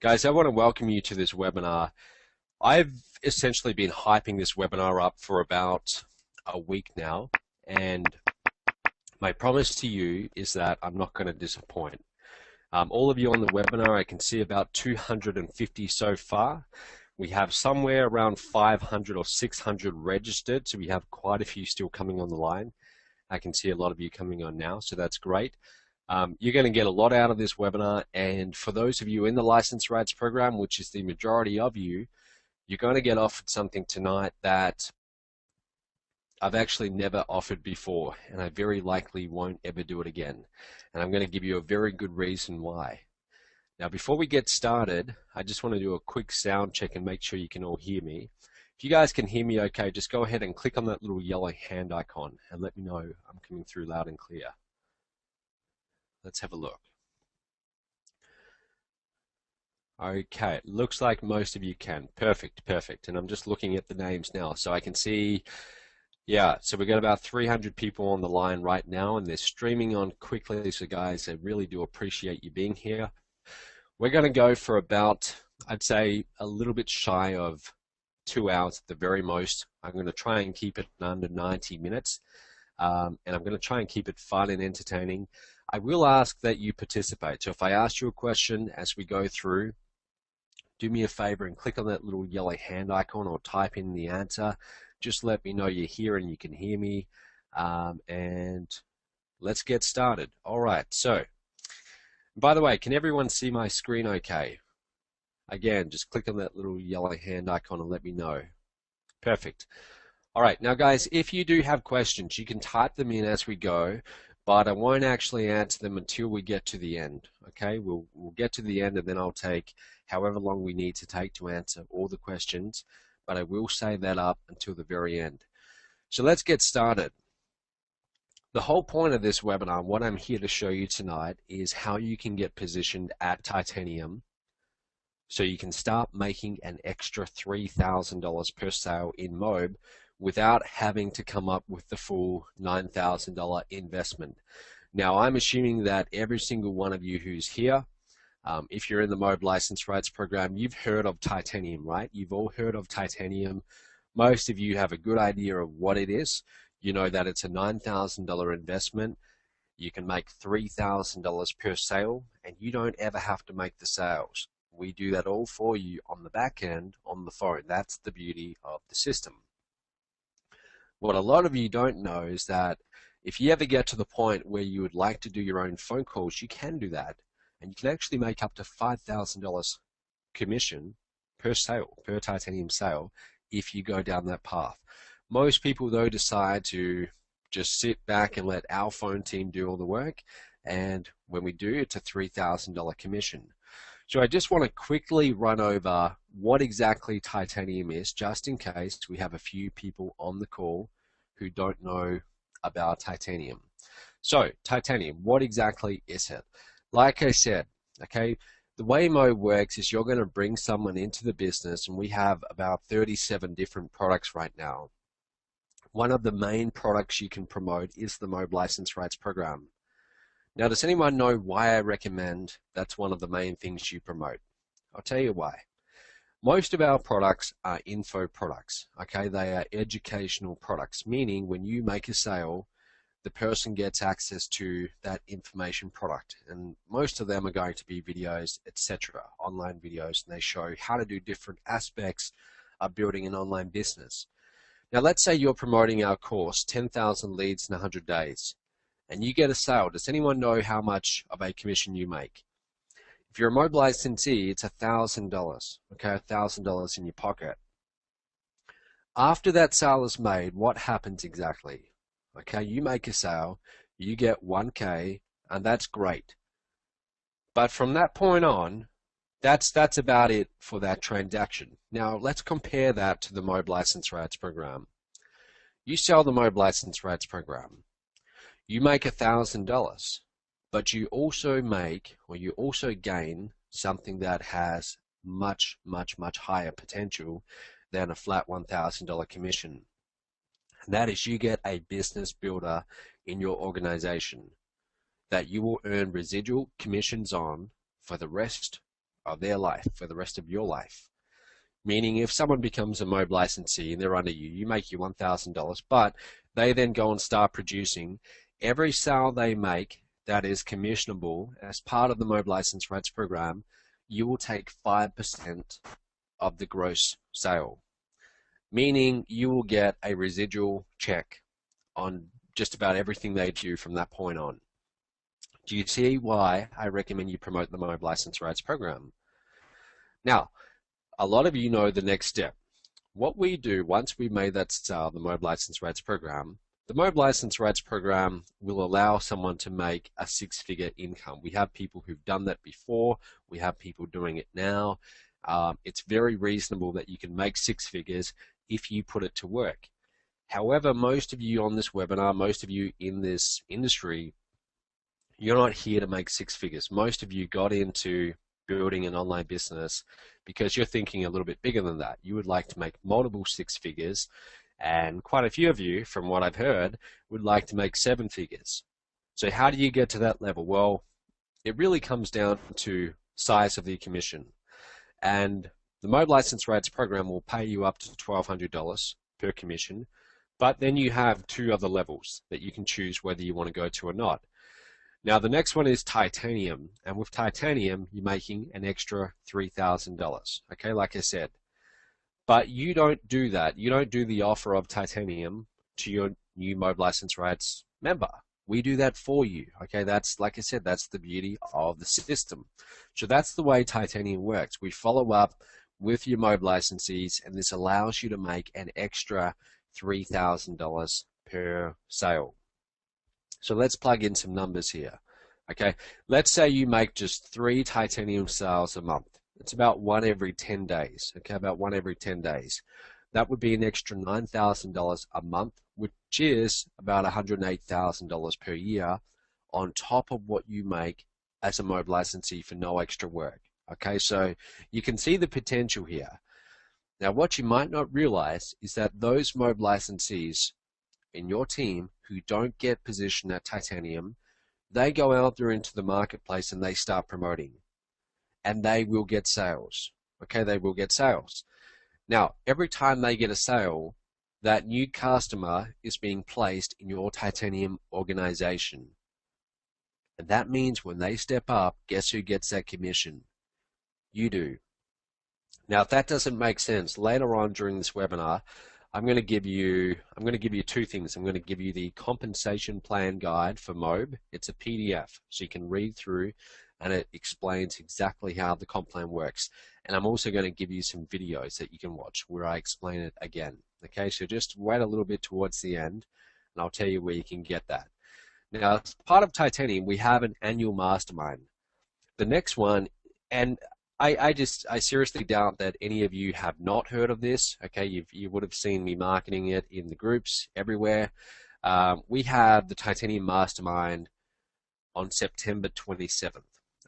Guys, I want to welcome you to this webinar. I've essentially been hyping this webinar up for about a week now, and my promise to you is that I'm not going to disappoint. All of you on the webinar, I can see about 250 so far. We have somewhere around 500 or 600 registered, so we have quite a few still coming on the line. I can see a lot of you coming on now, so that's great. You're going to get a lot out of this webinar, and for those of you in the license rights program, which is the majority of you, you're going to get offered something tonight that I've actually never offered before, and I very likely won't ever do it again. And I'm going to give you a very good reason why. Now, before we get started, I just want to do a quick sound check and make sure you can all hear me. If you guys can hear me okay, just go ahead and click on that little yellow hand icon and let me know I'm coming through loud and clear. Let's have a look. Okay, it looks like most of you can. Perfect, perfect. And I'm just looking at the names now, so I can see, yeah, so we've got about 300 people on the line right now, and they're streaming on quickly. So guys, I really do appreciate you being here. We're going to go for about, I'd say, a little bit shy of 2 hours at the very most. I'm going to try and keep it under 90 minutes, and I'm going to try and keep it fun and entertaining. I will ask that you participate. So if I ask you a question as we go through, do me a favor and click on that little yellow hand icon or type in the answer. Just let me know you're here and you can hear me. And let's get started. All right, so by the way, can everyone see my screen okay? Again, just click on that little yellow hand icon and let me know. Perfect. All right, now guys, if you do have questions, you can type them in as we go, but I won't actually answer them until we get to the end, okay? We'll get to the end and then I'll take however long we need to take to answer all the questions, but I will save that up until the very end. So let's get started. The whole point of this webinar, what I'm here to show you tonight, is how you can get positioned at Titanium so you can start making an extra $3,000 per sale in MOBE without having to come up with the full $9,000 investment. Now, I'm assuming that every single one of you who's here, if you're in the MOBE license rights program, you've heard of Titanium, right? You've all heard of Titanium. Most of you have a good idea of what it is. You know that it's a $9,000 investment. You can make $3,000 per sale, and you don't ever have to make the sales. We do that all for you on the back end on the phone. That's the beauty of the system. What a lot of you don't know is that if you ever get to the point where you would like to do your own phone calls, you can do that. And you can actually make up to $5,000 commission per sale, per Titanium sale, if you go down that path. Most people, though, decide to just sit back and let our phone team do all the work. And when we do, it's a $3,000 commission. So I just want to quickly run over what exactly Titanium is, just in case we have a few people on the call who don't know about Titanium. So Titanium, what exactly is it? Like I said, okay, the way MOBE works is you're going to bring someone into the business, and we have about 37 different products right now. One of the main products you can promote is the MOBE license rights program. Now, does anyone know why I recommend that's one of the main things you promote? I'll tell you why. Most of our products are info products, okay? They are educational products, meaning when you make a sale, the person gets access to that information product. And most of them are going to be videos, etc., online videos, and they show how to do different aspects of building an online business. Now, let's say you're promoting our course, 10,000 leads in 100 days. And you get a sale. Does anyone know how much of a commission you make? If you're a MOBE licensee, it's $1,000, okay, $1,000 in your pocket. After that sale is made, what happens exactly? Okay, you make a sale, you get 1K, and that's great. But from that point on, that's about it for that transaction. Now, let's compare that to the MOBE license rights program. You sell the MOBE license rights program. You make $1,000, but you also make, or you also gain something that has much, much, much higher potential than a flat $1,000 commission. And that is you get a business builder in your organization that you will earn residual commissions on for the rest of their life for the rest of your life. Meaning if someone becomes a MOBE licensee and they're under you, you make your $1,000, but they then go and start producing. Every sale they make that is commissionable as part of the MOBE license rights program, you will take 5% of the gross sale. Meaning you will get a residual check on just about everything they do from that point on. Do you see why I recommend you promote the MOBE license rights program? Now, a lot of you know the next step. What we do once we made that sale, the MOBE license rights program, the MOBE license rights program will allow someone to make a six-figure income. We have people who've done that before. We have people doing it now. It's very reasonable that you can make six figures if you put it to work. However, most of you on this webinar, most of you in this industry, you're not here to make six figures. Most of you got into building an online business because you're thinking a little bit bigger than that. You would like to make multiple six figures, and quite a few of you, from what I've heard, would like to make seven figures. So how do you get to that level? Well, it really comes down to size of the commission. And the MOBE license rights program will pay you up to $1,200 per commission, but then you have two other levels that you can choose whether you want to go to or not. Now the next one is titanium, and with titanium you're making an extra $3,000, okay, like I said. But you don't do that. You don't do the offer of titanium to your new MOBE license rights member. We do that for you, okay? That's, like I said, that's the beauty of the system. So that's the way titanium works. We follow up with your MOBE licensees, and this allows you to make an extra $3,000 per sale. So let's plug in some numbers here, okay? Let's say you make just 3 titanium sales a month. It's about one every 10 days, okay? About one every 10 days. That would be an extra $9,000 a month, which is about $108,000 per year on top of what you make as a MOBE licensee for no extra work, okay? So you can see the potential here. Now, what you might not realize is that those MOBE licensees in your team who don't get positioned at titanium, they go out there into the marketplace and they start promoting, and they will get sales, okay? They will get sales. Now, every time they get a sale, that new customer is being placed in your titanium organization. And that means when they step up, guess who gets that commission? You do. Now, if that doesn't make sense, later on during this webinar, I'm going to give you two things. I'm going to give you the compensation plan guide for MOBE. It's a PDF, so you can read through, and it explains exactly how the comp plan works. And I'm also going to give you some videos that you can watch where I explain it again. Okay, so just wait a little bit towards the end, and I'll tell you where you can get that. Now, as part of Titanium, we have an annual mastermind. The next one, and I seriously doubt that any of you have not heard of this. Okay, you would have seen me marketing it in the groups everywhere. We have the Titanium Mastermind on September 27th.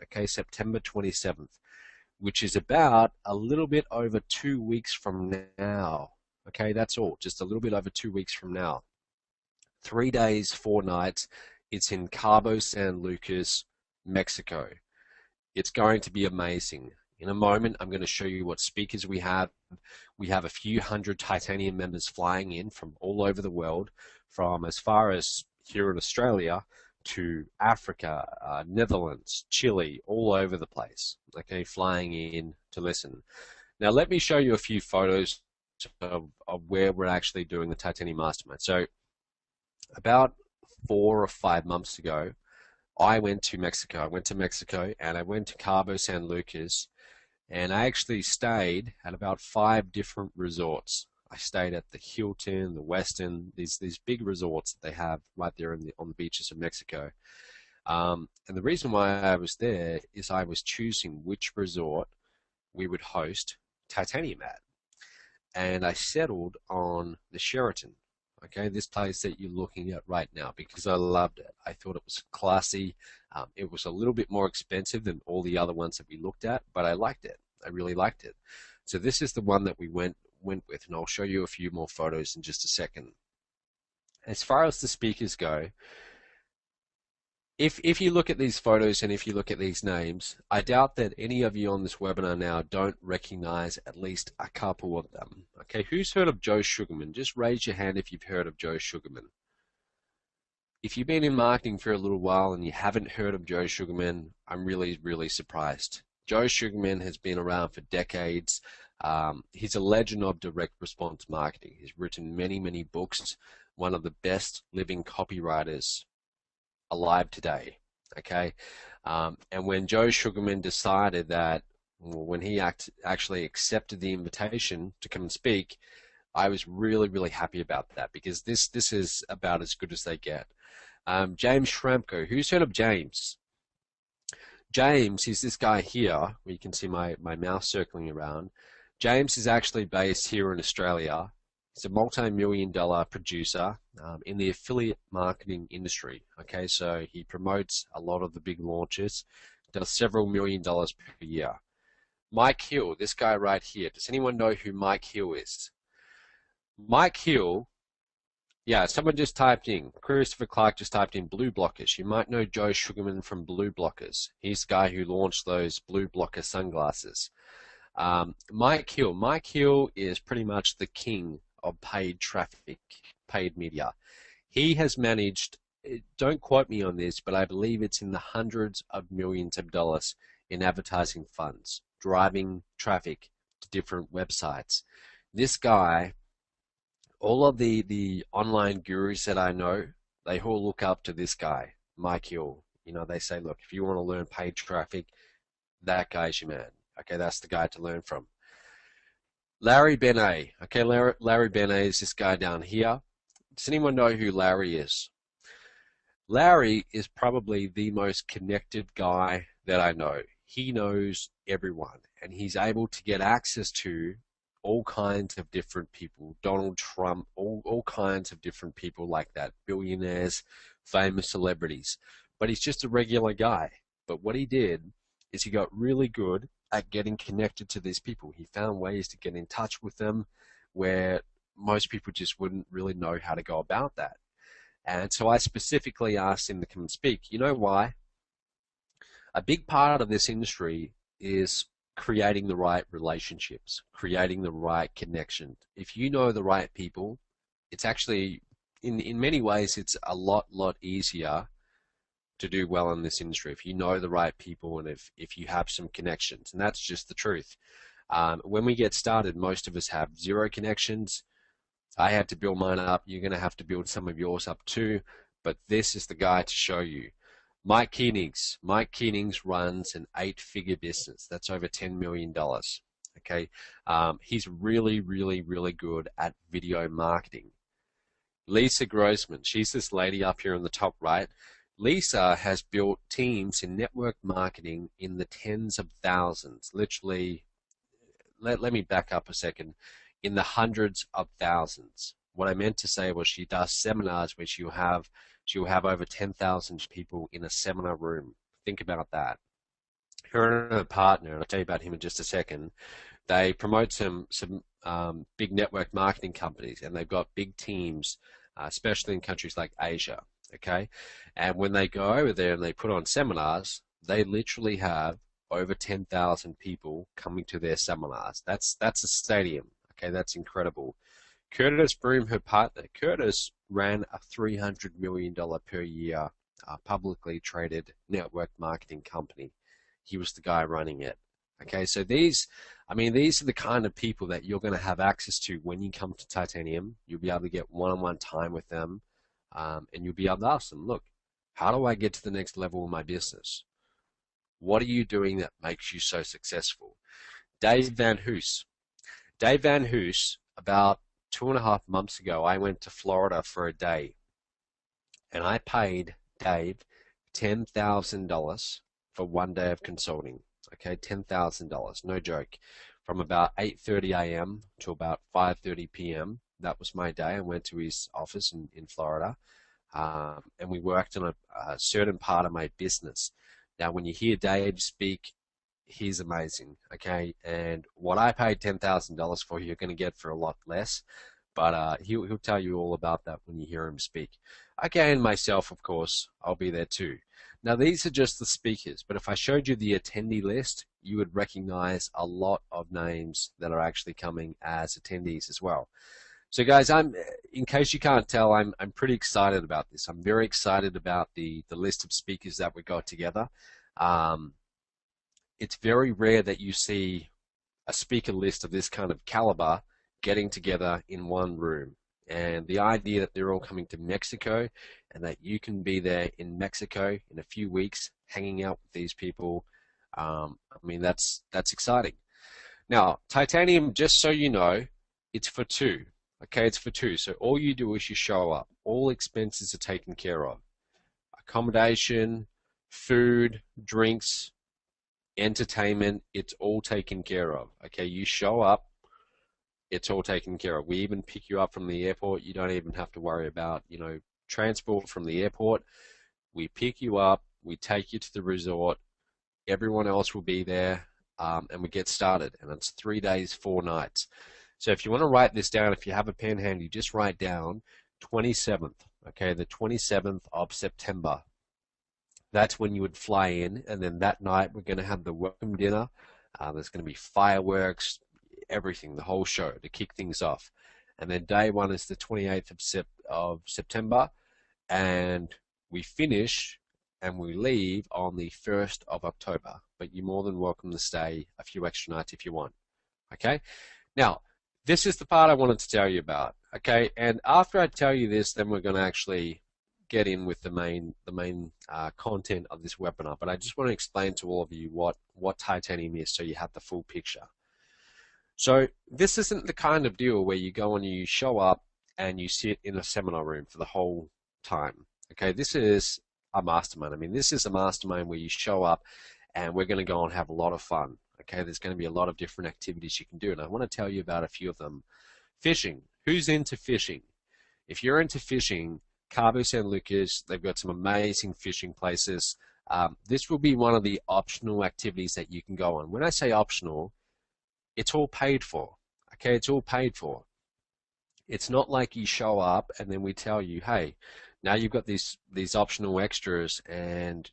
Okay, September 27th, which is about a little bit over 2 weeks from now. Okay, that's all, just a little bit over 2 weeks from now. 3 days, 4 nights. It's in Cabo San Lucas, Mexico. It's going to be amazing. In a moment, I'm going to show you what speakers we have. We have a few hundred Titanium members flying in from all over the world, from as far as here in Australia to Africa, Netherlands, Chile, all over the place, okay, flying in to listen. Now, let me show you a few photos of where we're actually doing the Titanium Mastermind. So, about 4 or 5 months ago, I went to Mexico. I went to Mexico and I went to Cabo San Lucas, and I actually stayed at about 5 different resorts. I stayed at the Hilton, the Westin, these big resorts that they have right there on the beaches of Mexico. And the reason why I was there is I was choosing which resort we would host Titanium at. And I settled on the Sheraton. Okay, this place that you're looking at right now, because I loved it. I thought it was classy. It was a little bit more expensive than all the other ones that we looked at, but I liked it. I really liked it. So this is the one that we went with, and I'll show you a few more photos in just a second. As far as the speakers go, If you look at these photos and if you look at these names, I doubt that any of you on this webinar now don't recognize at least a couple of them. Okay, who's heard of Joe Sugarman? Just raise your hand if you've heard of Joe Sugarman. If you've been in marketing for a little while and you haven't heard of Joe Sugarman, I'm really, really surprised. Joe Sugarman has been around for decades. He's a legend of direct response marketing. He's written many, many books, one of the best living copywriters alive today. Okay, and when Joe Sugarman decided that, when he actually accepted the invitation to come and speak, I was really, really happy about that, because this is about as good as they get. James Schramko, who's heard of James? James is this guy here, where you can see my mouse circling around. James is actually based here in Australia. He's a multi-million-dollar producer in the affiliate marketing industry. Okay, so he promotes a lot of the big launches, does several $1,000,000 per year. Mike Hill, this guy right here. Does anyone know who Mike Hill is? Mike Hill, yeah, someone just typed in, Christopher Clark just typed in Blue Blockers. You might know Joe Sugarman from Blue Blockers. He's the guy who launched those Blue Blocker sunglasses. Mike Hill is pretty much the king of paid traffic, paid media. He has managed, don't quote me on this, but I believe it's in the hundreds of millions of dollars in advertising funds, driving traffic to different websites. This guy, all of the online gurus that I know, they all look up to this guy, Mike Hill. You know, they say, look, if you want to learn paid traffic, that guy's your man. Okay, that's the guy to learn from. Larry Benet. Okay, Larry Benet is this guy down here. Does anyone know who Larry is? Larry is probably the most connected guy that I know. He knows everyone, and he's able to get access to all kinds of different people, Donald Trump, all kinds of different people like that, billionaires, famous celebrities. But he's just a regular guy. But what he did is he got really good at getting connected to these people. He found ways to get in touch with them where most people just wouldn't really know how to go about that. And so I specifically asked him to come and speak. You know why? A big part of this industry is creating the right relationships, creating the right connection. If you know the right people, it's actually, in many ways, it's a lot easier to do well in this industry if you know the right people and if you have some connections. And that's just the truth. When we get started, most of us have zero connections. I had to build mine up. You're going to have to build some of yours up too. But this is the guy to show you. Mike Keenings. Mike Keenings runs an 8-figure business. That's over $10 million. Okay, he's really good at video marketing. Lisa Grossman. She's this lady up here on the top right. Lisa has built teams in network marketing in the tens of thousands, literally, let me back up a second, in the hundreds of thousands. What I meant to say was she does seminars where she'll have over 10,000 people in a seminar room. Think about that. Her and her partner, and I'll tell you about him in just a second, they promote some big network marketing companies, and they've got big teams, especially in countries like Asia. Okay, and when they go over there and they put on seminars, they literally have over 10,000 people coming to their seminars. That's a stadium. Okay, that's incredible. Curtis Broom, her partner, Curtis ran a $300 million per year publicly traded network marketing company. He was the guy running it. Okay, so these are the kind of people that you're going to have access to when you come to Titanium. You'll be able to get one-on-one time with them. And you'll be able to ask them, look, how do I get to the next level in my business? What are you doing that makes you so successful? Dave Van Hoos. Dave Van Hoos, about 2.5 months ago, I went to Florida for a day. And I paid Dave $10,000 for 1 day of consulting. Okay, $10,000, no joke. From about 8:30 a.m. to about 5:30 p.m. That was my day. I went to his office in Florida, and we worked on a certain part of my business. Now, when you hear Dave speak, he's amazing, okay? And what I paid $10,000 for, you're going to get for a lot less. but he'll tell you all about that when you hear him speak. Okay, and myself, of course, I'll be there too. Now, these are just the speakers, but if I showed you the attendee list, you would recognize a lot of names that are actually coming as attendees as well. So guys, in case you can't tell, I'm pretty excited about this. I'm very excited about the list of speakers that we got together. It's very rare that you see a speaker list of this kind of caliber getting together in one room. And the idea that they're all coming to Mexico and that you can be there in Mexico in a few weeks hanging out with these people, I mean, that's exciting. Now, titanium, just so you know, it's for two. Okay, it's for two. So all you do is you show up. All expenses are taken care of. Accommodation, food, drinks, entertainment, it's all taken care of. Okay, you show up, it's all taken care of. We even pick you up from the airport. You don't even have to worry about, you know, transport from the airport. We pick you up, we take you to the resort. Everyone else will be there, and we get started. And it's 3 days, 4 nights. So if you want to write this down, if you have a pen handy, just write down 27th, okay, the 27th of September. That's when you would fly in, and then that night we're going to have the welcome dinner. There's going to be fireworks, everything, the whole show to kick things off. And then day one is the 28th of September, and we finish and we leave on the 1st of October. But you're more than welcome to stay a few extra nights if you want. Okay? Now, this is the part I wanted to tell you about. Okay? And after I tell you this, then we're going to actually get in with the main content of this webinar. But I just want to explain to all of you what titanium is so you have the full picture. So this isn't the kind of deal where you go and you show up and you sit in a seminar room for the whole time. Okay, this is a mastermind. I mean, this is a mastermind where you show up and we're going to go and have a lot of fun. Okay, there's going to be a lot of different activities you can do, and I want to tell you about a few of them. Fishing. Who's into fishing? If you're into fishing, Cabo San Lucas, they've got some amazing fishing places. This will be one of the optional activities that you can go on. When I say optional, it's all paid for. Okay, it's all paid for. It's not like you show up and then we tell you, hey, now you've got these optional extras and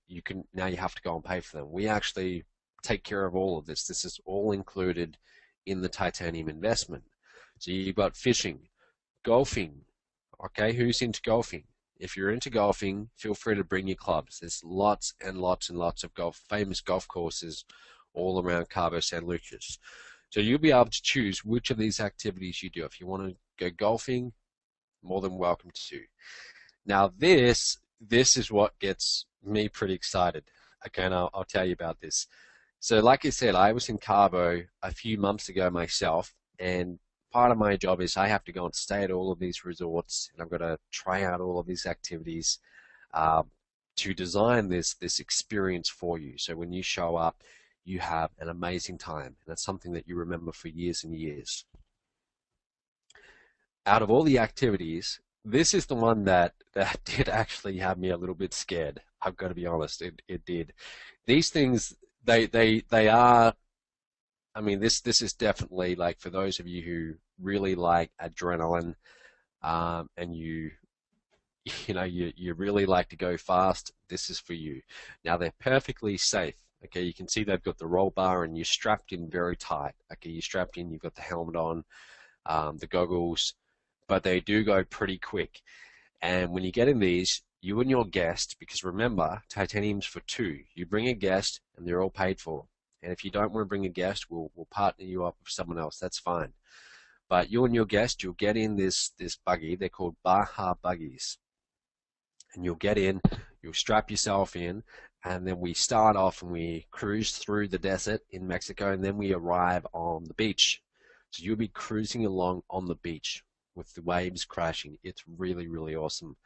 now you have to go and pay for them. We actually take care of all of this. This is all included in the titanium investment. So you've got fishing, golfing. Okay, who's into golfing? If you're into golfing, feel free to bring your clubs. There's lots and lots and lots of famous golf courses all around Cabo San Lucas. So you'll be able to choose which of these activities you do. If you want to go golfing, more than welcome to. Now this is what gets me pretty excited. Okay, and I'll tell you about this. So like I said, I was in Cabo a few months ago myself, and part of my job is I have to go and stay at all of these resorts, and I've got to try out all of these activities to design this experience for you. So when you show up, you have an amazing time, and that's something that you remember for years and years. Out of all the activities, this is the one that did actually have me a little bit scared. I've got to be honest, it did. These things, they are, I mean, this is definitely, like, for those of you who really like adrenaline, and you really like to go fast, this is for you. Now, they're perfectly safe. Okay, you can see they've got the roll bar and you're strapped in very tight. Okay, you're strapped in, you've got the helmet on, the goggles, but they do go pretty quick. And when you get in these, you and your guest, because remember, titanium's for two. You bring a guest and they're all paid for. And if you don't want to bring a guest, we'll partner you up with someone else. That's fine. But you and your guest, you'll get in this buggy. They're called Baja buggies. And you'll get in, you'll strap yourself in, and then we start off and we cruise through the desert in Mexico, and then we arrive on the beach. So you'll be cruising along on the beach with the waves crashing. It's really, really awesome.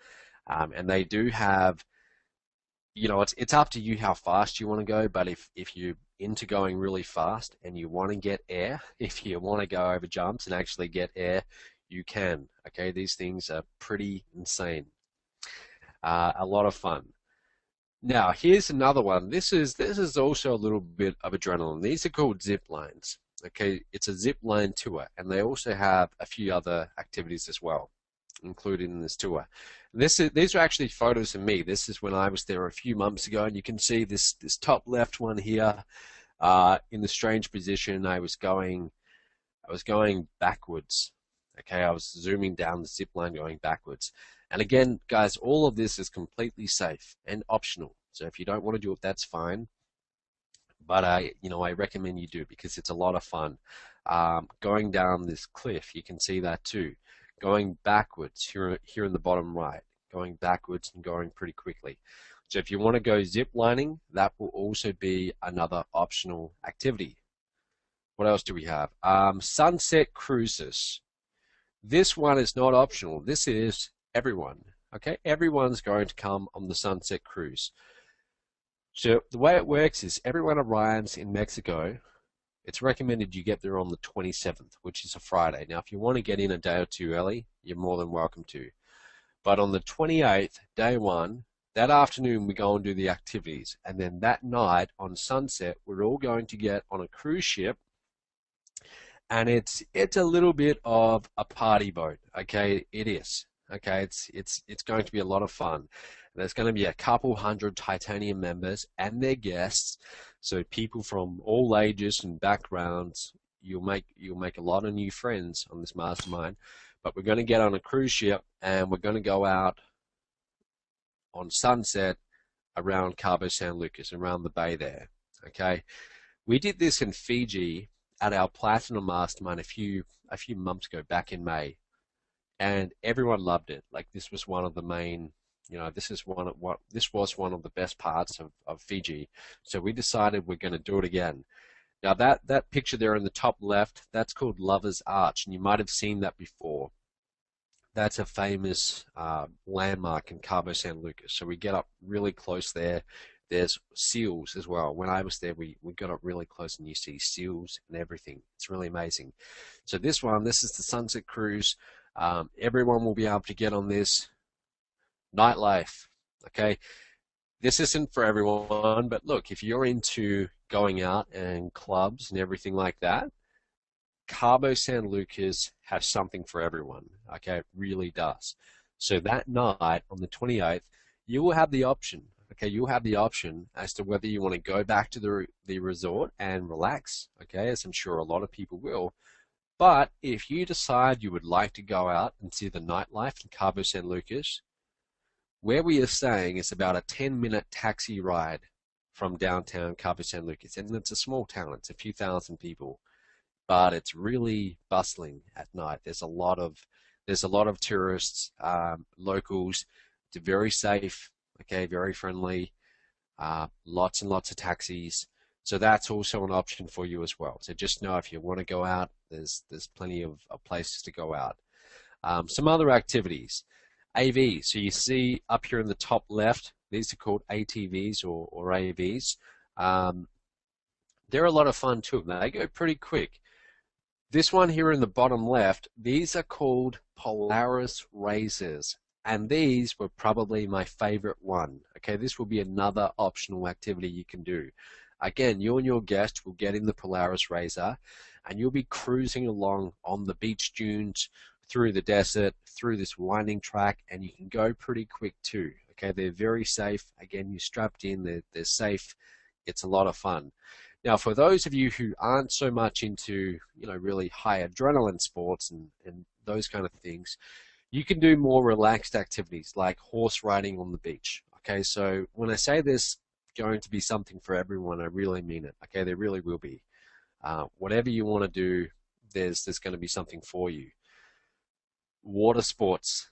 And they do have, it's up to you how fast you want to go, but if you're into going really fast and you want to get air, if you want to go over jumps and actually get air, you can. Okay, these things are pretty insane. A lot of fun. Now, here's another one. This is also a little bit of adrenaline. These are called zip lines. Okay, it's a zip line tour, and they also have a few other activities as well included in this tour. These are actually photos of me. This is when I was there a few months ago, and you can see this top left one here in the strange position. I was going backwards. Okay, I was zooming down the zip line going backwards. And again, guys, all of this is completely safe and optional. So if you don't want to do it, that's fine. But I recommend you do, because it's a lot of fun. Going down this cliff, you can see that too. Going backwards here in the bottom right, going backwards and going pretty quickly. So if you want to go zip lining, that will also be another optional activity. What else do we have? Sunset cruises. This one is not optional. This is everyone. Okay, everyone's going to come on the sunset cruise. So the way it works is everyone arrives in Mexico. It's recommended you get there on the 27th, which is a Friday. Now, if you want to get in a day or two early, you're more than welcome to. But on the 28th, day one, that afternoon we go and do the activities. And then that night on sunset, we're all going to get on a cruise ship. And it's a little bit of a party boat. Okay, it is. Okay, it's going to be a lot of fun. There's going to be a couple hundred titanium members and their guests, so people from all ages and backgrounds. You'll make a lot of new friends on this mastermind. But we're going to get on a cruise ship, and we're going to go out on sunset around Cabo San Lucas, around the bay there. Okay, we did this in Fiji at our Platinum Mastermind a few months ago, back in May, and everyone loved it. Like, this was one of the main. This was one of the best parts of Fiji. So we decided we're going to do it again. Now that picture there in the top left, that's called Lover's Arch, and you might have seen that before. That's a famous landmark in Cabo San Lucas. So we get up really close there. There's seals as well. When I was there, we got up really close, and you see seals and everything. It's really amazing. So this is the Sunset Cruise. Everyone will be able to get on this. Nightlife, okay? This isn't for everyone, but look, if you're into going out and clubs and everything like that, Cabo San Lucas has something for everyone, okay? It really does. So that night on the 28th, you will have the option, okay? You'll have the option as to whether you want to go back to the resort and relax, okay? As I'm sure a lot of people will. But if you decide you would like to go out and see the nightlife in Cabo San Lucas, where we are staying is about a 10-minute taxi ride from downtown Cabo San Lucas. And it's a small town. It's a few thousand people. But it's really bustling at night. There's a lot of tourists, locals. It's very safe, okay, very friendly. Lots and lots of taxis. So that's also an option for you as well. So just know, if you want to go out, there's plenty of places to go out. Some other activities. AVs, so you see up here in the top left, these are called ATVs or AVs. They're a lot of fun too. They go pretty quick. This one here in the bottom left, these are called Polaris Races, and these were probably my favorite one. Okay, this will be another optional activity you can do. Again, you and your guest will get in the Polaris Racer, and you'll be cruising along on the beach dunes, through the desert, through this winding track, and you can go pretty quick too. Okay, they're very safe. Again, you're strapped in, they're safe. It's a lot of fun. Now, for those of you who aren't so much into, really high adrenaline sports and those kind of things, you can do more relaxed activities like horse riding on the beach. Okay, so when I say there's going to be something for everyone, I really mean it. Okay, there really will be. Whatever you want to do, there's going to be something for you. Water sports.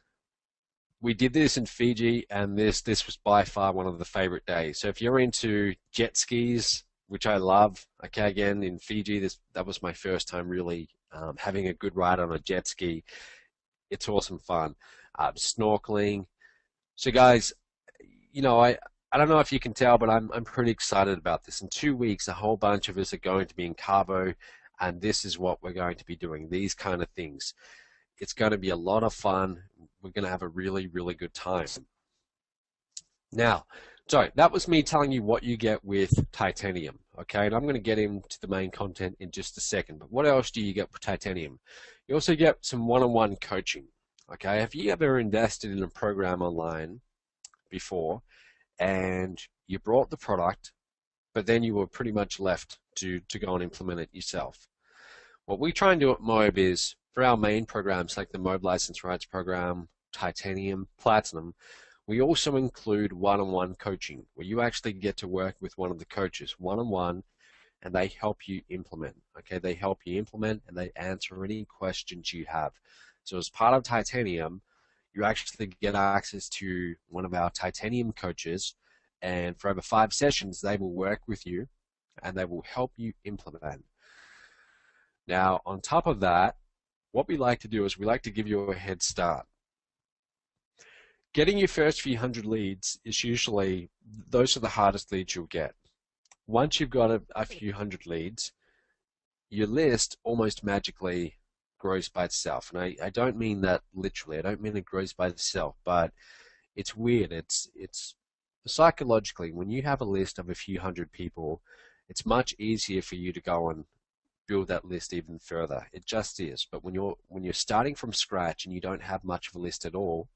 We did this in Fiji, and this was by far one of the favorite days. So if you're into jet skis, which I love, okay, again, in Fiji, that was my first time really having a good ride on a jet ski. It's awesome fun. Snorkeling. So guys, I don't know if you can tell, but I'm pretty excited about this. In 2 weeks, a whole bunch of us are going to be in Cabo, and this is what we're going to be doing, these kind of things. It's going to be a lot of fun. We're going to have a really, really good time. Now, So that was me telling you what you get with titanium, okay? And I'm going to get into the main content in just a second. But what else do you get with titanium? You also get some one-on-one coaching, okay? Have you ever invested in a program online before and you brought the product, but then you were pretty much left to go and implement it yourself? What we try and do at MOBE is, for our main programs like the MOBE License Rights Program, Titanium, Platinum, we also include one-on-one coaching where you actually get to work with one of the coaches one-on-one and they help you implement. Okay, they help you implement and they answer any questions you have. So as part of Titanium, you actually get access to one of our Titanium coaches, and for over 5 sessions, they will work with you and they will help you implement. Now, on top of that, what we like to do is we like to give you a head start. Getting your first few hundred leads is usually, those are the hardest leads you'll get. Once you've got a few hundred leads, your list almost magically grows by itself. And I don't mean that literally. I don't mean it grows by itself, but it's weird. It's psychologically, when you have a list of a few hundred people, it's much easier for you to go and build that list even further. It just is. But when you're starting from scratch and you don't have much of a list at all,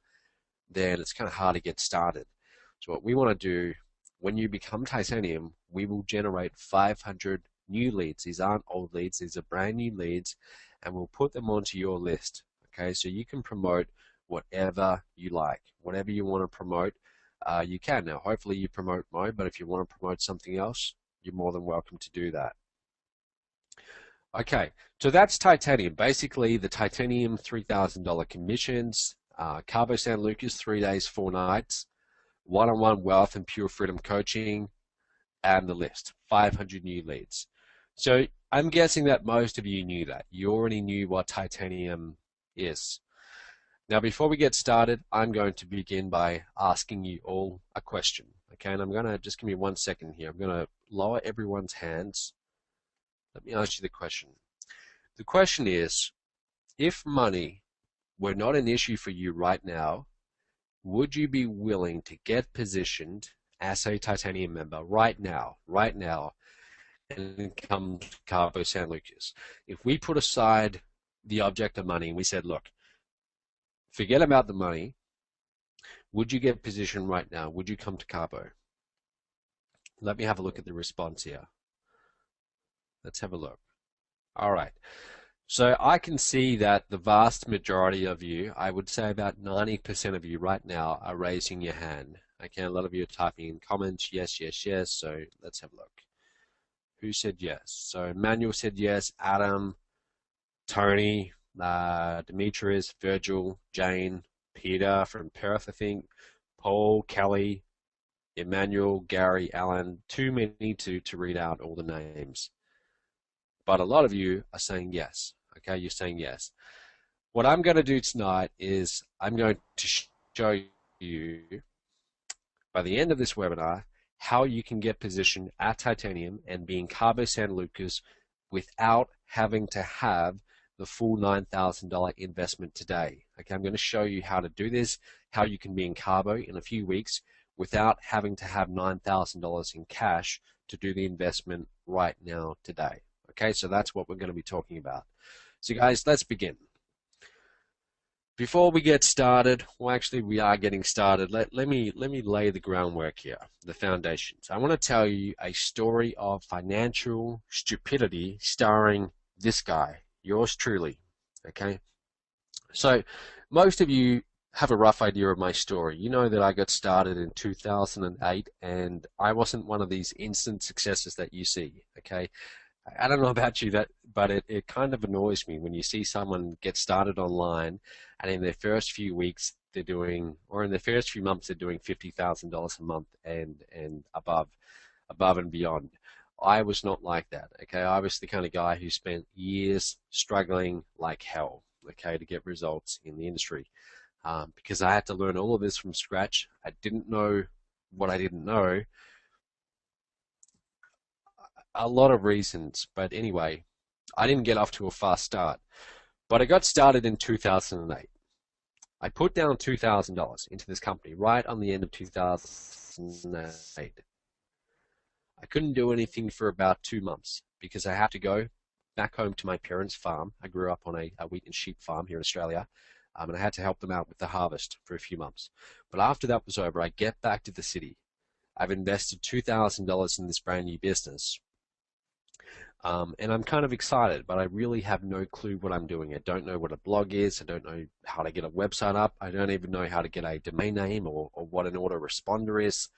then it's kind of hard to get started. So what we want to do, when you become Titanium, we will generate 500 new leads. These aren't old leads, these are brand new leads, and we'll put them onto your list. Okay, so you can promote whatever you like. Whatever you want to promote, you can. Now, hopefully you promote MOBE, but if you want to promote something else, you're more than welcome to do that. Okay, so that's Titanium. Basically, the Titanium $3,000 commissions, Cabo San Lucas, 3 days, 4 nights, one-on-one wealth and pure freedom coaching, and the list, 500 new leads. So I'm guessing that most of you knew that. You already knew what Titanium is. Now, before we get started, I'm going to begin by asking you all a question. Okay, and I'm going to, just give me 1 second here. I'm going to lower everyone's hands. Let me ask you the question. The question is, if money were not an issue for you right now, would you be willing to get positioned as a Titanium member right now, and come to Cabo San Lucas? If we put aside the object of money and we said, look, forget about the money, would you get positioned right now? Would you come to Cabo? Let me have a look at the response here. Let's have a look. All right. So I can see that the vast majority of you, I would say about 90% of you right now, are raising your hand. Okay, a lot of you are typing in comments, yes, yes, yes. So let's have a look. Who said yes? So Manuel said yes, Adam, Tony, Demetrius, Virgil, Jane, Peter from Perth, I think, Paul, Kelly, Emmanuel, Gary, Alan. Too many to read out all the names. But a lot of you are saying yes. Okay, you're saying yes. What I'm going to do tonight is I'm going to show you, by the end of this webinar, how you can get positioned at Titanium and be in Cabo San Lucas without having to have the full $9,000 investment today. Okay, I'm going to show you how to do this, how you can be in Cabo in a few weeks without having to have $9,000 in cash to do the investment right now today. Okay, so that's what we're going to be talking about. So guys, let's begin. Before we get started, well actually we are getting started, let me lay the groundwork here, the foundations. I want to tell you a story of financial stupidity starring this guy, yours truly. Okay, so most of you have a rough idea of my story. You know that I got started in 2008 and I wasn't one of these instant successes that you see. Okay, I don't know about you, but it kind of annoys me when you see someone get started online and in their first few weeks they're doing, or in their first few months they're doing $50,000 a month and above and beyond. I was not like that. Okay, I was the kind of guy who spent years struggling like hell, okay, to get results in the industry, because I had to learn all of this from scratch. I didn't know what I didn't know. A lot of reasons, but anyway, I didn't get off to a fast start, but I got started in 2008. I put down $2,000 into this company right on the end of 2000. 2008. I couldn't do anything for about 2 months because I had to go back home to my parents' farm. I grew up on a wheat and sheep farm here in Australia, and I had to help them out with the harvest for a few months. But after that was over, I get back to the city. I've invested $2,000 in this brand new business. And I'm kind of excited, but I really have no clue what I'm doing. I don't know what a blog is. I don't know how to get a website up. I don't even know how to get a domain name or what an autoresponder is.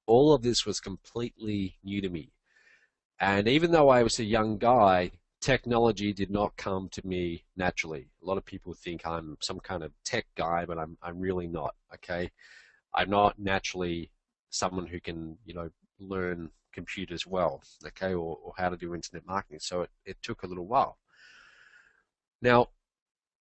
All of this was completely new to me. And even though I was a young guy, technology did not come to me naturally. A lot of people think I'm some kind of tech guy, but I'm really not, okay? I'm not naturally someone who can, learn computers well, okay, or how to do internet marketing. So it took a little while. Now,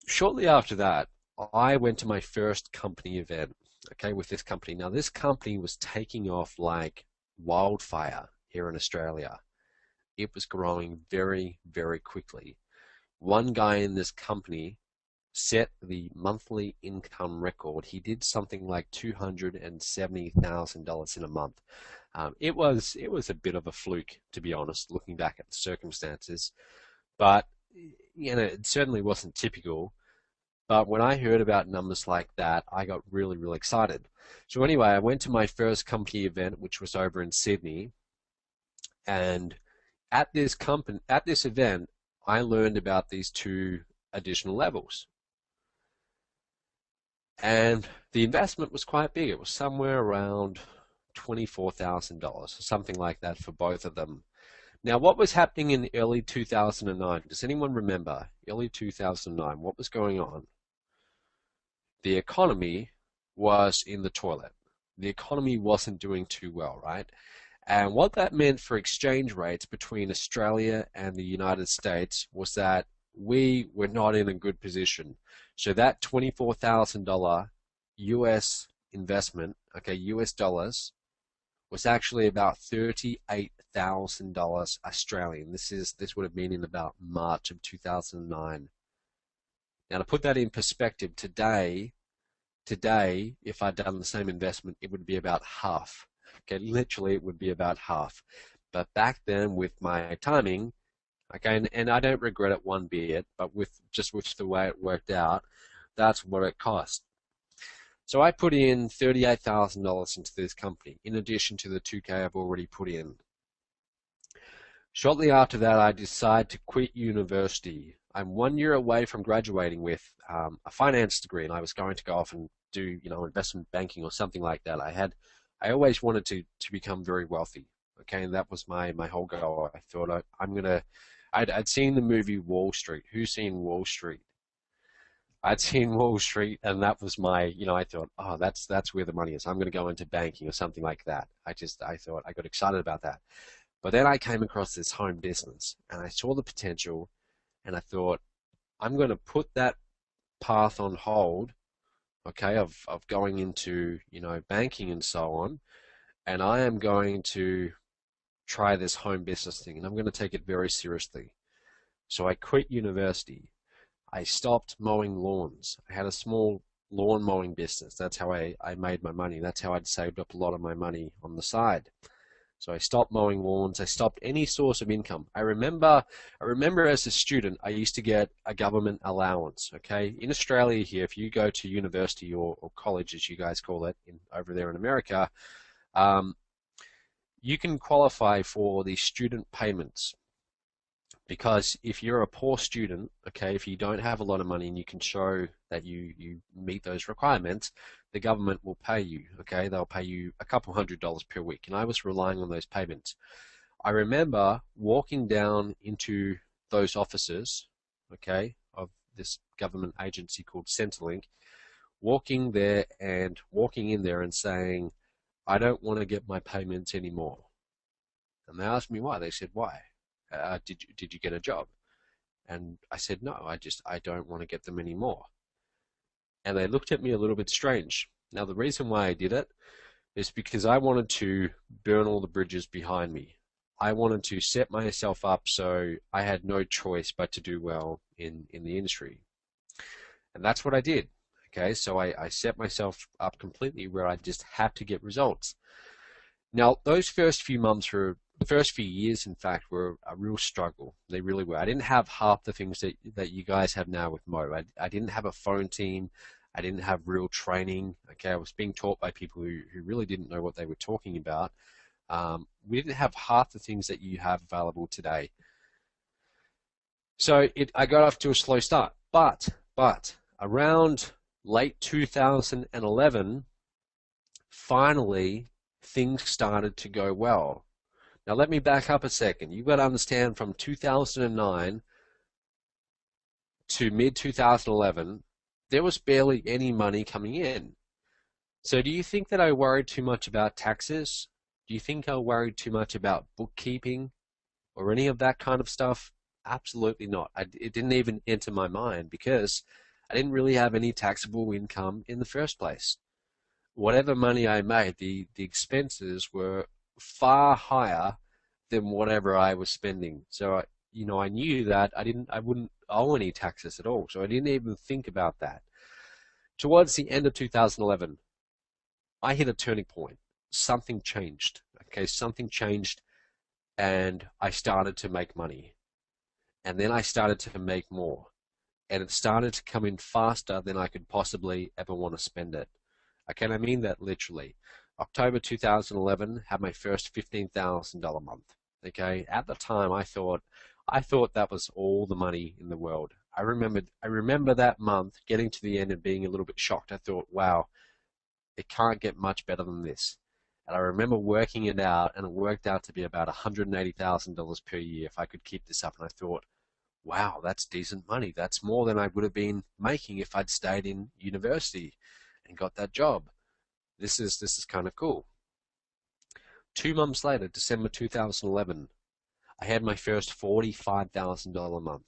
shortly after that, I went to my first company event, okay, with this company. Now, this company was taking off like wildfire here in Australia. It was growing very, very quickly. One guy in this company set the monthly income record. He did something like $270,000 in a month. It was a bit of a fluke, to be honest, looking back at the circumstances, but it certainly wasn't typical. But when I heard about numbers like that, I got really, really excited. So anyway, I went to my first company event, which was over in Sydney, and at this event, I learned about these two additional levels. And the investment was quite big. It was somewhere around $24,000, something like that for both of them. Now, what was happening in early 2009? Does anyone remember early 2009? What was going on? The economy was in the toilet. The economy wasn't doing too well, right? And what that meant for exchange rates between Australia and the United States was that we were not in a good position. So that $24,000 US investment, okay, US dollars, was actually about $38,000 Australian. This would have been in about March of 2009. Now, to put that in perspective, today, if I'd done the same investment, it would be about half. Okay, literally, it would be about half. But back then, with my timing, okay, and I don't regret it one bit, but with the way it worked out, that's what it cost. So I put in $38,000 into this company, in addition to the $2K I've already put in. Shortly after that, I decided to quit university. I'm 1 year away from graduating with a finance degree, and I was going to go off and do, investment banking or something like that. I always wanted to become very wealthy, okay, and that was my whole goal. I thought I'd seen the movie Wall Street. Who's seen Wall Street? I'd seen Wall Street, and that was my, I thought, oh, that's where the money is. I'm going to go into banking or something like that. I thought, I got excited about that. But then I came across this home business, and I saw the potential, and I thought, I'm going to put that path on hold, okay, of going into, banking and so on, and I am going to try this home business thing, and I'm going to take it very seriously. So I quit university. I stopped mowing lawns. I had a small lawn mowing business. That's how I made my money. That's how I'd saved up a lot of my money on the side. So I stopped mowing lawns. I stopped any source of income. I remember as a student, I used to get a government allowance. Okay, in Australia here, if you go to university or college, as you guys call it, over there in America, you can qualify for the student payments. Because if you're a poor student, okay, if you don't have a lot of money and you can show that you meet those requirements, the government will pay you, okay? They'll pay you a couple $100s per week, and I was relying on those payments. I remember walking down into those offices, okay, of this government agency called Centrelink, walking in there and saying, I don't want to get my payments anymore. And they asked me why. They said, why? Did you get a job? And I said, no, I don't want to get them anymore. And they looked at me a little bit strange. Now, the reason why I did it is because I wanted to burn all the bridges behind me. I wanted to set myself up so I had no choice but to do well in the industry. And that's what I did. Okay, so I set myself up completely where I just had to get results. Now, those first few months were, the first few years, in fact, were a real struggle. They really were. I didn't have half the things that you guys have now with MOBE. I didn't have a phone team. I didn't have real training. Okay, I was being taught by people who really didn't know what they were talking about. We didn't have half the things that you have available today. So I got off to a slow start. But around late 2011, finally, things started to go well. Now let me back up a second. You've got to understand, from 2009 to mid-2011, there was barely any money coming in. So do you think that I worried too much about taxes? Do you think I worried too much about bookkeeping or any of that kind of stuff? Absolutely not. It didn't even enter my mind, because I didn't really have any taxable income in the first place. Whatever money I made, the expenses were far higher than whatever I was spending. So I knew that I wouldn't owe any taxes at all. So I didn't even think about that. Towards the end of 2011, I hit a turning point. Something changed. Okay, something changed, and I started to make money. And then I started to make more. And it started to come in faster than I could possibly ever want to spend it. Okay, and I mean that literally. October 2011 had my first $15,000 month. Okay, at the time I thought that was all the money in the world. I remember that month getting to the end and being a little bit shocked. I thought, wow, it can't get much better than this. And I remember working it out, and it worked out to be about $180,000 per year if I could keep this up. And I thought, wow, that's decent money. That's more than I would have been making if I'd stayed in university and got that job. This is kind of cool. 2 months later, December 2011, I had my first $45,000 a month.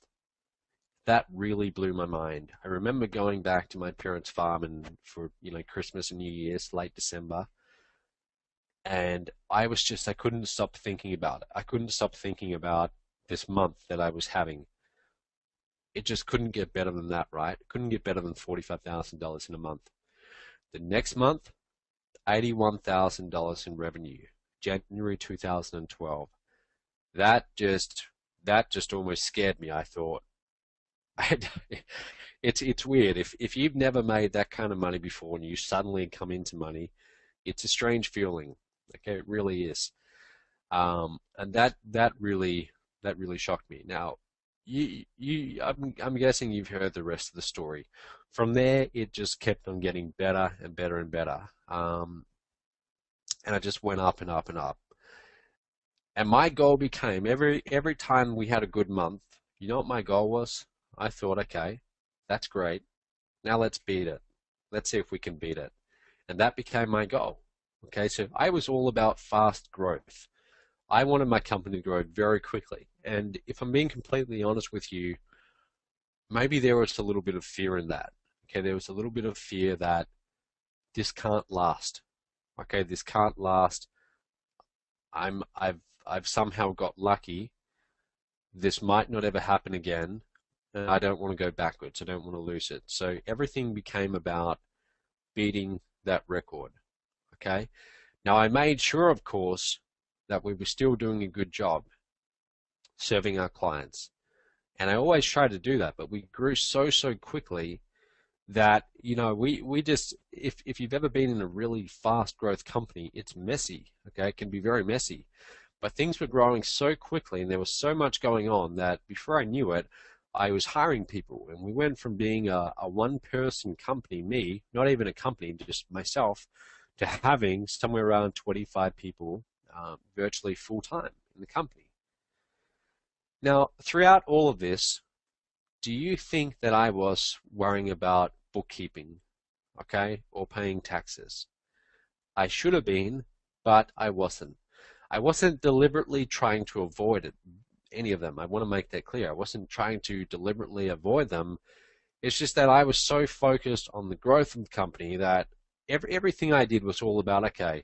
That really blew my mind. I remember going back to my parents' farm and for Christmas and New Year's, late December, and I couldn't stop thinking about it. I couldn't stop thinking about this month that I was having. It just couldn't get better than that, right? It couldn't get better than $45,000 in a month. The next month, $81,000 in revenue, January 2012. That just almost scared me. I thought, it's weird. If you've never made that kind of money before and you suddenly come into money, it's a strange feeling. Okay, it really is. And that really shocked me. Now, I'm guessing you've heard the rest of the story. From there, it just kept on getting better and better and better. And I just went up and up and up. And my goal became, every time we had a good month, you know what my goal was? I thought, okay, that's great. Now let's beat it. Let's see if we can beat it. And that became my goal. Okay, so I was all about fast growth. I wanted my company to grow very quickly. And if I'm being completely honest with you, maybe there was a little bit of fear in that. Okay, there was a little bit of fear that this can't last. Okay, this can't last. I've somehow got lucky. This might not ever happen again, and I don't want to go backwards. I don't want to lose it. So everything became about beating that record. Okay, now I made sure, of course, that we were still doing a good job serving our clients, and I always try to do that. But we grew so quickly that we just, if you've ever been in a really fast growth company, it's messy. Okay, it can be very messy. But things were growing so quickly, and there was so much going on that before I knew it, I was hiring people, and we went from being a one-person company, me, not even a company, just myself, to having somewhere around 25 people virtually full-time in the company. Now, throughout all of this, do you think that I was worrying about bookkeeping, okay, or paying taxes? I should have been, but I wasn't. I wasn't deliberately trying to avoid it, any of them. I want to make that clear. I wasn't trying to deliberately avoid them. It's just that I was so focused on the growth of the company that everything I did was all about, okay,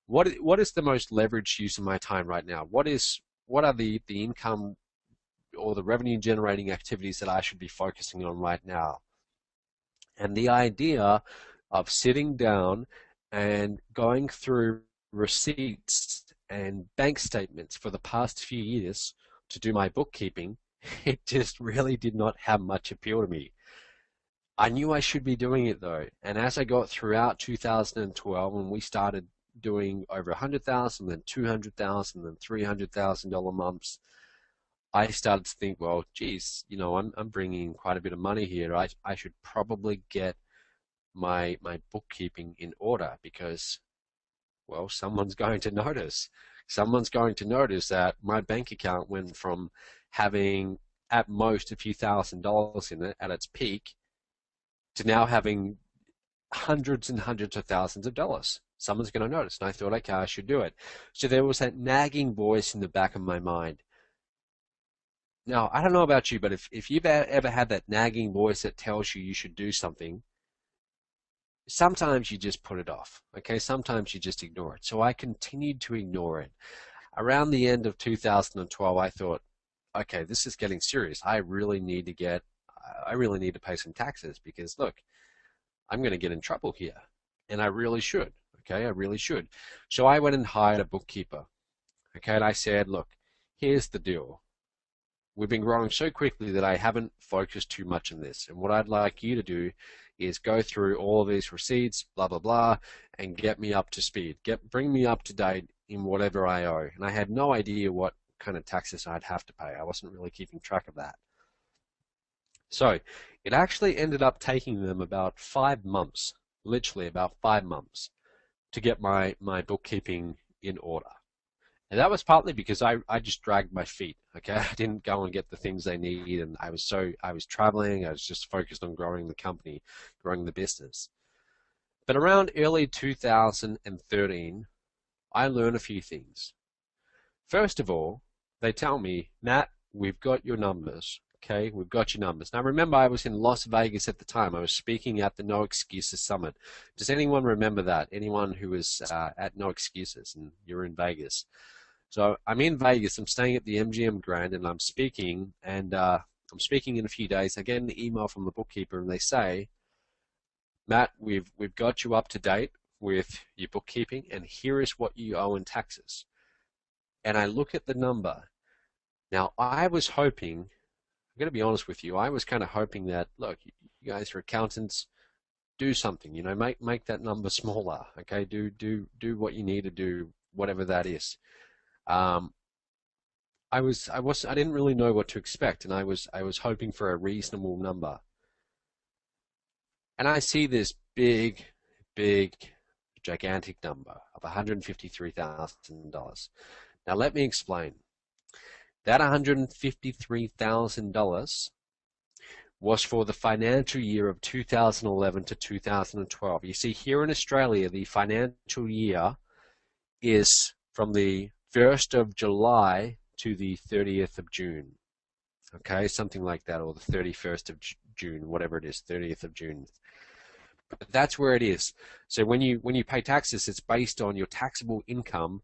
what is the most leveraged use of my time right now? What are the income or the revenue generating activities that I should be focusing on right now? And the idea of sitting down and going through receipts and bank statements for the past few years to do my bookkeeping, it just really did not have much appeal to me. I knew I should be doing it though, and as I got throughout 2012, and we started doing over 100,000, then 200,000, then $300,000 months, I started to think, well, geez, you know, I'm bringing in quite a bit of money here. I should probably get my bookkeeping in order because, well, someone's going to notice. Someone's going to notice that my bank account went from having at most a few $1,000s in it at its peak to now having hundreds and hundreds of thousands of dollars. Someone's going to notice, and I thought, okay, I should do it. So there was that nagging voice in the back of my mind. Now, I don't know about you, but if you've ever had that nagging voice that tells you should do something, sometimes you just put it off, okay? Sometimes you just ignore it. So I continued to ignore it. Around the end of 2012, I thought, okay, this is getting serious. I really need to pay some taxes because, look, I'm going to get in trouble here, and I really should, okay? I really should. So I went and hired a bookkeeper, okay? And I said, look, here's the deal. We've been growing so quickly that I haven't focused too much on this. And what I'd like you to do is go through all of these receipts, blah, blah, blah, and get me up to speed. Bring me up to date in whatever I owe. And I had no idea what kind of taxes I'd have to pay. I wasn't really keeping track of that. So it actually ended up taking them about 5 months, literally about 5 months, to get my bookkeeping in order. And that was partly because I just dragged my feet, okay? I didn't go and get the things they need, and I was traveling, I was just focused on growing the company, growing the business. But around early 2013, I learned a few things. First of all, they tell me, Matt, we've got your numbers, okay? We've got your numbers. Now remember, I was in Las Vegas at the time. I was speaking at the No Excuses Summit. Does anyone remember that? Anyone who was at No Excuses and you're in Vegas? So I'm in Vegas, I'm staying at the MGM Grand, and I'm speaking in a few days. I get an email from the bookkeeper, and they say, Matt, we've got you up to date with your bookkeeping, and here is what you owe in taxes. And I look at the number. Now, I was hoping, I'm going to be honest with you, I was kind of hoping that, look, you guys are accountants, do something, you know, make that number smaller, okay? Do what you need to do, whatever that is. I didn't really know what to expect, and I was hoping for a reasonable number. And I see this big, gigantic number of $153,000. Now let me explain. That $153,000 was for the financial year of 2011 to 2012. You see, here in Australia, the financial year is from the 1st of July to the 30th of June, okay, something like that, or the 31st of June, whatever it is, 30th of June. But that's where it is. So when you pay taxes, it's based on your taxable income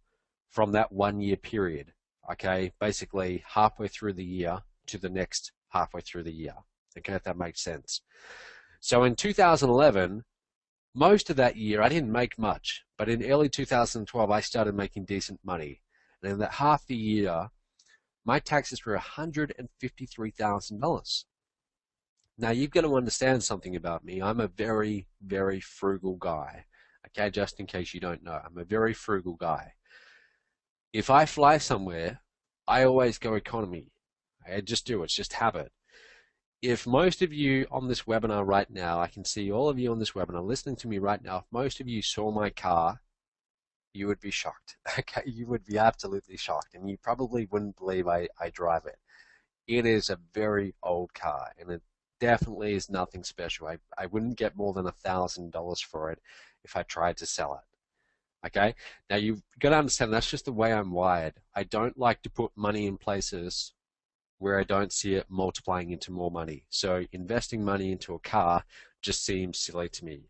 from that 1 year period, okay, basically halfway through the year to the next halfway through the year, okay, if that makes sense. So in 2011, most of that year I didn't make much, but in early 2012 I started making decent money. And in that half the year, my taxes were $153,000. Now you've got to understand something about me. I'm a very, very frugal guy. Okay, just in case you don't know, I'm a very frugal guy. If I fly somewhere, I always go economy. I just do. It's just habit. If most of you on this webinar right now, I can see all of you on this webinar listening to me right now, if most of you saw my car, you would be shocked. Okay, you would be absolutely shocked, and you probably wouldn't believe I drive it. It is a very old car, and it definitely is nothing special. I wouldn't get more than $1,000 for it if I tried to sell it. Okay, now you've got to understand that's just the way I'm wired. I don't like to put money in places where I don't see it multiplying into more money. So investing money into a car just seems silly to me.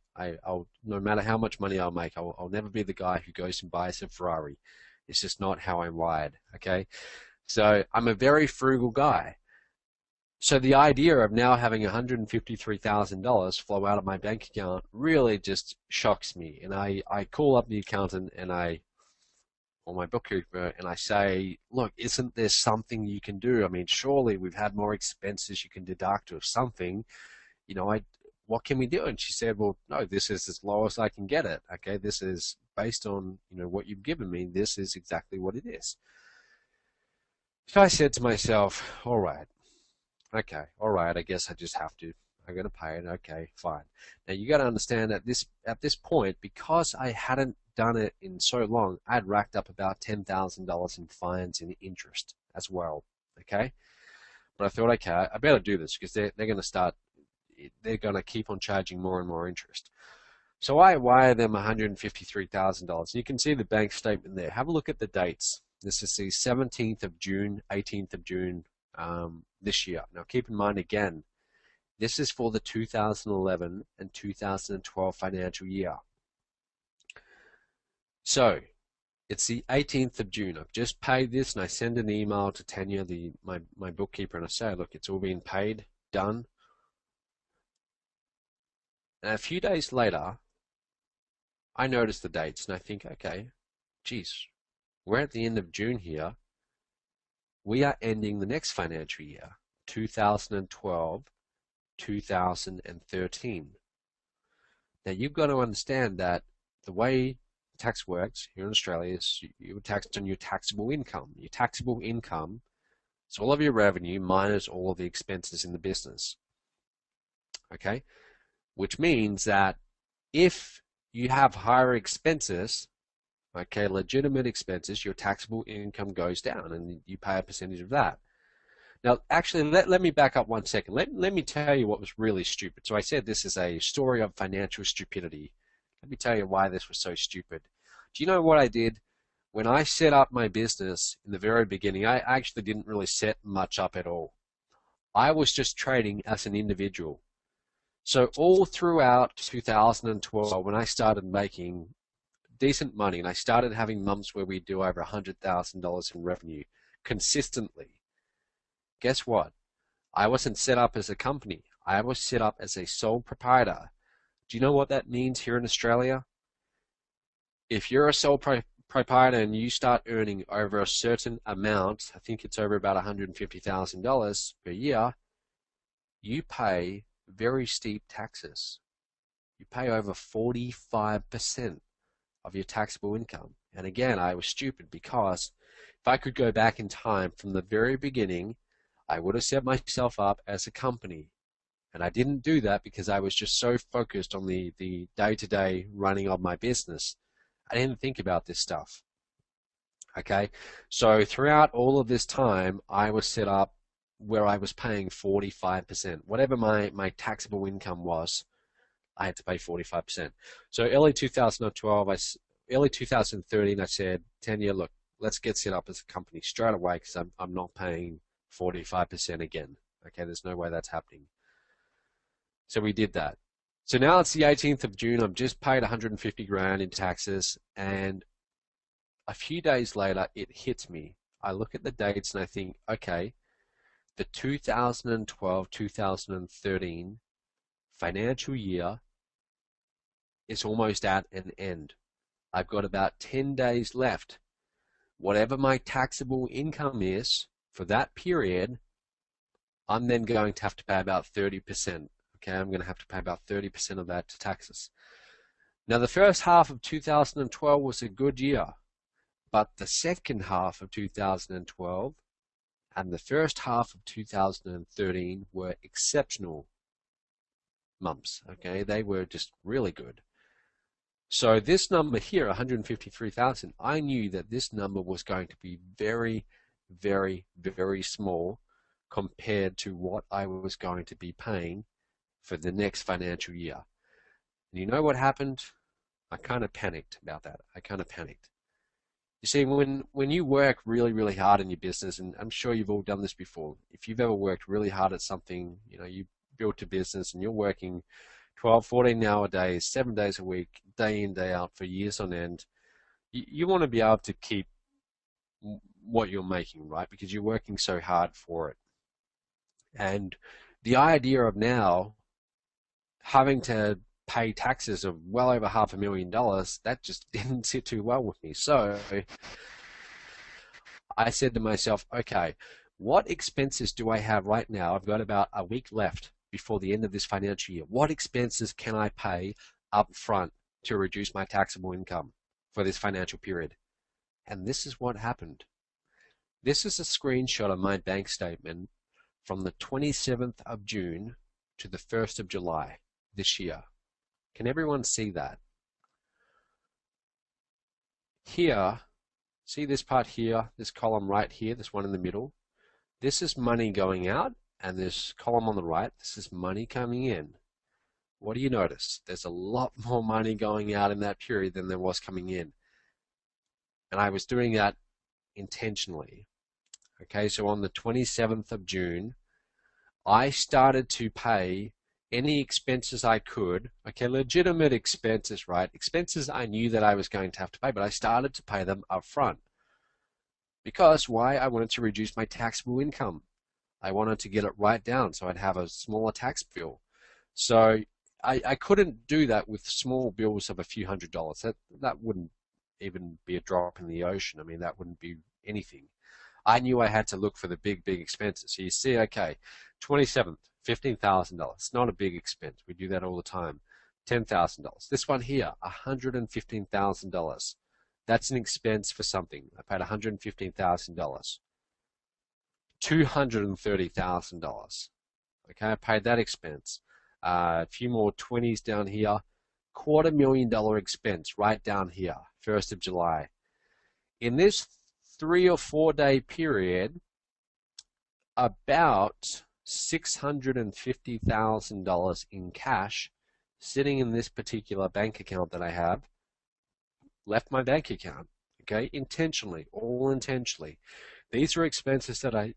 No matter how much money I'll make, I'll never be the guy who goes and buys a Ferrari. It's just not how I'm wired, okay? So I'm a very frugal guy. So the idea of now having $153,000 flow out of my bank account really just shocks me. And I call up the accountant and I or my bookkeeper and I say, look, isn't there something you can do? I mean, surely we've had more expenses you can deduct or something. You know, what can we do? And she said, well, no, this is as low as I can get it. Okay, this is based on, you know, what you've given me. This is exactly what it is. So I said to myself, all right, okay, all right, I guess I just have to. I'm going to pay it. Okay, fine. Now you got to understand that at this point, because I hadn't done it in so long, I'd racked up about $10,000 in fines and interest as well. Okay, but I thought, okay, I better do this because they're going to start. They're going to keep on charging more and more interest. So I wire them $153,000. You can see the bank statement there. Have a look at the dates. This is the 17th of June, 18th of June this year. Now keep in mind again, this is for the 2011 and 2012 financial year. So it's the 18th of June. I've just paid this and I send an email to Tanya, my bookkeeper, and I say, look, it's all been paid, done. And a few days later, I notice the dates and I think, okay, geez, we're at the end of June here. We are ending the next financial year, 2012, 2013. Now you've got to understand that the way tax works here in Australia is you're taxed on your taxable income. Your taxable income is all of your revenue minus all of the expenses in the business. Okay? Which means that if you have higher expenses, okay, legitimate expenses, your taxable income goes down and you pay a percentage of that. Now, actually, let me back up 1 second. Let me tell you what was really stupid. So I said this is a story of financial stupidity. Let me tell you why this was so stupid. Do you know what I did? When I set up my business in the very beginning, I actually didn't really set much up at all. I was just trading as an individual. So all throughout 2012, when I started making decent money and I started having months where we do over $100,000 in revenue consistently, guess what? I wasn't set up as a company. I was set up as a sole proprietor. Do you know what that means here in Australia? If you're a sole proprietor and you start earning over a certain amount, I think it's over about $150,000 per year, you pay very steep taxes. You pay over 45% of your taxable income. And again, I was stupid because if I could go back in time from the very beginning, I would have set myself up as a company. And I didn't do that because I was just so focused on the day-to-day running of my business. I didn't think about this stuff. Okay, so throughout all of this time, I was set up where I was paying 45%. Whatever my taxable income was, I had to pay 45%. So early 2012, early 2013, I said, Tanya, look, let's get set up as a company straight away because I'm not paying 45% again. Okay, there's no way that's happening. So we did that. So now it's the 18th of June. I've just paid 150 grand in taxes, and a few days later, it hits me. I look at the dates and I think, okay, the 2012-2013 financial year is almost at an end. I've got about 10 days left. Whatever my taxable income is for that period, I'm then going to have to pay about 30%. Okay, I'm going to have to pay about 30% of that to taxes. Now, the first half of 2012 was a good year, but the second half of 2012 and the first half of 2013 were exceptional months. Okay, they were just really good. So this number here, 153,000, I knew that this number was going to be very, very, very small compared to what I was going to be paying for the next financial year. And you know what happened? I kind of panicked about that. I kind of panicked. You see, when you work really, really hard in your business, and I'm sure you've all done this before, if you've ever worked really hard at something, you know, you built a business and you're working 12, 14-hour days, 7 days a week, day in, day out for years on end, you want to be able to keep what you're making, right? Because you're working so hard for it. And the idea of now having to pay taxes of well over $500,000, that just didn't sit too well with me. So I said to myself, okay, what expenses do I have right now? I've got about a week left before the end of this financial year. What expenses can I pay up front to reduce my taxable income for this financial period? And this is what happened. This is a screenshot of my bank statement from the 27th of June to the 1st of July this year. Can everyone see that? Here, see this part here, this column right here, this one in the middle? This is money going out, and this column on the right, this is money coming in. What do you notice? There's a lot more money going out in that period than there was coming in. And I was doing that intentionally. Okay, so on the 27th of June, I started to pay any expenses I could, okay, legitimate expenses, right? Expenses I knew that I was going to have to pay, but I started to pay them up front. Because why? I wanted to reduce my taxable income. I wanted to get it right down so I'd have a smaller tax bill. So I couldn't do that with small bills of a few $100s. That wouldn't even be a drop in the ocean. I mean, that wouldn't be anything. I knew I had to look for the big expenses. So you see, okay, 27th, $15,000. It's not a big expense. We do that all the time. $10,000. This one here, $115,000. That's an expense for something. I paid $115,000. $230,000. Okay, I paid that expense. A few more 20s down here. $250,000 expense right down here, 1st of July. In this 3 or 4 day period, about $650,000 in cash sitting in this particular bank account that I have left my bank account, okay, intentionally, all intentionally. These are expenses that I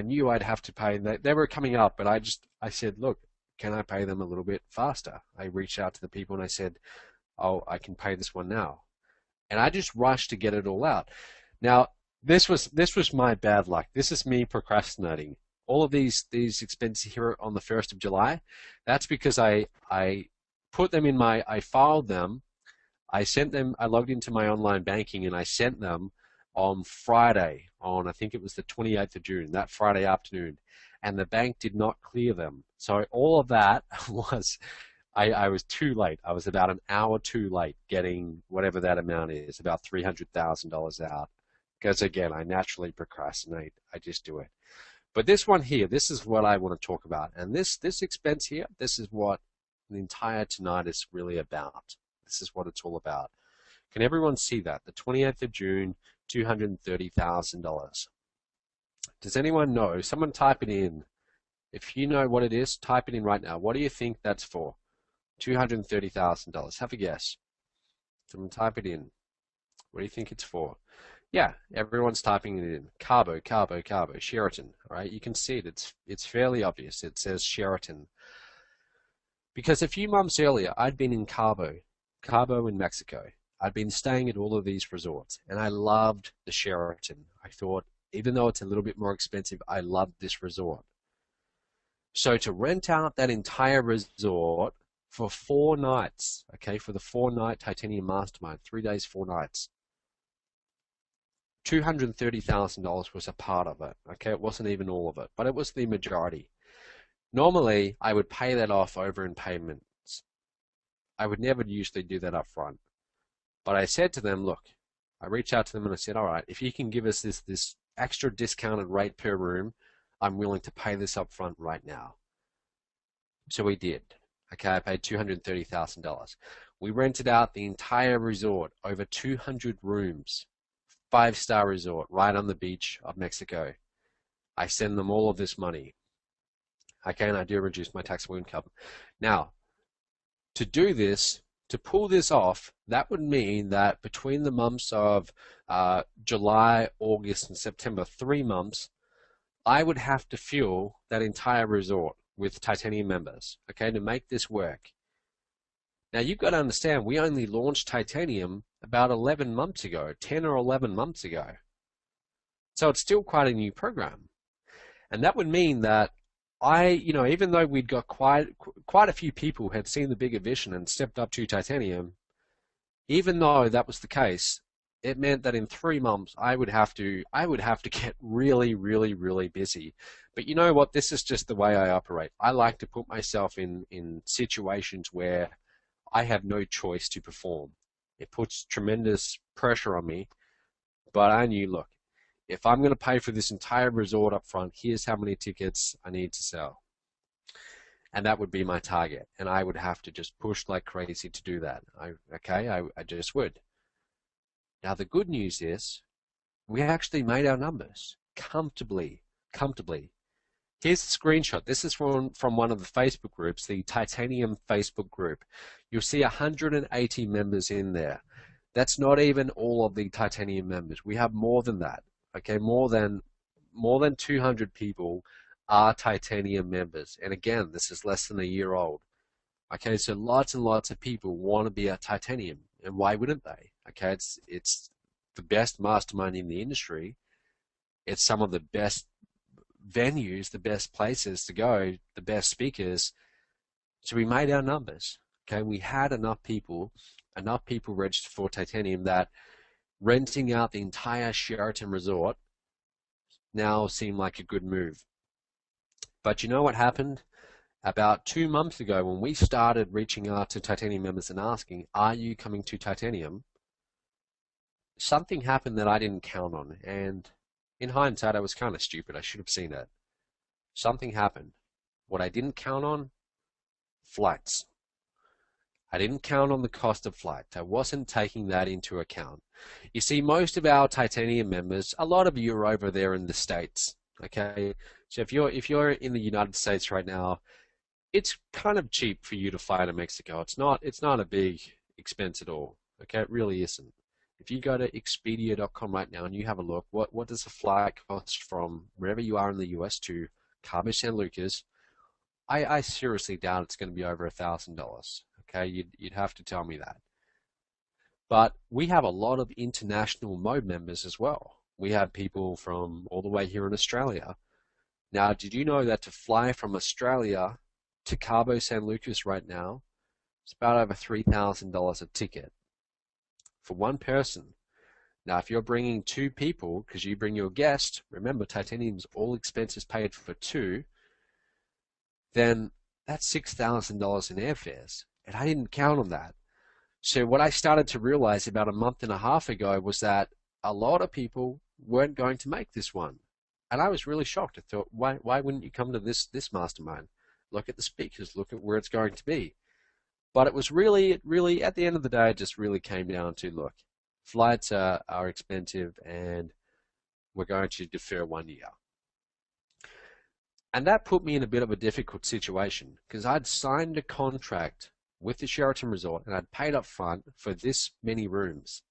knew I'd have to pay. They were coming up, but I said, look, can I pay them a little bit faster? I reached out to the people and I said, oh, I can pay this one now. And I just rushed to get it all out. Now, this was my bad luck. This is me procrastinating. All of these expenses here on the 1st of July, that's because I put them in I filed them, I sent them, I logged into my online banking and I sent them on Friday, I think it was the 28th of June, that Friday afternoon, and the bank did not clear them. So all of that was, I was too late. I was about an hour too late getting whatever that amount is, about $300,000 out. Because again, I naturally procrastinate. I just do it. But this one here, this is what I want to talk about. And this expense here, this is what the entire tonight is really about. This is what it's all about. Can everyone see that? The 28th of June, $230,000. Does anyone know? Someone type it in. If you know what it is, type it in right now. What do you think that's for? $230,000. Have a guess. Someone type it in. What do you think it's for? Yeah, everyone's typing it in. Carbo, Sheraton. All right, you can see it. It's fairly obvious. It says Sheraton. Because a few months earlier, I'd been in Cabo in Mexico. I'd been staying at all of these resorts, and I loved the Sheraton. I thought, even though it's a little bit more expensive, I loved this resort. So to rent out that entire resort for 4 nights, okay, for the 4-night Titanium Mastermind, 3 days, 4 nights, $230,000 was a part of it, okay? It wasn't even all of it, but it was the majority. Normally, I would pay that off over in payments. I would never usually do that up front. But I said to them, look, I reached out to them and I said, all right, if you can give us this extra discounted rate per room, I'm willing to pay this up front right now. So we did. Okay, I paid $230,000. We rented out the entire resort, over 200 rooms, 5-star resort right on the beach of Mexico. I send them all of this money. Okay, and I do reduce my taxable income. Now, to do this, to pull this off, that would mean that between the months of July, August, and September, 3 months, I would have to fuel that entire resort with Titanium members, okay, to make this work. Now, you've got to understand, we only launched Titanium about 11 months ago, 10 or 11 months ago. So it's still quite a new program. And that would mean that even though we'd got quite a few people who had seen the bigger vision and stepped up to Titanium, even though that was the case, it meant that in 3 months I would have to get really, really, really busy. But you know what? This is just the way I operate. I like to put myself in situations where I have no choice to perform. It puts tremendous pressure on me, but I knew, look, if I'm going to pay for this entire resort up front, here's how many tickets I need to sell. And that would be my target. And I would have to just push like crazy to do that. I just would. Now, the good news is we actually made our numbers comfortably, comfortably. Here's the screenshot. This is from one of the Facebook groups, the Titanium Facebook group. You'll see 180 members in there. That's not even all of the Titanium members. We have more than that. Okay, more than 200 people are Titanium members. And again, this is less than a year old. Okay, so lots and lots of people want to be a Titanium, and why wouldn't they? Okay, it's the best mastermind in the industry. It's some of the best venues, the best places to go, the best speakers. So we made our numbers. Okay, we had enough people registered for Titanium that renting out the entire Sheraton resort now seemed like a good move. But you know what happened? About 2 months ago, when we started reaching out to Titanium members and asking, are you coming to Titanium? Something happened that I didn't count on. And in hindsight, I was kind of stupid. I should have seen it. Something happened. What I didn't count on? Flights. I didn't count on the cost of flight. I wasn't taking that into account. You see, most of our Titanium members, a lot of you are over there in the States. Okay, so if you're in the United States right now, it's kind of cheap for you to fly to Mexico. It's not a big expense at all. Okay, it really isn't. If you go to Expedia.com right now and you have a look, what does a flight cost from wherever you are in the US to Cabo San Lucas? I seriously doubt it's going to be over $1,000. Okay, you'd have to tell me that. But we have a lot of international MOBE members as well. We have people from all the way here in Australia. Now, did you know that to fly from Australia to Cabo San Lucas right now, it's about over $3,000 a ticket for one person. Now, if you're bringing 2 people, because you bring your guest, remember Titanium's all expenses paid for 2, then that's $6,000 in airfares. And I didn't count on that. So what I started to realize about a month and a half ago was that a lot of people weren't going to make this one. And I was really shocked. I thought, why wouldn't you come to this mastermind? Look at the speakers, look at where it's going to be. But it was really, at the end of the day, it just really came down to, look, flights are expensive and we're going to defer 1 year. And that put me in a bit of a difficult situation because I'd signed a contract with the Sheraton Resort and I'd paid up front for this many rooms.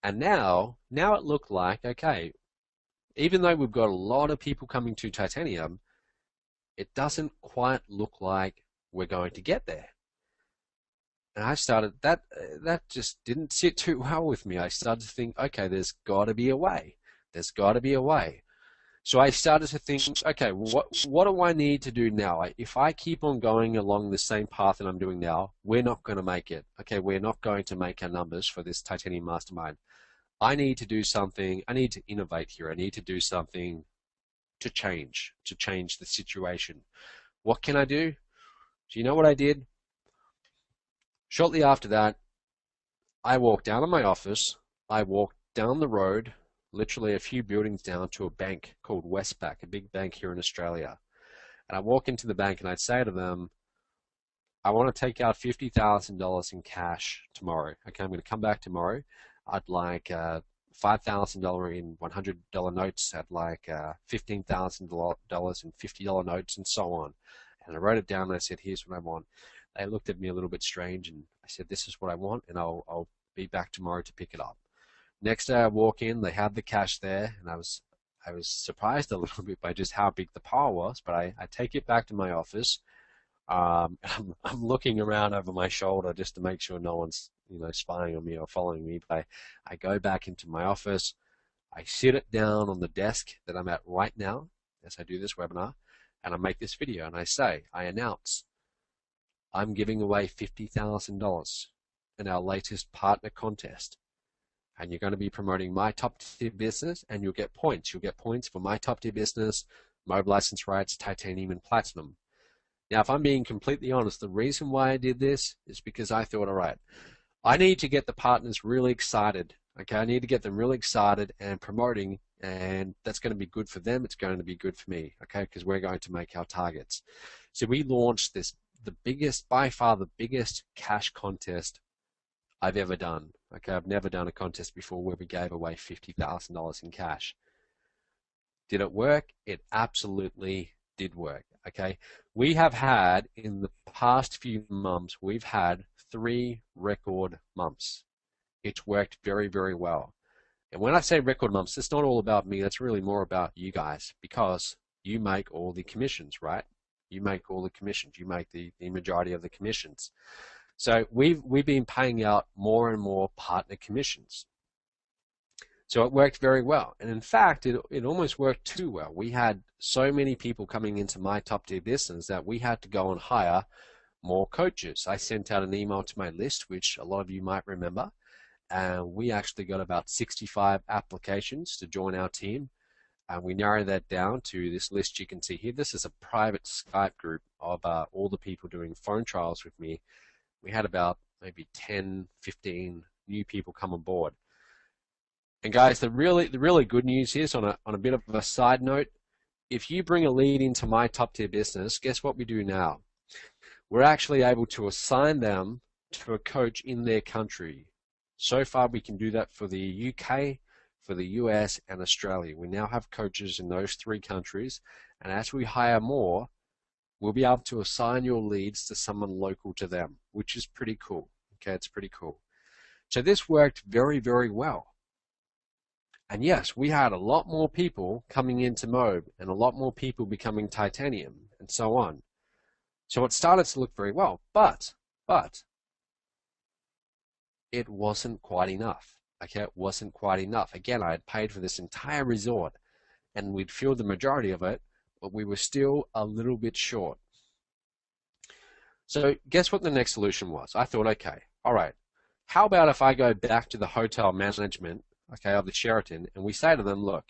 And now it looked like, okay, even though we've got a lot of people coming to Titanium, it doesn't quite look like we're going to get there. And I started, that just didn't sit too well with me. I started to think, okay, there's got to be a way. There's got to be a way. So I started to think, okay, what do I need to do now? If I keep on going along the same path that I'm doing now, we're not going to make it. Okay, we're not going to make our numbers for this Titanium Mastermind. I need to do something. I need to innovate here. I need to do something to change the situation. What can I do? Do you know what I did? Shortly after that, I walked out of my office. I walked down the road, literally a few buildings down, to a bank called Westpac, a big bank here in Australia. And I walk into the bank and I'd say to them, I want to take out $50,000 in cash tomorrow. Okay, I'm going to come back tomorrow. I'd like $5,000 in $100 notes. I'd like $15,000 in $50 notes, and so on. And I wrote it down and I said, here's what I want. They looked at me a little bit strange and I said, this is what I want, and I'll be back tomorrow to pick it up. Next day I walk in, they had the cash there, and I was surprised a little bit by just how big the pile was, but I take it back to my office. I'm looking around over my shoulder just to make sure no one's spying on me or following me, but I go back into my office. I sit it down on the desk that I'm at right now as I do this webinar, and I make this video, and I announce, I'm giving away $50,000 in our latest partner contest. and you're going to be promoting my top tier business, and you'll get points. You'll get points for my top tier business, MOBE license rights, titanium, and platinum. Now, if I'm being completely honest, the reason why I did this is because I thought, all right, I need to get the partners really excited. Okay, I need to get them really excited and promoting, and that's going to be good for them. It's going to be good for me, okay, because we're going to make our targets. So we launched this, the biggest, by far the biggest cash contest I've ever done. Okay, I've never done a contest before where we gave away $50,000 in cash. Did it work? It absolutely did work. Okay, we have had, in the past few months, we've had 3 record months. It's worked very, very well. And when I say record months, it's not all about me. That's really more about you guys, because you make all the commissions, right? You make all the commissions. You make the majority of the commissions. So we've been paying out more and more partner commissions. So it worked very well. And in fact, it almost worked too well. We had so many people coming into my top tier business that we had to go and hire more coaches. I sent out an email to my list, which a lot of you might remember, and we actually got about 65 applications to join our team. And we narrowed that down to this list you can see here. This is a private Skype group of all the people doing phone trials with me. We had about maybe 10, 15 new people come on board. And guys, the really good news is, on a bit of a side note, if you bring a lead into my top tier business, guess what we do now? We're actually able to assign them to a coach in their country. So far, we can do that for the UK, for the US, and Australia. We now have coaches in those 3 countries, and as we hire more, we'll be able to assign your leads to someone local to them, which is pretty cool. Okay, it's pretty cool. So this worked very, very well. And yes, we had a lot more people coming into MOBE and a lot more people becoming titanium and so on. So it started to look very well, but it wasn't quite enough. Okay, it wasn't quite enough. Again, I had paid for this entire resort and we'd filled the majority of it, but we were still a little bit short. So guess what the next solution was? I thought, okay, all right, how about if I go back to the hotel management, okay, of the Sheraton, and we say to them, look,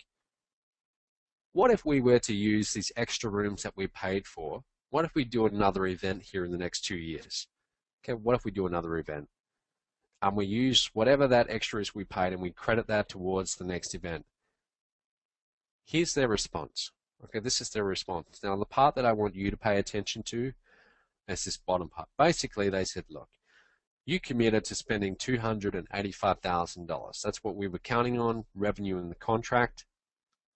what if we were to use these extra rooms that we paid for? What if we do another event here in the next 2 years? Okay, what if we do another event? And we use whatever that extra is we paid and we credit that towards the next event. Here's their response. Okay, this is their response. Now, the part that I want you to pay attention to is this bottom part. Basically, they said, look, you committed to spending $285,000. That's what we were counting on, revenue in the contract.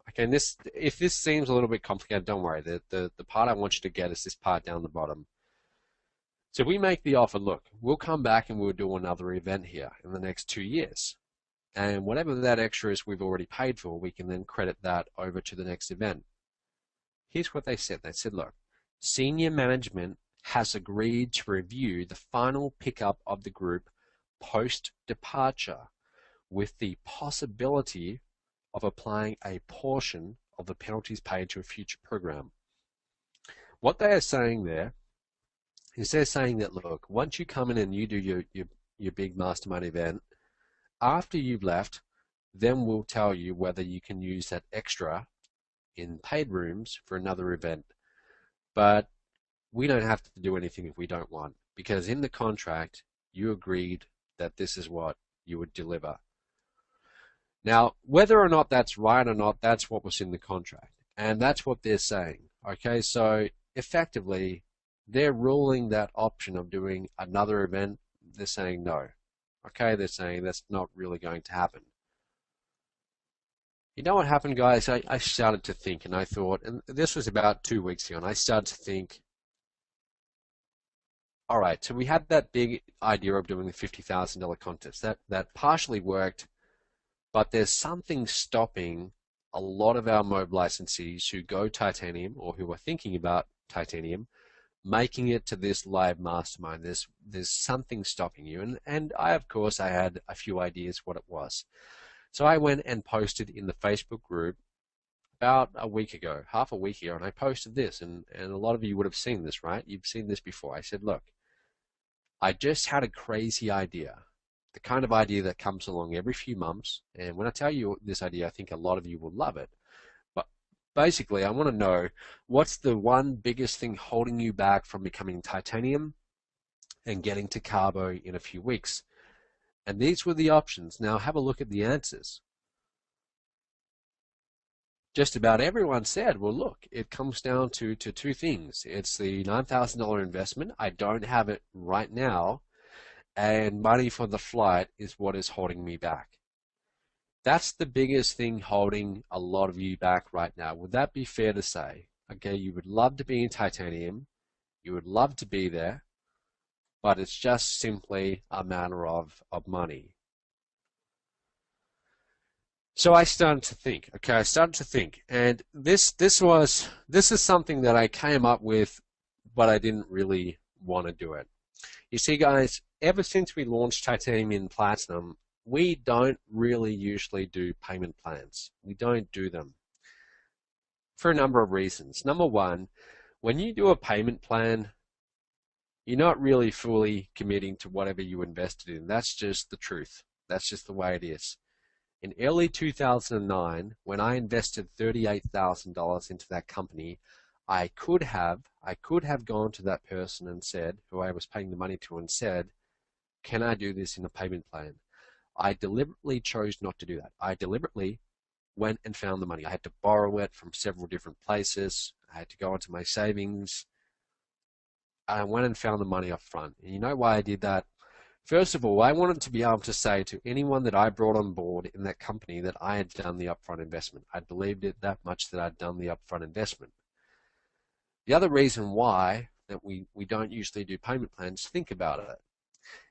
Okay, and this, if this seems a little bit complicated, don't worry. The part I want you to get is this part down the bottom. So we make the offer, look, we'll come back and we'll do another event here in the next 2 years. And whatever that extra is we've already paid for, we can then credit that over to the next event. Here's what they said. They said, look, senior management has agreed to review the final pickup of the group post-departure with the possibility of applying a portion of the penalties paid to a future program. What they are saying there is they're saying that, look, once you come in and you do your big mastermind event, after you've left, then we'll tell you whether you can use that extra in paid rooms for another event. But we don't have to do anything if we don't want, because in the contract, you agreed that this is what you would deliver. Now, whether or not that's right or not, that's what was in the contract. And that's what they're saying. Okay, so effectively, they're ruling that option of doing another event. They're saying no. Okay, they're saying that's not really going to happen. You know what happened, guys? I started to think, and I thought, and this was about 2 weeks ago, and I started to think, all right, so we had that big idea of doing the $50,000 contest. That partially worked, but there's something stopping a lot of our MOBE licensees who go titanium or who are thinking about titanium making it to this live mastermind. There's something stopping you. And I, of course, I had a few ideas what it was. So I went and posted in the Facebook group about a week ago, half a week ago, and I posted this, and a lot of you would have seen this, right? You've seen this before. I said, look, I just had a crazy idea. the kind of idea that comes along every few months. And when I tell you this idea, I think a lot of you will love it. But basically, I want to know, what's the one biggest thing holding you back from becoming titanium and getting to carbo in a few weeks? And these were the options. Now have a look at the answers. Just about everyone said, well, look, it comes down to two things. It's the $9,000 investment. I don't have it right now. And money for the flight is what is holding me back. That's the biggest thing holding a lot of you back right now. Would that be fair to say? Okay, you would love to be in titanium. You would love to be there. But it's just simply a matter of money. So I started to think, and this is something that I came up with, but I didn't really want to do it. You see, guys, ever since we launched Titanium and Platinum, we don't really usually do payment plans. We don't do them for a number of reasons. Number one, when you do a payment plan, you're not really fully committing to whatever you invested in. That's just the truth. That's just the way it is. In early 2009, when I invested $38,000 into that company, I could have gone to that person and said, who I was paying the money to, and said, can I do this in a payment plan? I deliberately chose not to do that. I deliberately went and found the money. I had to borrow it from several different places. I had to go into my savings. I went and found the money up front. And you know why I did that? First of all, I wanted to be able to say to anyone that I brought on board in that company that I had done the upfront investment. I believed it that much that I'd done the upfront investment. The other reason why that we don't usually do payment plans, think about it.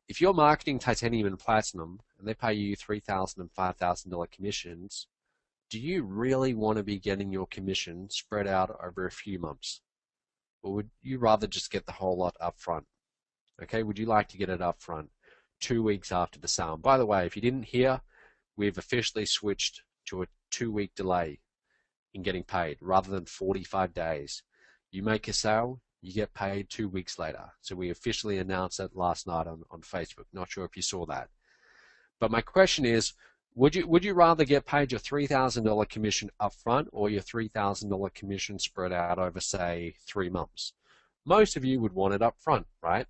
If you're marketing titanium and platinum and they pay you $3,000 and $5,000 commissions, do you really want to be getting your commission spread out over a few months? Or would you rather just get the whole lot up front? Okay, would you like to get it up front 2 weeks after the sale? And by the way, if you didn't hear, we've officially switched to a 2-week delay in getting paid rather than 45 days. You make a sale, you get paid 2 weeks later. So we officially announced that last night on Facebook. Not sure if you saw that. But my question is, would you rather get paid your $3,000 commission up front or your $3,000 commission spread out over, say, 3 months? Most of you would want it up front, right?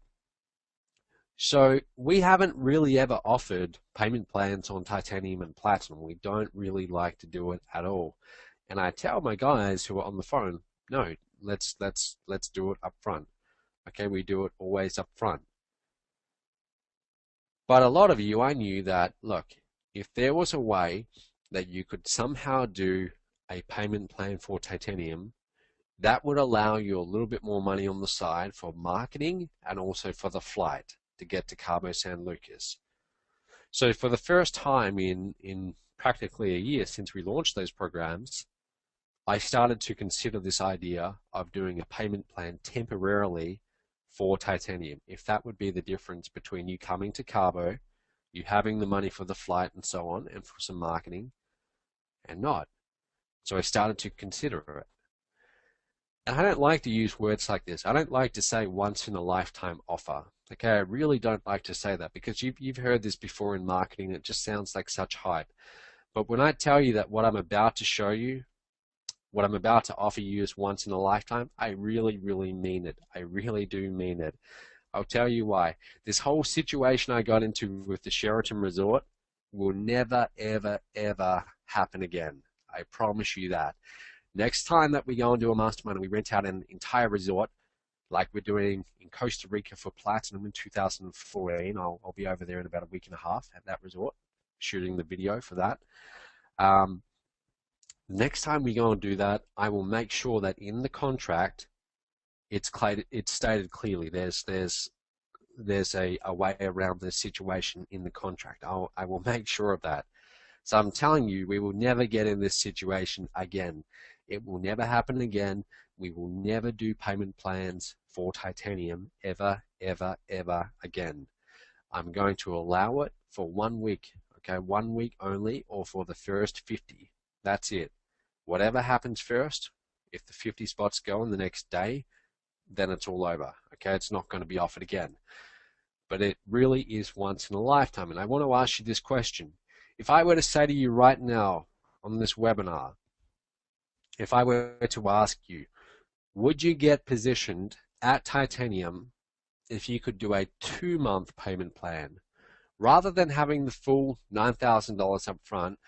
So we haven't really ever offered payment plans on titanium and platinum. We don't really like to do it at all. And I tell my guys who are on the phone, no, let's do it up front. Okay, we do it always up front. But a lot of you, I knew that, look, if there was a way that you could somehow do a payment plan for titanium, that would allow you a little bit more money on the side for marketing and also for the flight to get to Cabo San Lucas. So for the first time in practically a year since we launched those programs, I started to consider this idea of doing a payment plan temporarily for titanium. If that would be the difference between you coming to Cabo, you having the money for the flight and so on, and for some marketing, and not. So I started to consider it. And I don't like to use words like this. I don't like to say once in a lifetime offer. Okay, I really don't like to say that because you've heard this before in marketing. It just sounds like such hype. But when I tell you that what I'm about to show you, what I'm about to offer you is once in a lifetime, I really, really mean it. I really do mean it. I'll tell you why. This whole situation I got into with the Sheraton Resort will never, ever, ever happen again. I promise you that. Next time that we go and do a mastermind and we rent out an entire resort, like we're doing in Costa Rica for Platinum in 2014, I'll be over there in about a week and a half at that resort, shooting the video for that. Next time we go and do that, I will make sure that in the contract, it's stated clearly. There's a way around this situation in the contract. I will make sure of that. So I'm telling you, we will never get in this situation again. It will never happen again. We will never do payment plans for titanium ever, ever, ever again. I'm going to allow it for 1 week, okay, 1 week only, or for the first 50. That's it. Whatever happens first, if the 50 spots go in the next day, then it's all over, okay? It's not going to be offered again. but it really is once in a lifetime. And I want to ask you this question. If I were to say to you right now on this webinar, if I were to ask you, would you get positioned at Titanium if you could do a 2-month payment plan? Rather than having the full $9,000 up front,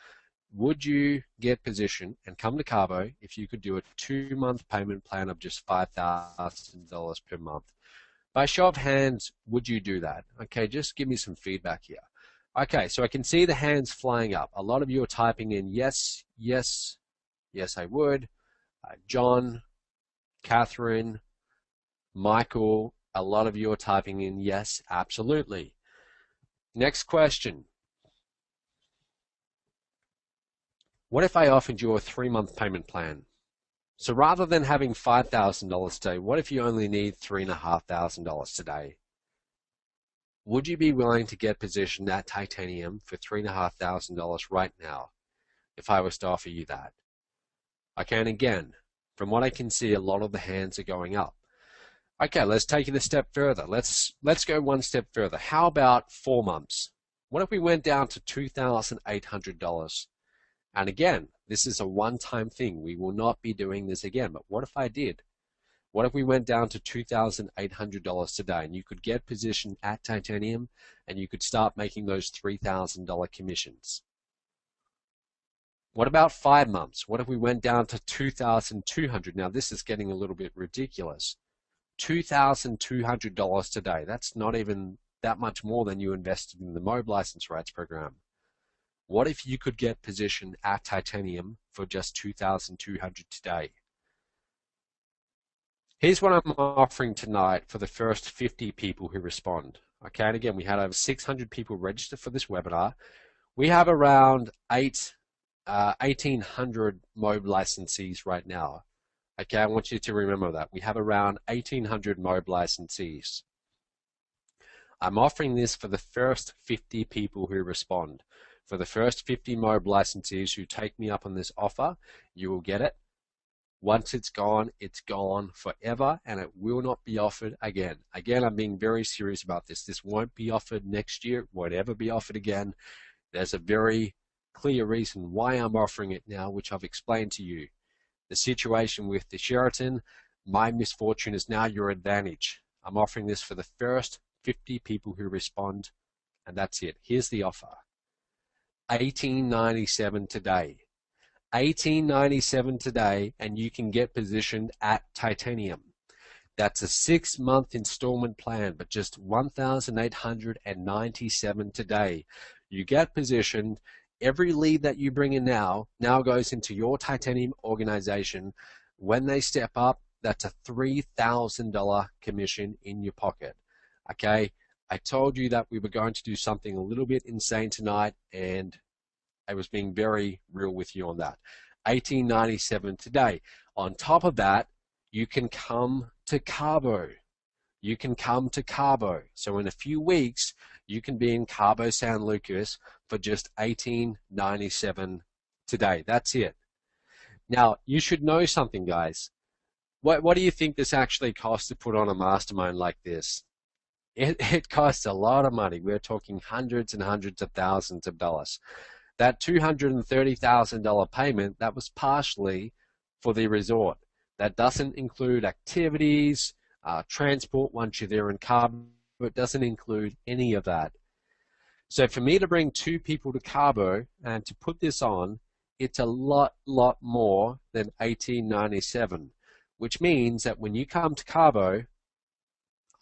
would you get positioned and come to Carbo if you could do a 2-month payment plan of just $5,000 per month? By show of hands, would you do that? Okay, just give me some feedback here. Okay, so I can see the hands flying up. A lot of you are typing in yes, yes, yes, I would. John, Catherine, Michael, a lot of you are typing in yes, absolutely. Next question. What if I offered you a 3-month payment plan? So rather than having $5,000 today, what if you only need $3,500 today? Would you be willing to get positioned at Titanium for $3,500 right now if I was to offer you that? Okay, and again, from what I can see, a lot of the hands are going up. Okay, let's take it a step further. Let's go one step further. How about 4 months? What if we went down to $2,800? And again, this is a one-time thing. We will not be doing this again. But what if I did? What if we went down to $2,800 today and you could get positioned at Titanium and you could start making those $3,000 commissions? What about 5 months? What if we went down to $2,200? Now this is getting a little bit ridiculous. $2,200 today. That's not even that much more than you invested in the MOBE license rights program. What if you could get positioned at Titanium for just $2,200 today? Here's what I'm offering tonight for the first 50 people who respond. Okay, and again, we had over 600 people register for this webinar. We have around 1,800 MOBE licensees right now. Okay, I want you to remember that. We have around 1,800 MOBE licensees. I'm offering this for the first 50 people who respond. For the first 50 MOBE licensees who take me up on this offer, you will get it. Once it's gone forever, and it will not be offered again. Again, I'm being very serious about this. This won't be offered next year, won't ever be offered again. There's a very clear reason why I'm offering it now, which I've explained to you. The situation with the Sheraton, my misfortune is now your advantage. I'm offering this for the first 50 people who respond, and that's it. Here's the offer. $1,897 today. $1,897 today, and you can get positioned at Titanium. That's a 6-month installment plan, but just $1,897 today. You get positioned. Every lead that you bring in now goes into your Titanium organization. When they step up, that's a $3,000 commission in your pocket. Okay, I told you that we were going to do something a little bit insane tonight, and I was being very real with you on that. $1,897 today. On top of that, you can come to Carbo. You can come to Carbo. So in a few weeks, you can be in Cabo San Lucas for just $1,897 today. That's it. Now, you should know something, guys. What do you think this actually costs to put on a mastermind like this? It costs a lot of money. We're talking hundreds and hundreds of thousands of dollars. That $230,000 payment, that was partially for the resort. That doesn't include activities, transport once you're there in Cabo. It doesn't include any of that. So for me to bring 2 people to Cabo and to put this on, it's a lot more than $1,897, which means that when you come to Cabo,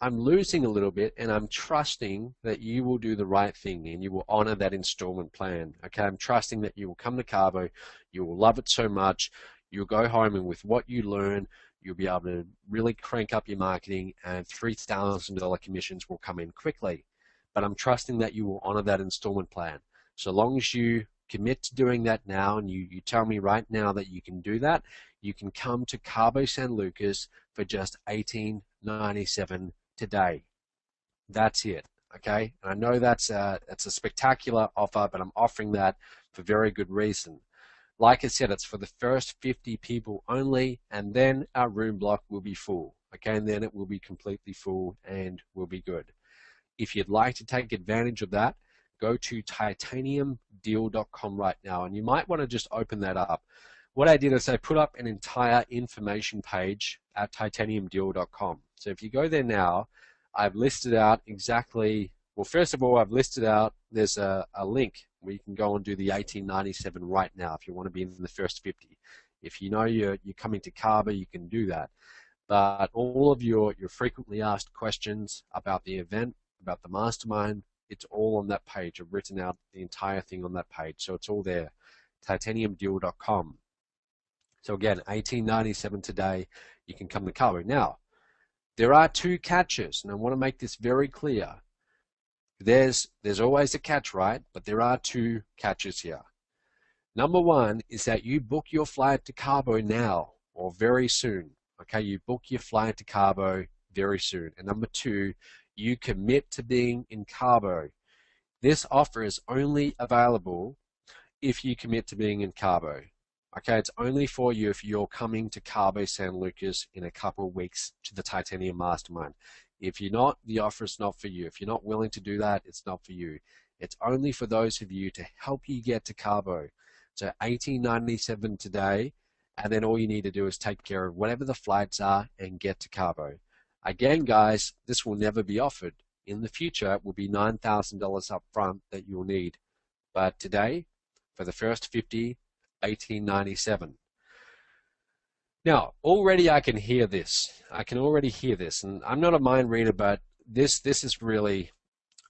I'm losing a little bit, and I'm trusting that you will do the right thing and you will honor that installment plan. Okay, I'm trusting that you will come to Cabo, you will love it so much, you'll go home, and with what you learn, you'll be able to really crank up your marketing, and $3,000 commissions will come in quickly. But I'm trusting that you will honor that installment plan. So long as you commit to doing that now, and you tell me right now that you can do that, you can come to Cabo San Lucas for just $1,897 today. That's it. Okay, and I know that's a spectacular offer, but I'm offering that for very good reason. Like I said, it's for the first 50 people only, and then our room block will be full. Okay, and then it will be completely full and will be good. if you'd like to take advantage of that, go to titaniumdeal.com right now, and you might want to just open that up. What I did is I put up an entire information page at titaniumdeal.com. So if you go there now, I've listed out exactly, well, first of all, I've listed out, there's a link where you can go and do the 1897 right now if you want to be in the first 50. If you know you're coming to Carver, you can do that. But all of your frequently asked questions about the event, about the mastermind, it's all on that page. I've written out the entire thing on that page, so it's all there, titaniumdeal.com. So again, 1897 today, you can come to Carver. Now, there are two catches, and I want to make this very clear. There's always a catch, right? But there are two catches here. Number one is that you book your flight to Cabo now or very soon. Okay, you book your flight to Cabo very soon. And number two, you commit to being in Cabo. This offer is only available if you commit to being in Cabo. Okay, it's only for you if you're coming to Cabo San Lucas in a couple of weeks to the Titanium Mastermind. If you're not, the offer is not for you. If you're not willing to do that, it's not for you. It's only for those of you to help you get to Cabo. So 1897 today, and then all you need to do is take care of whatever the flights are and get to Cabo. Again, guys, this will never be offered. In the future, it will be $9,000 up front that you'll need. But today, for the first 50, 1897. Now, already I can hear this. I can already hear this, and I'm not a mind reader, but this is really,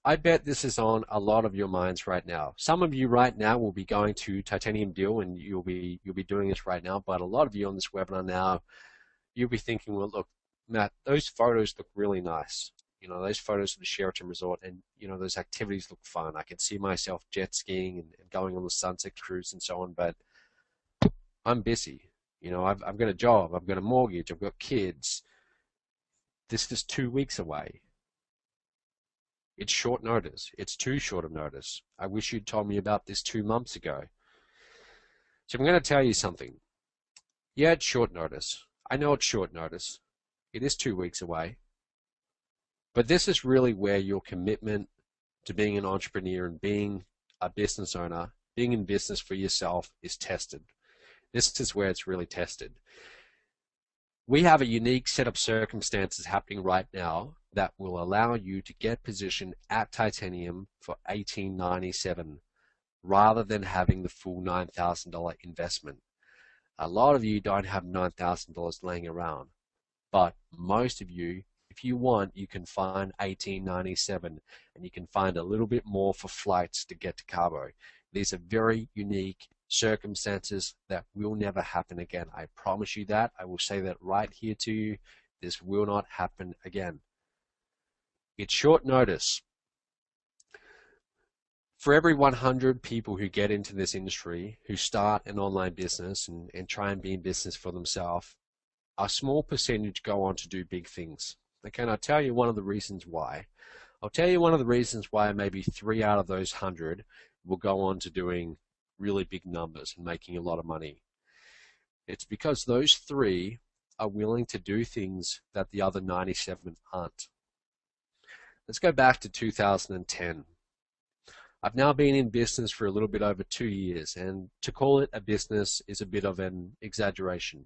I bet this is on a lot of your minds right now. Some of you right now will be going to Titanium Deal, and you'll be doing this right now. But a lot of you on this webinar now, you'll be thinking, well, look, Matt, those photos look really nice. You know, those photos of the Sheraton Resort, and you know, those activities look fun. I can see myself jet skiing and going on the Sunset Cruise and so on. But I'm busy. You know, I've got a job, I've got a mortgage, I've got kids. This is 2 weeks away. It's short notice. It's too short of notice. I wish you'd told me about this 2 months ago. So I'm going to tell you something. Yeah, it's short notice. I know it's short notice. It is 2 weeks away. But this is really where your commitment to being an entrepreneur and being a business owner, being in business for yourself, is tested. This is where it's really tested. We have a unique set of circumstances happening right now that will allow you to get positioned at Titanium for $1897 rather than having the full $9,000 investment. A lot of you don't have $9,000 laying around, but most of you, if you want, you can find $1897, and you can find a little bit more for flights to get to Cabo. These are very unique circumstances that will never happen again. I promise you that. I will say that right here to you. This will not happen again. It's short notice. For every 100 people who get into this industry, who start an online business and try and be in business for themselves, a small percentage go on to do big things. Okay, and I'll tell you one of the reasons why. I'll tell you one of the reasons why maybe 3 out of those 100 will go on to doing really big numbers and making a lot of money. It's because those 3 are willing to do things that the other 97 aren't. Let's go back to 2010. I've now been in business for a little bit over 2 years, and to call it a business is a bit of an exaggeration,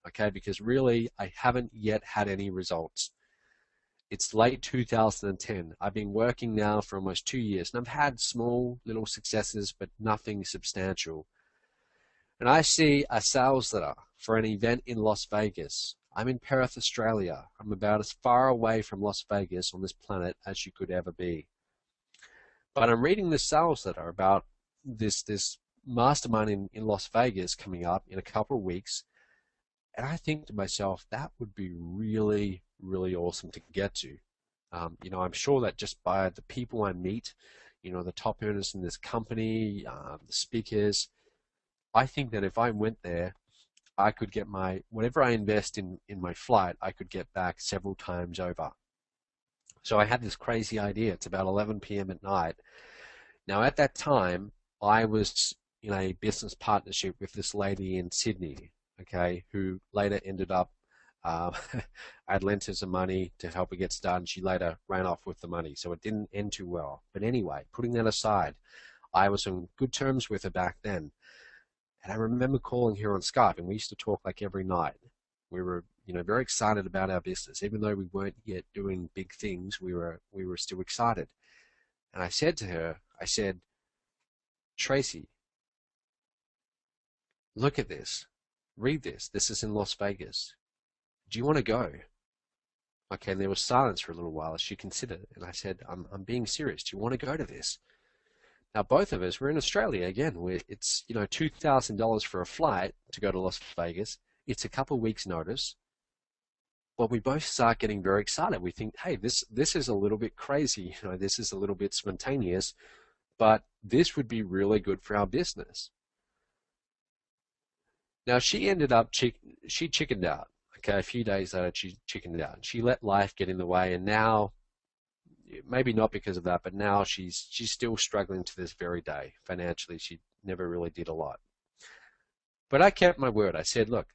okay, because really I haven't yet had any results. It's late 2010. I've been working now for almost 2 years, and I've had small little successes, but nothing substantial. And I see a sales letter for an event in Las Vegas. I'm in Perth, Australia. I'm about as far away from Las Vegas on this planet as you could ever be. But I'm reading this sales letter about this mastermind in Las Vegas coming up in a couple of weeks, and I think to myself, that would be really, really awesome to get to. You know, I'm sure that just by the people I meet, you know, the top earners in this company, the speakers, I think that if I went there, I could get whatever I invest in my flight, I could get back several times over. So I had this crazy idea. It's about 11 p.m. at night. Now at that time, I was in a business partnership with this lady in Sydney, okay, who later ended up Um, I'd lent her some money to help her get started. She later ran off with the money, so it didn't end too well. But anyway, putting that aside, I was on good terms with her back then. And I remember calling her on Skype, and we used to talk like every night. We were, very excited about our business. Even though we weren't yet doing big things, we were still excited. And I said to her, I said, Tracy, look at this. Read this. This is in Las Vegas. Do you want to go? Okay, and there was silence for a little while as she considered. And I said, I'm being serious. Do you want to go to this? Now, both of us, we're in Australia again. It's, $2,000 for a flight to go to Las Vegas. It's a couple of weeks' notice. Well, we both start getting very excited. We think, hey, this is a little bit crazy. This is a little bit spontaneous, but this would be really good for our business. Now, she ended up, she chickened out. Okay, a few days later, she chickened out. She let life get in the way, and now, maybe not because of that, but now she's still struggling to this very day. Financially, she never really did a lot. But I kept my word. I said, look,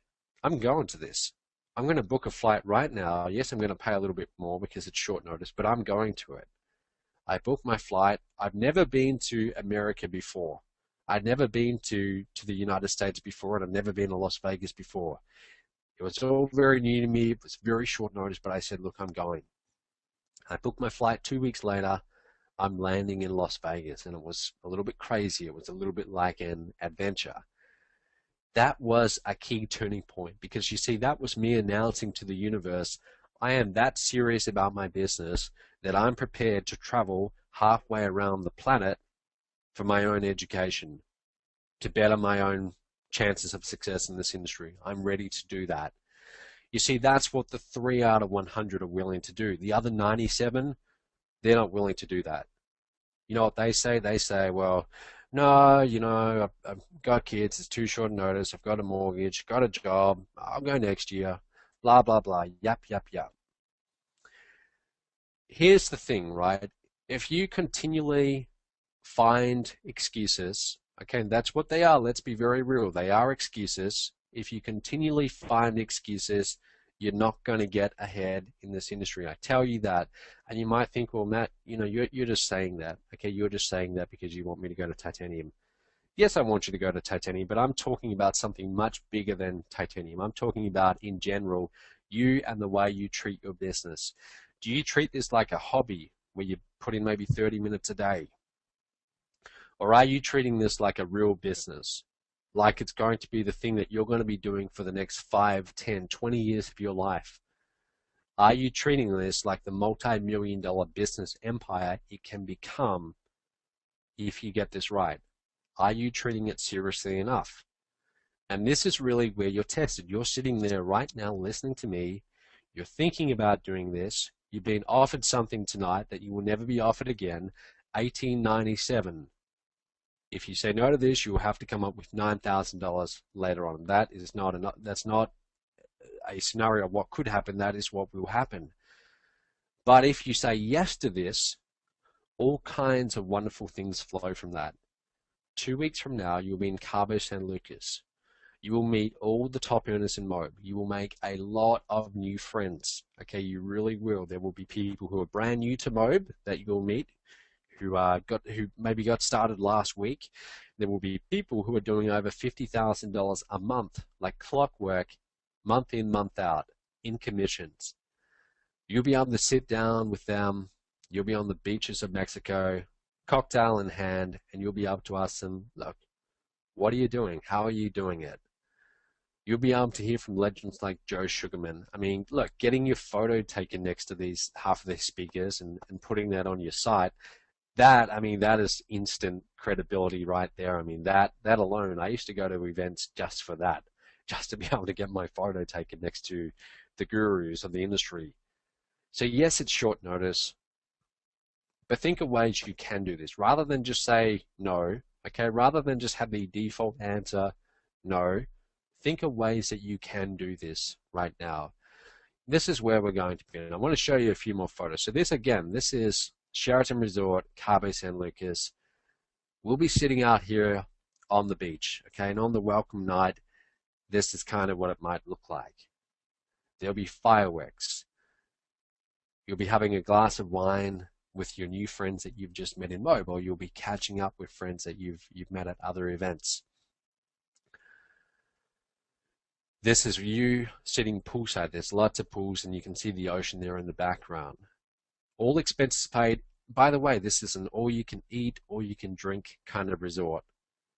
I'm going to this. I'm going to book a flight right now. Yes, I'm going to pay a little bit more because it's short notice, but I'm going to it. I booked my flight. I've never been to America before. I'd never been to the United States before, and I've never been to Las Vegas before. It was all very new to me. It was very short notice, but I said, look, I'm going. I booked my flight 2 weeks later. I'm landing in Las Vegas, and it was a little bit crazy. It was a little bit like an adventure. That was a key turning point because you see, that was me announcing to the universe, I am that serious about my business that I'm prepared to travel halfway around the planet for my own education, to better my own chances of success in this industry. I'm ready to do that. You see, that's what the 3 out of 100 are willing to do. The other 97, they're not willing to do that. You know what they say? They say, well, no, I've got kids, it's too short notice, I've got a mortgage, got a job, I'll go next year, blah, blah, blah, yap, yap, yap. Here's the thing, right? If you continually find excuses, okay, and that's what they are, let's be very real, they are excuses. If you continually find excuses, you're not going to get ahead in this industry. I tell you that. And you might think, well, Matt, you're just saying that. Okay, you're just saying that because you want me to go to titanium. Yes, I want you to go to titanium, but I'm talking about something much bigger than titanium. I'm talking about, in general, you and the way you treat your business. Do you treat this like a hobby where you put in maybe 30 minutes a day? Or are you treating this like a real business? Like it's going to be the thing that you're going to be doing for the next 5, 10, 20 years of your life? Are you treating this like the multi-million-dollar business empire it can become if you get this right? Are you treating it seriously enough? And this is really where you're tested. You're sitting there right now listening to me. You're thinking about doing this. You've been offered something tonight that you will never be offered again, $1897. If you say no to this, you will have to come up with $9,000 later on. That is not enough. That's not a scenario of what could happen. That is what will happen. But if you say yes to this, all kinds of wonderful things flow from that. 2 weeks from now, you'll be in Cabo San Lucas. You will meet all the top earners in MOBE. You will make a lot of new friends. Okay, you really will. There will be people who are brand new to MOBE that you will meet, who maybe got started last week. There will be people who are doing over $50,000 a month, like clockwork, month in, month out, in commissions. You'll be able to sit down with them. You'll be on the beaches of Mexico, cocktail in hand, and you'll be able to ask them, look, what are you doing? How are you doing it? You'll be able to hear from legends like Joe Sugarman. I mean, look, getting your photo taken next to half of these speakers and putting that on your site, that is instant credibility right there. I mean, that alone, I used to go to events just for that, just to be able to get my photo taken next to the gurus of the industry. So yes, it's short notice, but think of ways you can do this rather than just say no, okay? Rather than just have the default answer, no, think of ways that you can do this right now. This is where we're going to be. And I want to show you a few more photos. So this is Sheraton Resort, Cabo San Lucas. We'll be sitting out here on the beach, okay? And on the welcome night, this is kind of what it might look like. There'll be fireworks. You'll be having a glass of wine with your new friends that you've just met in MOBE, or you'll be catching up with friends that you've met at other events. This is you sitting poolside. There's lots of pools, and you can see the ocean there in the background. All expenses paid. By the way, this is an all-you-can-eat, all-you-can-drink kind of resort.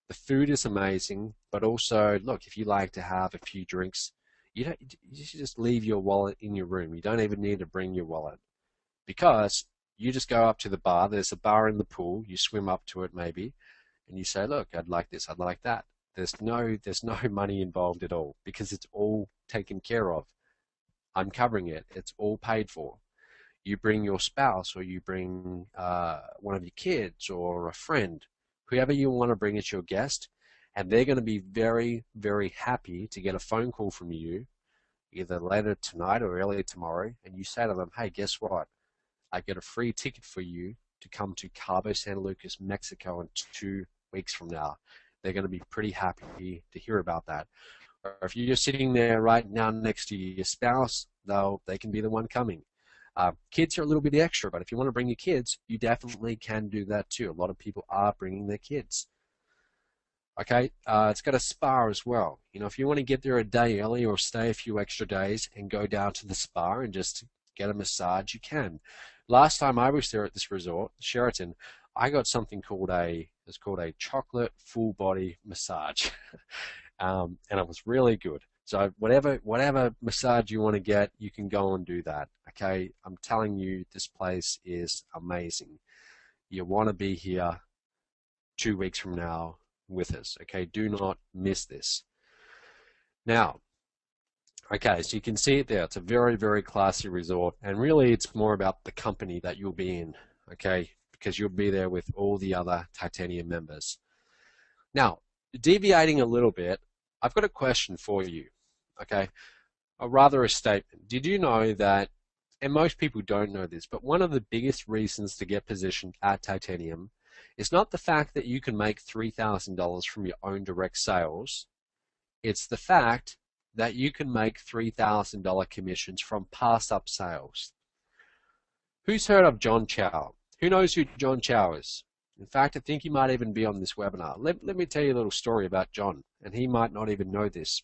The food is amazing, but also, look, if you like to have a few drinks, you should just leave your wallet in your room. You don't even need to bring your wallet, because you just go up to the bar. There's a bar in the pool. You swim up to it maybe, and you say, look, I'd like this, I'd like that. There's no money involved at all, because it's all taken care of. I'm covering it. It's all paid for. You bring your spouse, or you bring one of your kids or a friend, whoever you want to bring as your guest, and they're going to be very, very happy to get a phone call from you either later tonight or early tomorrow, and you say to them, hey, guess what? I get a free ticket for you to come to Cabo San Lucas, Mexico in 2 weeks from now. They're going to be pretty happy to hear about that. Or if you're sitting there right now next to your spouse, they can be the one coming. Kids are a little bit extra, but if you want to bring your kids, you definitely can do that too. A lot of people are bringing their kids. Okay, it's got a spa as well. You know, if you want to get there a day early or stay a few extra days and go down to the spa and just get a massage, you can. Last time I was there at this resort, Sheraton, I got something called it's called a chocolate full body massage, and it was really good. So whatever massage you want to get, you can go and do that. Okay, I'm telling you, this place is amazing. You want to be here 2 weeks from now with us. Okay, do not miss this. Now, okay, so you can see it there. It's a very, very classy resort, and really it's more about the company that you'll be in, okay, because you'll be there with all the other Titanium members. Now, deviating a little bit, I've got a question for you, okay, or rather a statement. Did you know that, and most people don't know this, but one of the biggest reasons to get positioned at Titanium is not the fact that you can make $3,000 from your own direct sales. It's the fact that you can make $3,000 commissions from pass-up sales. Who's heard of John Chow? Who knows who John Chow is? In fact, I think he might even be on this webinar. Let me tell you a little story about John, and he might not even know this.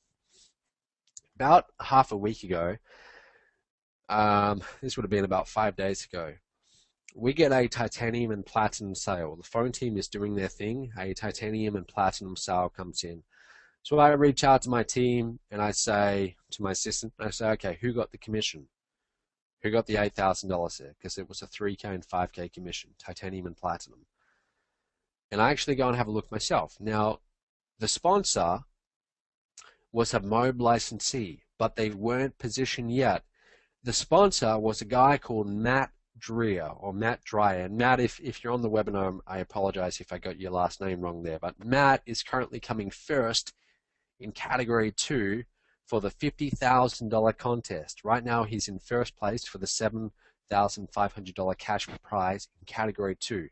About half a week ago, this would have been about 5 days ago, we get a titanium and platinum sale. The phone team is doing their thing. A titanium and platinum sale comes in. So I reach out to my team and I say to my assistant, I say, okay, who got the commission? Who got the $8,000 there? Because it was a 3K and 5K commission, titanium and platinum. And I actually go and have a look myself. Now, the sponsor was a MOBE licensee, but they weren't positioned yet. The sponsor was a guy called Matt Dreyer, or Matt Dreyer. And Matt, if you're on the webinar, I apologize if I got your last name wrong there, but Matt is currently coming first in category 2 for the $50,000 contest. Right now he's in first place for the $7,500 cash prize in category 2.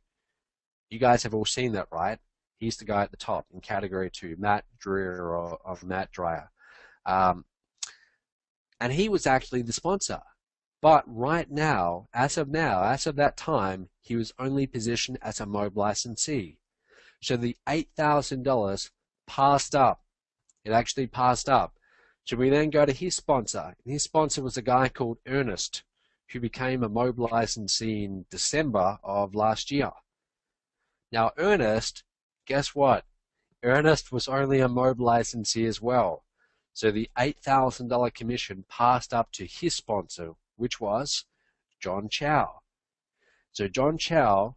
You guys have all seen that, right? He's the guy at the top in category 2, Matt Dreyer, of Matt Dreyer. And he was actually the sponsor. But right now, as of that time, he was only positioned as a MOBE licensee. So the $8,000 passed up. It actually passed up. So we then go to his sponsor. And his sponsor was a guy called Ernest, who became a MOBE licensee in December of last year. Now Ernest, guess what? Ernest was only a MOBE licensee as well. So the $8,000 commission passed up to his sponsor, which was John Chow. So John Chow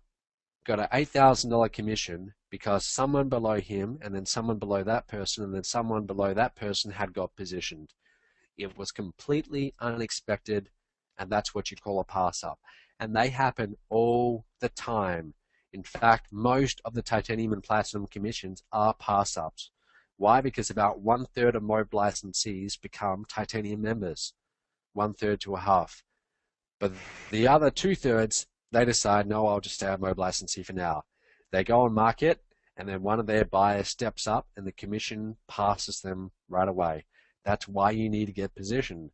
got an $8,000 commission because someone below him, and then someone below that person, and then someone below that person had got positioned. It was completely unexpected, and that's what you call a pass-up. And they happen all the time. In fact, most of the titanium and platinum commissions are pass-ups. Why? Because about 1/3 of MOBE licensees become titanium members. 1/3 to a half. But the other 2/3, they decide, no, I'll just stay a MOBE licensee for now. They go on market, and then one of their buyers steps up, and the commission passes them right away. That's why you need to get positioned.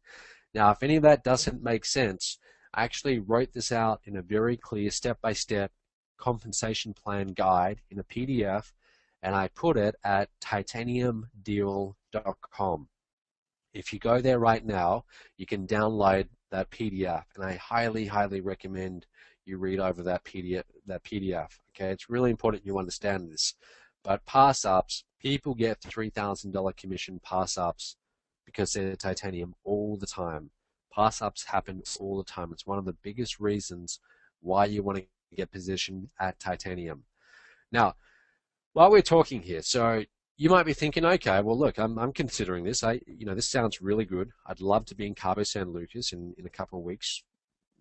Now, if any of that doesn't make sense, I actually wrote this out in a very clear step-by-step compensation plan guide in a PDF, and I put it at titaniumdeal.com. If you go there right now, you can download that PDF, and I highly, highly recommend you read over that PDF. Okay, it's really important you understand this. But pass-ups, people get $3,000 commission pass-ups because they're titanium all the time. Pass-ups happen all the time. It's one of the biggest reasons why you want to get positioned at titanium. Now, while we're talking here, so you might be thinking, okay, well, look, I'm considering this. This sounds really good. I'd love to be in Cabo San Lucas in a couple of weeks.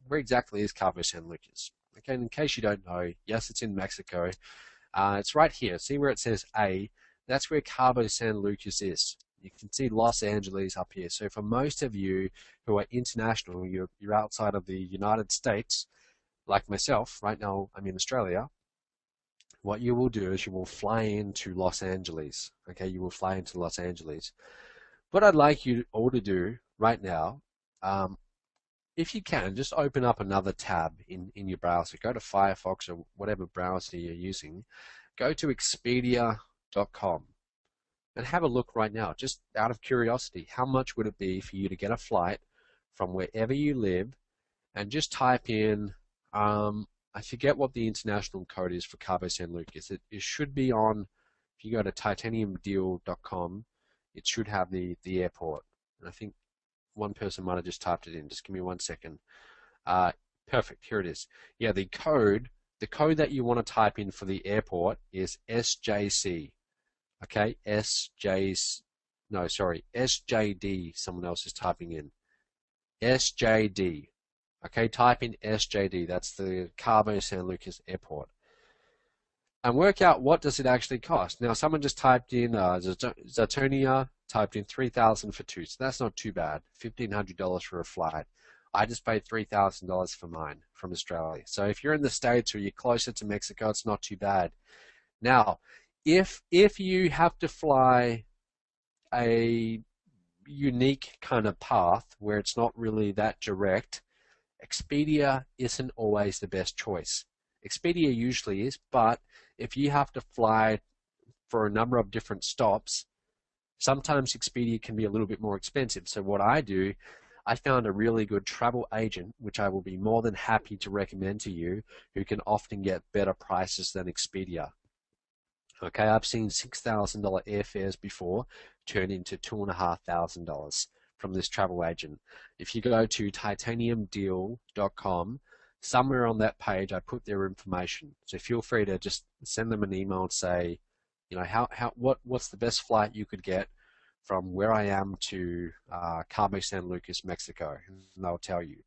Where exactly is Cabo San Lucas? Okay, in case you don't know, yes, it's in Mexico. It's right here. See where it says A? That's where Cabo San Lucas is. You can see Los Angeles up here. So for most of you who are international, you're outside of the United States, like myself. Right now, I'm in Australia. What you will do is you will fly into Los Angeles. Okay, you will fly into Los Angeles. What I'd like you all to do right now, if you can, just open up another tab in your browser. Go to Firefox or whatever browser you're using. Go to Expedia.com and have a look right now, just out of curiosity. How much would it be for you to get a flight from wherever you live, and just type in, I forget what the international code is for Cabo San Lucas. It should be on, if you go to titaniumdeal.com, it should have the airport. And I think one person might have just typed it in. Just give me 1 second. Perfect, here it is. Yeah, the code that you want to type in for the airport is SJC. Okay, SJD, someone else is typing in. SJD. Okay, type in SJD, that's the Cabo San Lucas Airport. And work out what does it actually cost. Now, someone just typed in, Zatonia typed in $3,000 for two, so that's not too bad. $1,500 for a flight. I just paid $3,000 for mine from Australia. So if you're in the States or you're closer to Mexico, it's not too bad. Now, if you have to fly a unique kind of path where it's not really that direct, Expedia isn't always the best choice. Expedia usually is, but if you have to fly for a number of different stops, sometimes Expedia can be a little bit more expensive. So what I do, I found a really good travel agent, which I will be more than happy to recommend to you, who can often get better prices than Expedia. Okay, I've seen $6,000 airfares before turn into $2,500 from this travel agent. If you go to titaniumdeal.com, somewhere on that page I put their information. So feel free to just send them an email and say, what's the best flight you could get from where I am to Cabo San Lucas, Mexico, and they'll tell you.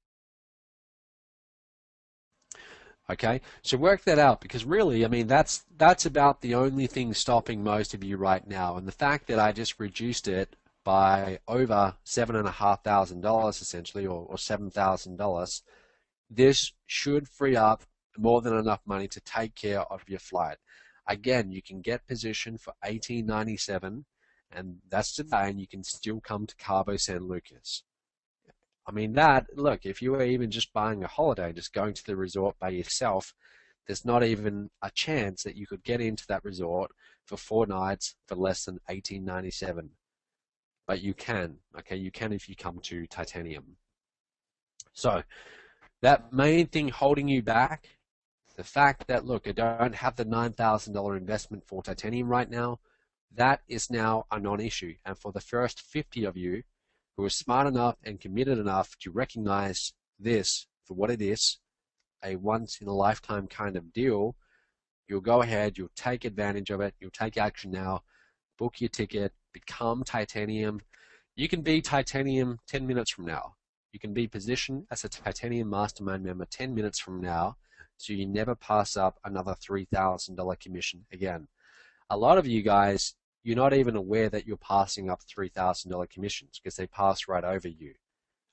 Okay, so work that out, because really, I mean, that's about the only thing stopping most of you right now. And the fact that I just reduced it by over $7,500 essentially, or $7,000, this should free up more than enough money to take care of your flight. Again, you can get positioned for $1,897, and that's today, and you can still come to Cabo San Lucas. I mean, look, if you were even just buying a holiday, just going to the resort by yourself, there's not even a chance that you could get into that resort for 4 nights for less than $1,897. But you can, okay? You can if you come to Titanium. So that main thing holding you back, the fact that, look, I don't have the $9,000 investment for Titanium right now, that is now a non-issue. And for the first 50 of you who are smart enough and committed enough to recognize this for what it is, a once-in-a-lifetime kind of deal, you'll go ahead, you'll take advantage of it, you'll take action now, book your ticket, become Titanium. You can be Titanium 10 minutes from now. You can be positioned as a Titanium Mastermind member 10 minutes from now, so you never pass up another $3,000 commission again. A lot of you guys, you're not even aware that you're passing up $3,000 commissions because they pass right over you.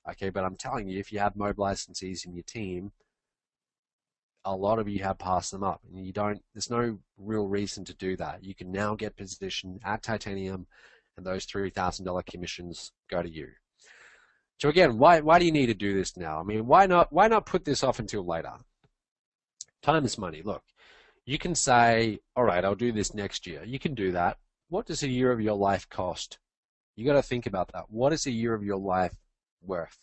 Okay, but I'm telling you, if you have MOBE licensees in your team, a lot of you have passed them up, and there's no real reason to do that. You can now get positioned at Titanium, and those $3,000 commissions go to you. So again, why do you need to do this now? I mean, why not put this off until later? Time is money. Look, you can say, all right, I'll do this next year. You can do that. What does a year of your life cost? You got to think about that. What is a year of your life worth?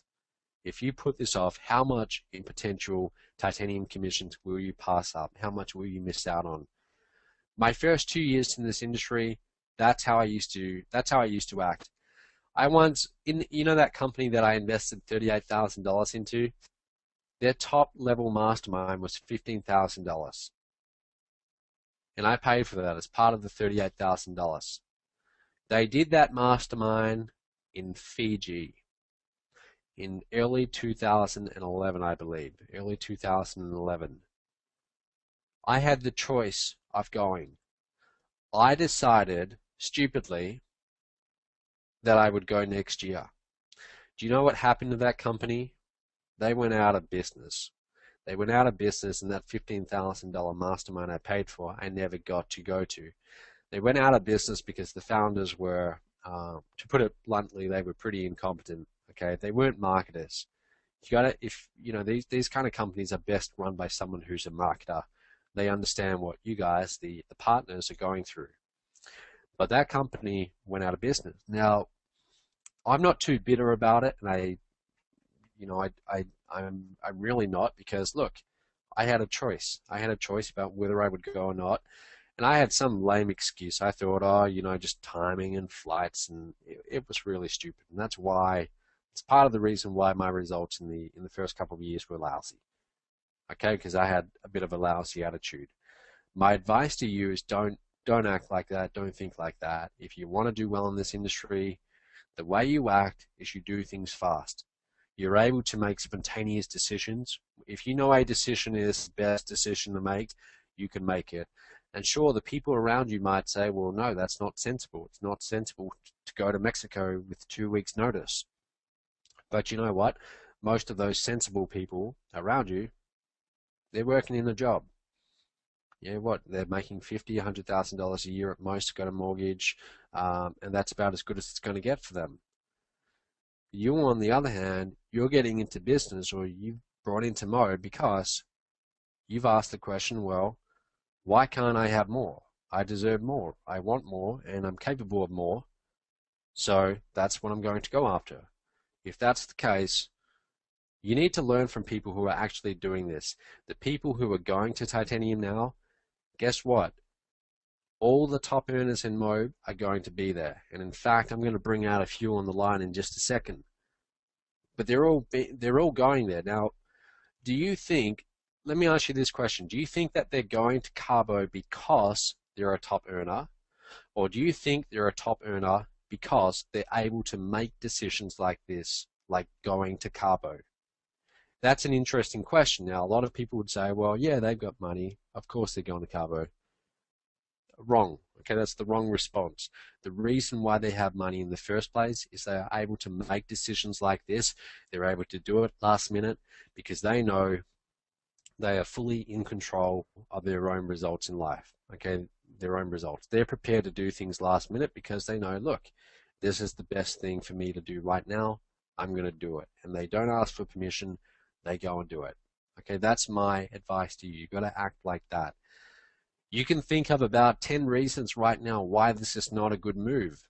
If you put this off, how much in potential titanium commissions will you pass up? How much will you miss out on? My first 2 years in this industry, that's how I used to act. I once, you know that company that I invested $38,000 into? Their top level mastermind was $15,000. And I paid for that as part of the $38,000. They did that mastermind in Fiji in early 2011, I believe, early 2011. I had the choice of going. I decided, stupidly, that I would go next year. Do you know what happened to that company? They went out of business. They went out of business, and that $15,000 mastermind I paid for, I never got to go to. They went out of business because the founders were, to put it bluntly, they were pretty incompetent. Okay, they weren't marketers. These kind of companies are best run by someone who's a marketer. They understand what you guys, the partners, are going through. But that company went out of business. Now, I'm not too bitter about it, and I'm really not, because look, I had a choice. I had a choice about whether I would go or not. And I had some lame excuse. I thought, just timing and flights, and it was really stupid. And that's why, it's part of the reason why my results in the first couple of years were lousy. Okay, because I had a bit of a lousy attitude. My advice to you is don't act like that. Don't think like that. If you want to do well in this industry, the way you act is you do things fast. You're able to make spontaneous decisions. If you know a decision is the best decision to make, you can make it. And sure, the people around you might say, well, no, that's not sensible. It's not sensible to go to Mexico with 2 weeks' notice. But you know what? Most of those sensible people around you, they're working in a job. Yeah, what? They're making $50,000, $100,000 a year at most, got a mortgage, and that's about as good as it's going to get for them. You, on the other hand, you're getting into business, or you've brought into MOBE because you've asked the question, well, why can't I have more? I deserve more. I want more, and I'm capable of more. So that's what I'm going to go after. If that's the case, you need to learn from people who are actually doing this. The people who are going to titanium now, guess what? All the top earners in MOBE are going to be there. And in fact, I'm going to bring out a few on the line in just a second. But they're all going there. Now, do you think, let me ask you this question. Do you think that they're going to Carbo because they're a top earner? Or do you think they're a top earner because they're able to make decisions like this, like going to Carbo? That's an interesting question. Now, a lot of people would say, well, yeah, they've got money. Of course they're going to Carbo. Wrong. Okay, that's the wrong response. The reason why they have money in the first place is they are able to make decisions like this. They're able to do it last minute because they know they are fully in control of their own results in life. Okay, their own results. They're prepared to do things last minute because they know, look, this is the best thing for me to do right now. I'm going to do it. And they don't ask for permission. They go and do it. Okay, that's my advice to you. You've got to act like that. You can think of about 10 reasons right now why this is not a good move.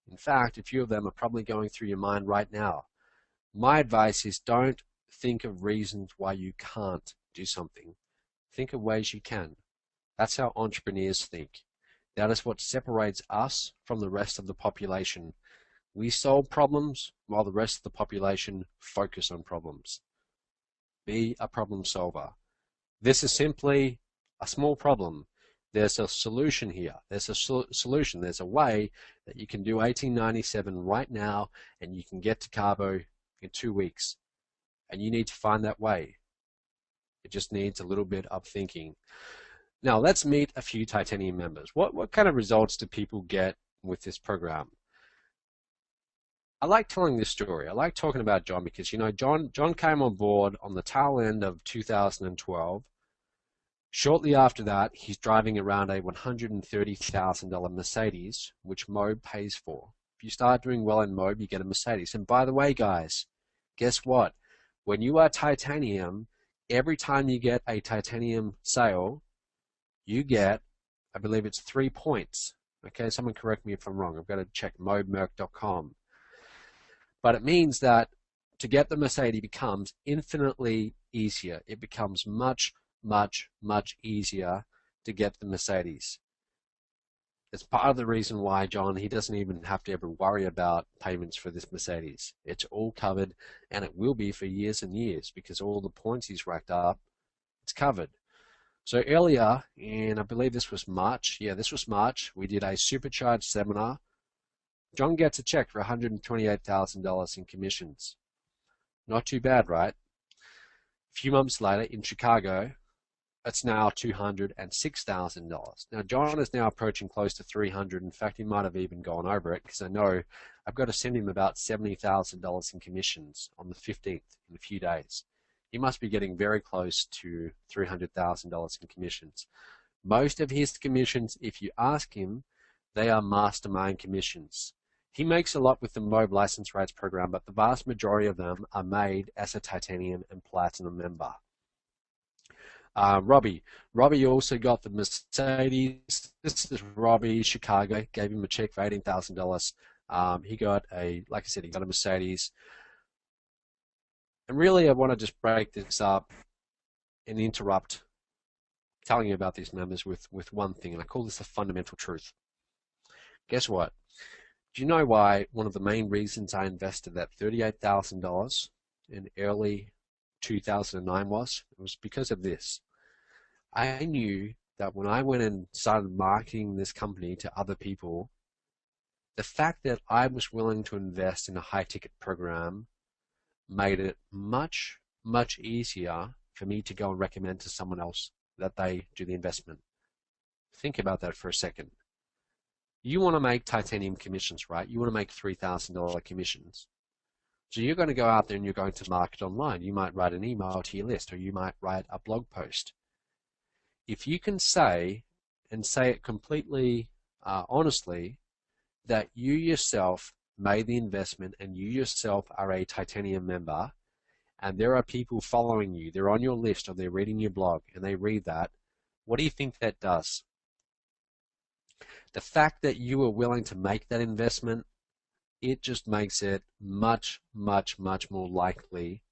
In fact, a few of them are probably going through your mind right now. My advice is don't think of reasons why you can't do something. Think of ways you can. That's how entrepreneurs think. That is what separates us from the rest of the population. We solve problems while the rest of the population focus on problems. Be a problem solver. This is simply a small problem. There's a solution here. There's a solution. There's a way that you can do 1897 right now, and you can get to Carbo in 2 weeks. And you need to find that way. It just needs a little bit of thinking. Now, let's meet a few titanium members. What kind of results do people get with this program? I like telling this story. I like talking about John because, you know, John came on board on the tail end of 2012. Shortly after that, he's driving around a $130,000 Mercedes, which MOBE pays for. If you start doing well in MOBE, you get a Mercedes. And by the way, guys, Guess what? When you are titanium, every time you get a titanium sale, you get, I believe it's 3 points. Okay, someone correct me if I'm wrong. I've got to check mobemerc.com. But it means that to get the Mercedes becomes infinitely easier. It becomes much, much, much easier to get the Mercedes. It's part of the reason why John, he doesn't even have to ever worry about payments for this Mercedes. It's all covered, and it will be for years and years because all the points he's racked up, it's covered. So earlier, and I believe this was March, yeah, this was March, we did a supercharged seminar. John gets a check for $128,000 in commissions. Not too bad, right? A few months later in Chicago, it's now $206,000. Now, John is now approaching close to 300. In fact, he might have even gone over it because I know I've got to send him about $70,000 in commissions on the 15th in a few days. He must be getting very close to $300,000 in commissions. Most of his commissions, if you ask him, they are Mastermind commissions. He makes a lot with the MOBE license rights program, but the vast majority of them are made as a titanium and platinum member. Robbie also got the Mercedes. This is Robbie, Chicago. Gave him a check for $18,000. He got like I said, he got a Mercedes. And really, I want to just break this up and interrupt telling you about these members with one thing, and I call this the fundamental truth. Guess what? Do you know why one of the main reasons I invested that $38,000 in early 2009 was? It was because of this. I knew that when I went and started marketing this company to other people, the fact that I was willing to invest in a high-ticket program made it much, much easier for me to go and recommend to someone else that they do the investment. Think about that for a second. You want to make titanium commissions, right? You want to make $3,000 commissions. So you're going to go out there and you're going to market online. You might write an email to your list, or you might write a blog post. If you can say, and say it completely honestly, that you yourself made the investment and you yourself are a titanium member, and there are people following you, they're on your list or they're reading your blog and they read that, what do you think that does? The fact that you are willing to make that investment, it just makes it much, much, much more likely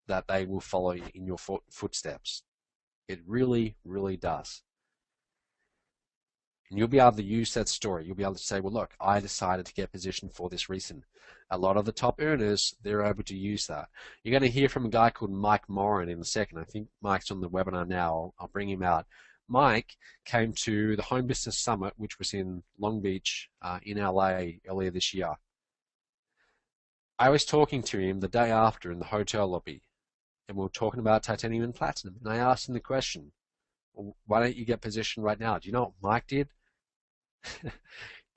that they will follow in your footsteps. It really, really does. And you'll be able to use that story. You'll be able to say, well, look, I decided to get positioned for this reason. A lot of the top earners, they're able to use that. You're going to hear from a guy called Mike Morin in a second. I think Mike's on the webinar now. I'll bring him out. Mike came to the Home Business Summit, which was in Long Beach in LA earlier this year. I was talking to him the day after in the hotel lobby, and we were talking about titanium and platinum. And I asked him the question, well, why don't you get positioned right now? Do you know what Mike did?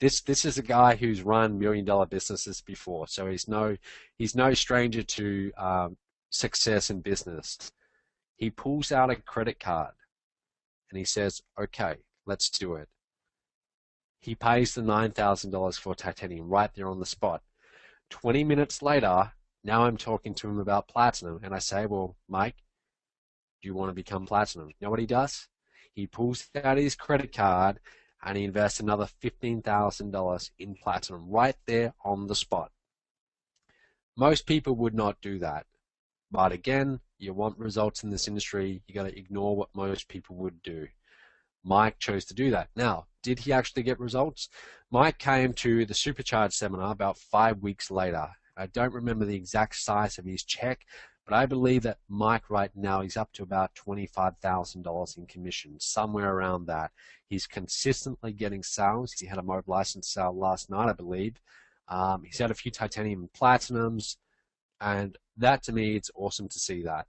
This is a guy who's run $1 million businesses before, so he's no stranger to success in business. He pulls out a credit card and he says, okay, let's do it. He pays the $9,000 for titanium right there on the spot. 20 minutes later, now I'm talking to him about platinum, and I say, well, Mike, do you want to become platinum? You know what he does? He pulls out his credit card and he invests another $15,000 in platinum right there on the spot. Most people would not do that. But again, you want results in this industry, you got to ignore what most people would do. Mike chose to do that. Now, did he actually get results? Mike came to the Supercharged seminar about 5 weeks later. I don't remember the exact size of his check, but I believe that Mike right now, he's up to about $25,000 in commissions, somewhere around that. He's consistently getting sales. He had a MOBE license sale last night, I believe. He's had a few titanium and platinums, and that to me, it's awesome to see that.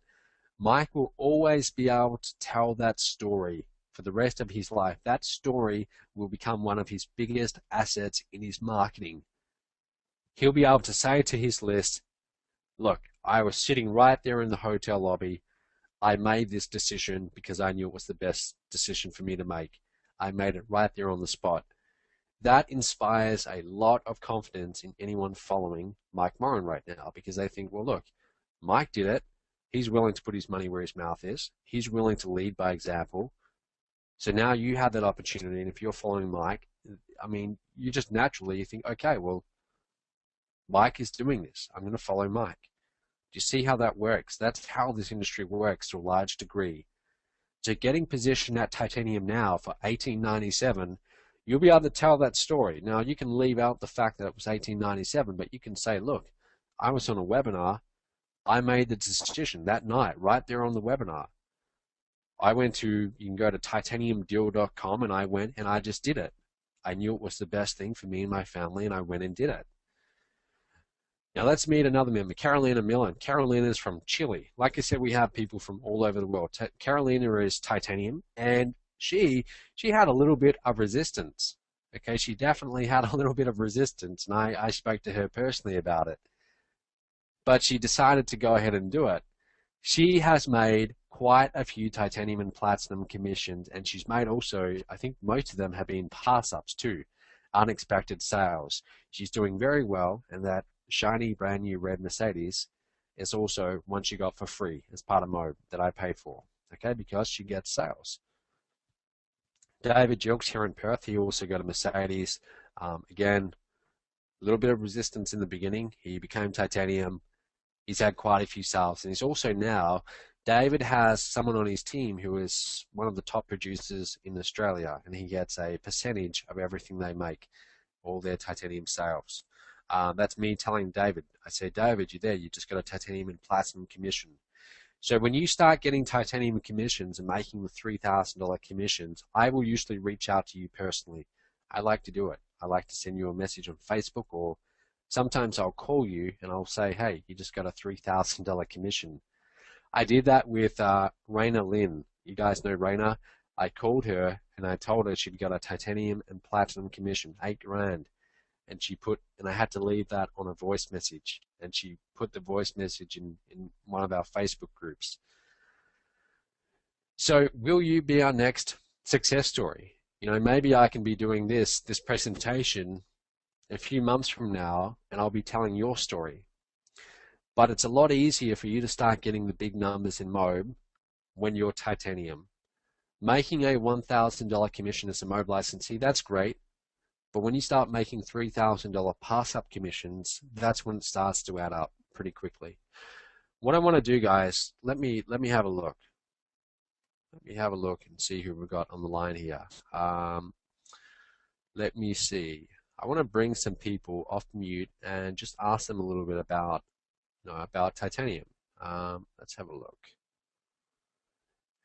Mike will always be able to tell that story for the rest of his life. That story will become one of his biggest assets in his marketing. He'll be able to say to his list, look, I was sitting right there in the hotel lobby. I made this decision because I knew it was the best decision for me to make. I made it right there on the spot. That inspires a lot of confidence in anyone following Mike Morin right now, because they think, well, look, Mike did it. He's willing to put his money where his mouth is. He's willing to lead by example. So now you have that opportunity, and if you're following Mike, I mean, you just naturally you think, okay, well, Mike is doing this. I'm going to follow Mike. Do you see how that works? That's how this industry works to a large degree. So getting positioned at titanium now for 1897, you'll be able to tell that story. Now, you can leave out the fact that it was 1897, but you can say, look, I was on a webinar. I made the decision that night, right there on the webinar. I went to, you can go to titaniumdeal.com, and I went and I just did it. I knew it was the best thing for me and my family, and I went and did it. Now let's meet another member, Carolina Millen. Carolina is from Chile. Like I said, we have people from all over the world. Carolina is titanium, and she had a little bit of resistance. Okay, she definitely had a little bit of resistance, and I spoke to her personally about it. But she decided to go ahead and do it. She has made quite a few titanium and platinum commissions, and she's made also, I think most of them have been pass-ups too, unexpected sales. She's doing very well, and that shiny brand new red Mercedes is also one she got for free as part of MOBE that I paid for, okay, because she gets sales. David Jilks here in Perth, he also got a Mercedes. Again, a little bit of resistance in the beginning. He became titanium. He's had quite a few sales, and he's also now, David has someone on his team who is one of the top producers in Australia, and he gets a percentage of everything they make, all their titanium sales. That's me telling David. I say, David, you're there. You just got a titanium and platinum commission. So when you start getting titanium commissions and making the $3,000 commissions, I will usually reach out to you personally. I like to do it. I like to send you a message on Facebook, or sometimes I'll call you and I'll say, hey, you just got a $3,000 commission. I did that with Raina Lynn. You guys know Raina. I called her and I told her she'd got a titanium and platinum commission, $8,000. And she put, and I had to leave that on a voice message, and she put the voice message in one of our Facebook groups. So will you be our next success story? You know, maybe I can be doing this presentation a few months from now, and I'll be telling your story. But it's a lot easier for you to start getting the big numbers in MOBE when you're titanium. Making a $1,000 commission as a MOBE licensee, that's great. But when you start making $3,000 pass-up commissions, that's when it starts to add up pretty quickly. What I want to do, guys, let me have a look. Let me have a look and see who we've got on the line here. Let me see. I want to bring some people off mute and just ask them a little bit about, about titanium. Let's have a look.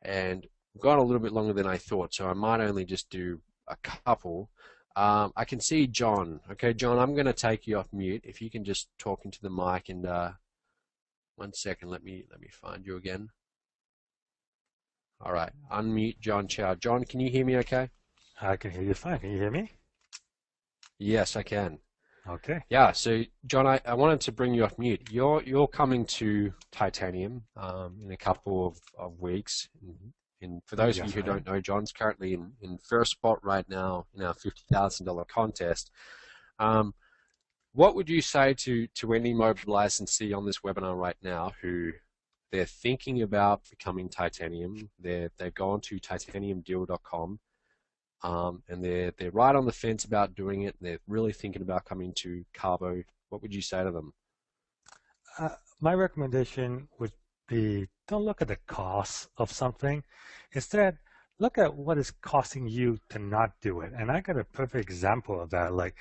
And we've gone a little bit longer than I thought, so I might only just do a couple. I can see John. Okay, John, I'm going to take you off mute. If you can just talk into the mic, and 1 second, let me find you again. All right, unmute John Chow. John, can you hear me okay? I can hear you fine. Can you hear me? Yes, I can. Okay. Yeah, so John, I wanted to bring you off mute. You're coming to titanium in a couple of weeks. And for those of you who don't know, John's currently in first spot right now in our $50,000 contest. What would you say to any MOBE licensee on this webinar right now who they're thinking about becoming titanium? They've gone to titaniumdeal.com and they're right on the fence about doing it. They're really thinking about coming to Carbo. What would you say to them? My recommendation would be, don't look at the cost of something. Instead, look at what is costing you to not do it. And I got a perfect example of that. Like,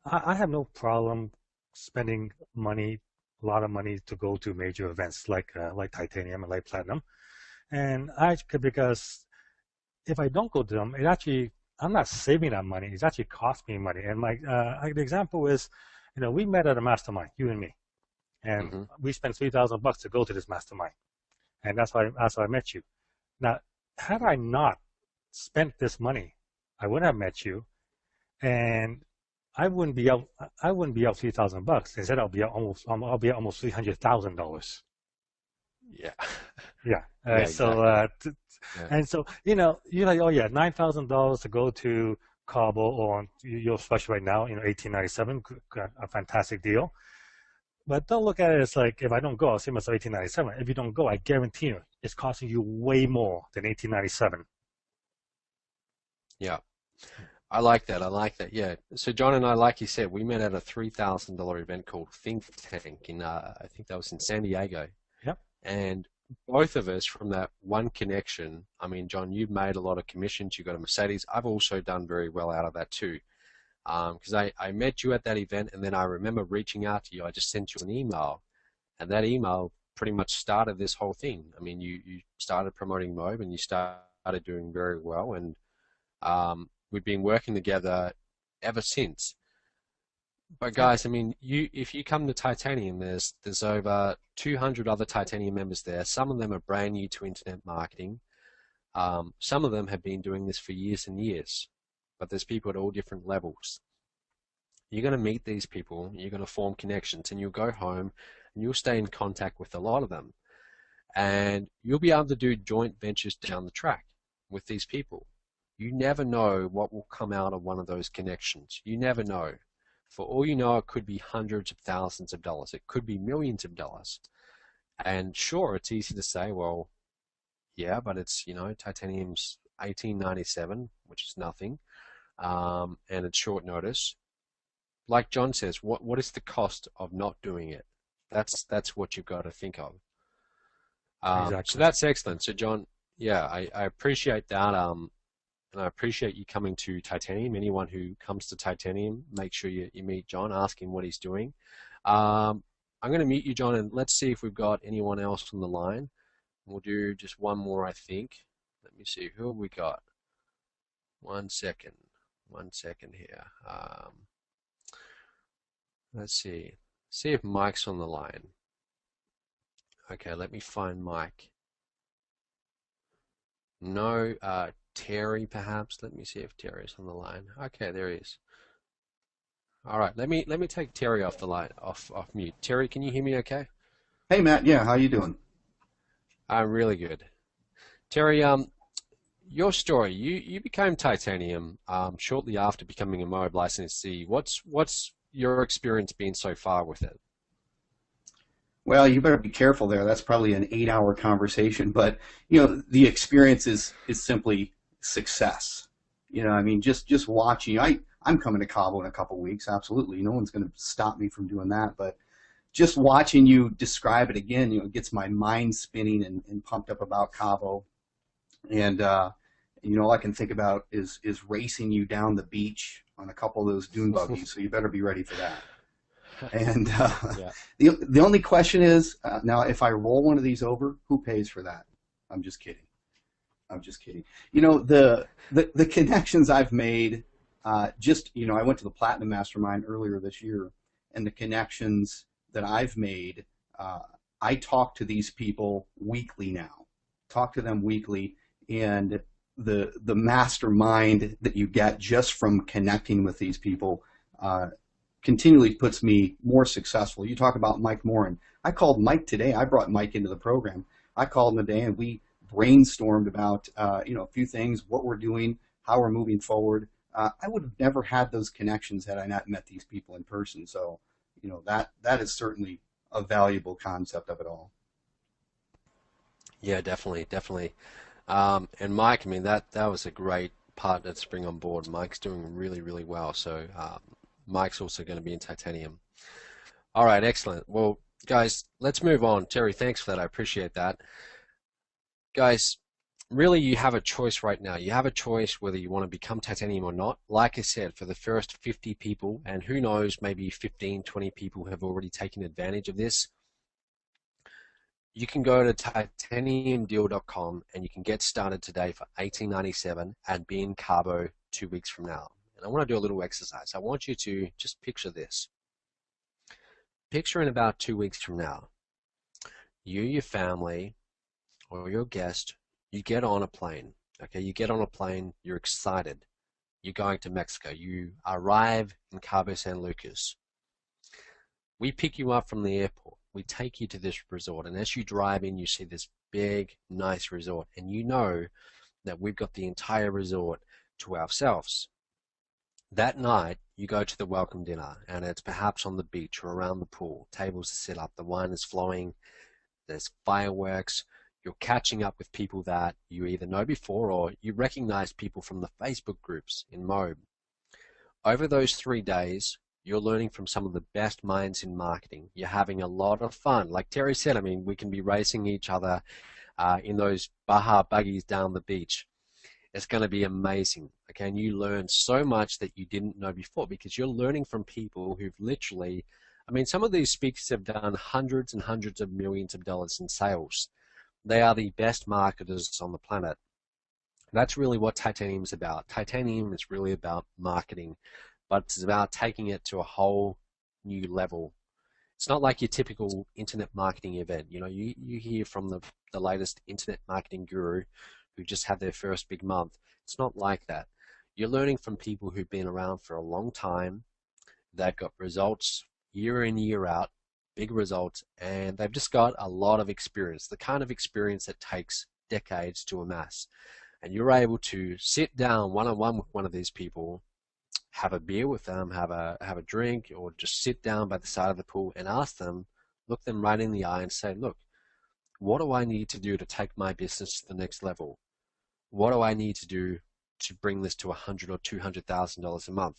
I have no problem spending money, a lot of money, to go to major events like titanium and like platinum. And because if I don't go to them, it actually, I'm not saving that money. It's actually cost me money. And the example is, we met at a mastermind, you and me. And we spent $3,000 to go to this mastermind, and that's why I met you. Now, had I not spent this money, I wouldn't have met you, and I wouldn't be out $3,000. Instead, I'll be out almost $300,000. Yeah. Yeah. Exactly. And so you're like, oh yeah, $9,000 to go to Cabo, or your special right now, 1897, a fantastic deal. But don't look at it as like, if I don't go, I'll see myself 1897. If you don't go, I guarantee you, it's costing you way more than 1897. Yeah. I like that. I like that. Yeah. So John and I, like you said, we met at a $3,000 event called Think Tank in, I think that was in San Diego. Yep, And both of us from that one connection, I mean, John, you've made a lot of commissions. You got a Mercedes. I've also done very well out of that too. Because I met you at that event, and then I remember reaching out to you. I just sent you an email, and that email pretty much started this whole thing. I mean, you started promoting MOBE, and you started doing very well, and we've been working together ever since. But yep, guys, I mean, if you come to Titanium, there's over 200 other Titanium members there. Some of them are brand new to internet marketing. Some of them have been doing this for years and years, but there's people at all different levels. You're going to meet these people, you're going to form connections, and you'll go home and you'll stay in contact with a lot of them. And you'll be able to do joint ventures down the track with these people. You never know what will come out of one of those connections. You never know. For all you know, it could be hundreds of thousands of dollars. It could be millions of dollars. And sure, it's easy to say, well, yeah, but it's, titanium's 1897, which is nothing, and it's short notice. Like John says, what is the cost of not doing it? That's what you've got to think of. So exactly. that's excellent. So John, yeah, I appreciate that. And I appreciate you coming to Titanium. Anyone who comes to Titanium, make sure you meet John, ask him what he's doing. I'm going to meet you, John, and let's see if we've got anyone else on the line. We'll do just one more, I think. Let me see, who have we got? 1 second. 1 second here. Let's see. See if Mike's on the line. Okay, let me find Mike. No, Terry perhaps. Let me see if Terry's on the line. Okay, there he is. All right, let me take Terry off the line, off mute. Terry, can you hear me okay? Hey Matt, yeah, how you doing? I'm really good. Terry, your story, you became Titanium shortly after becoming a MOBE licensee. What's your experience been so far with it? Well, you better be careful there. That's probably an 8-hour conversation, but the experience is simply success. I mean, just watching. I'm coming to Cabo in a couple weeks. Absolutely, no one's going to stop me from doing that. But just watching you describe it again, it gets my mind spinning and pumped up about Cabo. And all I can think about is racing you down the beach on a couple of those dune buggies. So you better be ready for that. And Yeah. the only question is now, if I roll one of these over, who pays for that? I'm just kidding. I'm just kidding. The connections I've made. I went to the Platinum Mastermind earlier this year, and the connections that I've made. I talk to these people weekly now. Talk to them weekly, and the mastermind that you get just from connecting with these people continually puts me more successful. You talk about Mike Morin. I called Mike today. I brought Mike into the program. I called him today, and we brainstormed about a few things, what we're doing, how we're moving forward. I would have never had those connections had I not met these people in person. So, that is certainly a valuable concept of it all. Yeah, definitely, definitely. And Mike, I mean, that was a great partner to bring on board. Mike's doing really, really well. So Mike's also going to be in Titanium. All right, excellent. Well, guys, let's move on. Terry, thanks for that. I appreciate that. Guys, really, you have a choice right now. You have a choice whether you want to become Titanium or not. Like I said, for the first 50 people, and who knows, maybe 15, 20 people have already taken advantage of this. You can go to titaniumdeal.com and you can get started today for $18.97 and be in Cabo 2 weeks from now. And I want to do a little exercise. I want you to just picture this. Picture in about 2 weeks from now, you, your family, or your guest, you get on a plane. Okay, you get on a plane, you're excited. You're going to Mexico. You arrive in Cabo San Lucas. We pick you up from the airport. We take you to this resort, and as you drive in, you see this big, nice resort, and you know that we've got the entire resort to ourselves. That night, you go to the welcome dinner, and it's perhaps on the beach or around the pool. Tables are set up, the wine is flowing, there's fireworks. You're catching up with people that you either know before or you recognize people from the Facebook groups in MOBE. Over those 3 days, you're learning from some of the best minds in marketing. You're having a lot of fun. Like Terry said, I mean, we can be racing each other in those Baja buggies down the beach. It's going to be amazing. Okay, and you learn so much that you didn't know before because you're learning from people who've literally, I mean, some of these speakers have done hundreds and hundreds of millions of dollars in sales. They are the best marketers on the planet. That's really what Titanium is about. Titanium is really about marketing, but it's about taking it to a whole new level. It's not like your typical internet marketing event. You know, you hear from the latest internet marketing guru who just had their first big month. It's not like that. You're learning from people who've been around for a long time. They've got results year in, year out, big results, and they've just got a lot of experience, the kind of experience that takes decades to amass. And you're able to sit down one-on-one with one of these people, have a beer with them, have a drink, or just sit down by the side of the pool and ask them, look them right in the eye and say, look, what do I need to do to take my business to the next level? What do I need to do to bring this to $100,000 or $200,000 a month?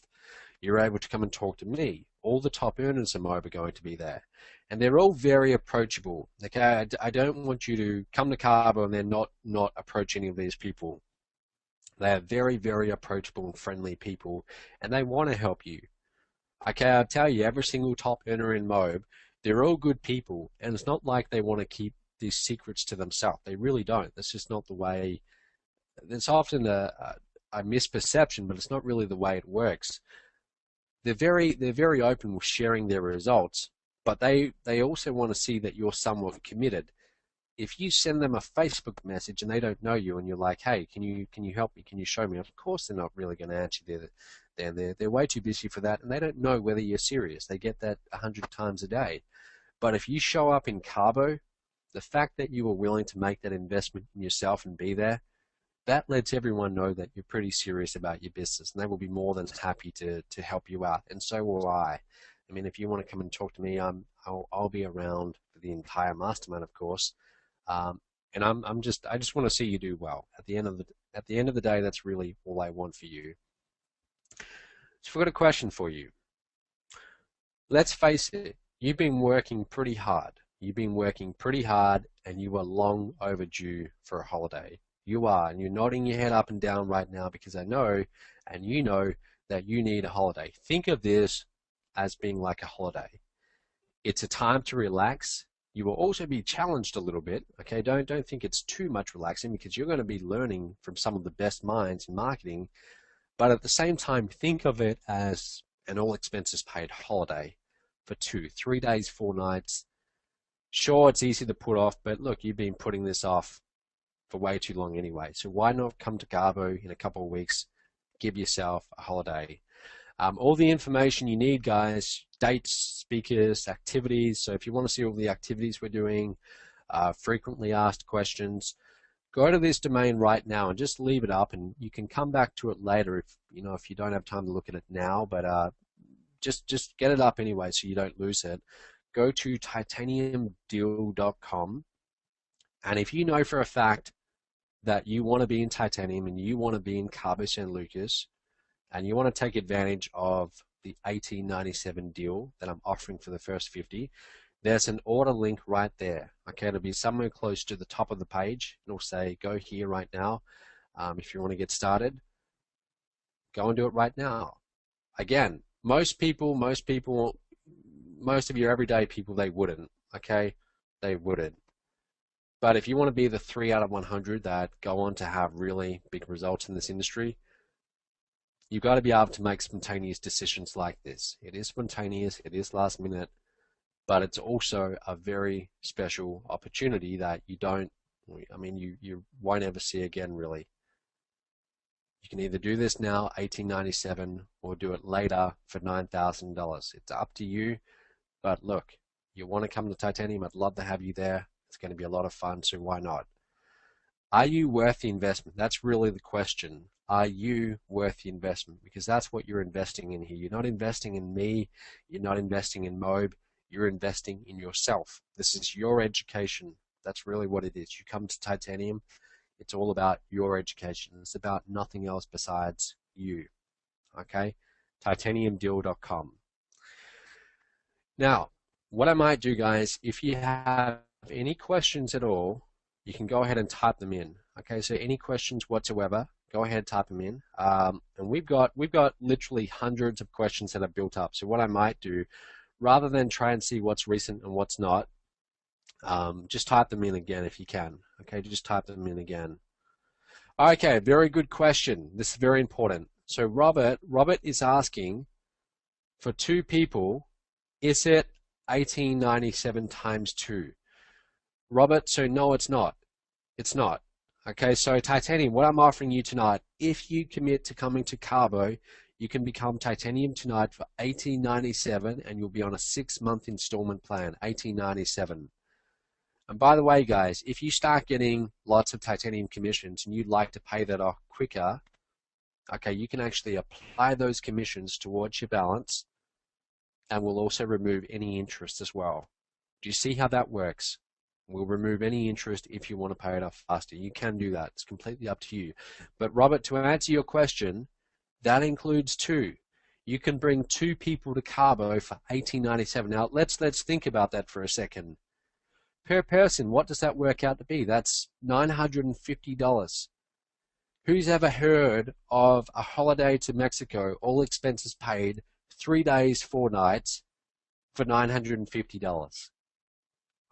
You're able to come and talk to me. All the top earners in MOBE are going to be there. And they're all very approachable. Okay, I don't want you to come to Cabo and then not approach any of these people. They are very, very approachable and friendly people, and they want to help you. Okay, I tell you, every single top earner in MOBE, they're all good people, and it's not like they want to keep these secrets to themselves. They really don't. That's just not the way. There's often a misperception, but it's not really the way it works. They're very open with sharing their results, but they also want to see that you're somewhat committed. If you send them a Facebook message and they don't know you, and you're like, hey, can you help me? Can you show me? Of course, they're not really going to answer you. They're way too busy for that, and they don't know whether you're serious. They get that 100 times a day. But if you show up in Cabo, the fact that you were willing to make that investment in yourself and be there, that lets everyone know that you're pretty serious about your business, and they will be more than happy to help you out, and so will I. I mean, if you want to come and talk to me, I'll be around for the entire mastermind, of course. And I just want to see you do well. At the end of the day, that's really all I want for you. So I've got a question for you. Let's face it, you've been working pretty hard. You've been working pretty hard, and you are long overdue for a holiday. You are, and you're nodding your head up and down right now because I know, and you know, that you need a holiday. Think of this as being like a holiday. It's a time to relax. You will also be challenged a little bit. Okay, don't think it's too much relaxing because you're going to be learning from some of the best minds in marketing. But at the same time, think of it as an all expenses paid holiday for 3 days, 4 nights. Sure, it's easy to put off, but look, you've been putting this off for way too long anyway. So why not come to Cabo in a couple of weeks, give yourself a holiday. All the information you need, guys, dates, speakers, activities. So if you want to see all the activities we're doing, frequently asked questions, go to this domain right now and just leave it up, and you can come back to it later if you don't have time to look at it now, but just get it up anyway so you don't lose it. Go to titaniumdeal.com, and if you know for a fact that you want to be in Titanium and you want to be in Cabo San Lucas and you want to take advantage of the 1897 deal that I'm offering for the first 50, there's an order link right there. Okay, it'll be somewhere close to the top of the page. It'll say go here right now. If you want to get started, go and do it right now. Again, most of your everyday people, they wouldn't. Okay, they wouldn't. But if you want to be the 3 out of 100 that go on to have really big results in this industry, you've got to be able to make spontaneous decisions like this. It is spontaneous, it is last minute, but it's also a very special opportunity that you won't ever see again, really. You can either do this now, 1897, or do it later for $9,000. It's up to you, but look, you want to come to Titanium, I'd love to have you there. It's going to be a lot of fun, so why not? Are you worth the investment? That's really the question. Are you worth the investment? Because that's what you're investing in here. You're not investing in me. You're not investing in MOBE. You're investing in yourself. This is your education. That's really what it is. You come to Titanium, it's all about your education. It's about nothing else besides you. Okay? titaniumdeal.com. Now, what I might do, guys, if you have any questions at all, you can go ahead and type them in. Okay, so any questions whatsoever, go ahead and type them in. And we've got literally hundreds of questions that are built up. So what I might do, rather than try and see what's recent and what's not, just type them in again if you can. Okay, just type them in again. Okay, very good question. This is very important. So Robert is asking, for 2 people, is it 1897 times 2? Robert, so no, it's not. It's not. Okay, so Titanium, what I'm offering you tonight, if you commit to coming to Carbo, you can become Titanium tonight for $18.97, and you'll be on a 6-month installment plan, $18.97. And by the way, guys, if you start getting lots of Titanium commissions and you'd like to pay that off quicker, okay, you can actually apply those commissions towards your balance, and we'll also remove any interest as well. Do you see how that works? We'll remove any interest if you want to pay it off faster. You can do that. It's completely up to you. But Robert, to answer your question, that includes 2. You can bring 2 people to Carbo for $18.97. Now let's think about that for a second. Per person, what does that work out to be? That's $950. Who's ever heard of a holiday to Mexico, all expenses paid, 3 days, 4 nights, for $950?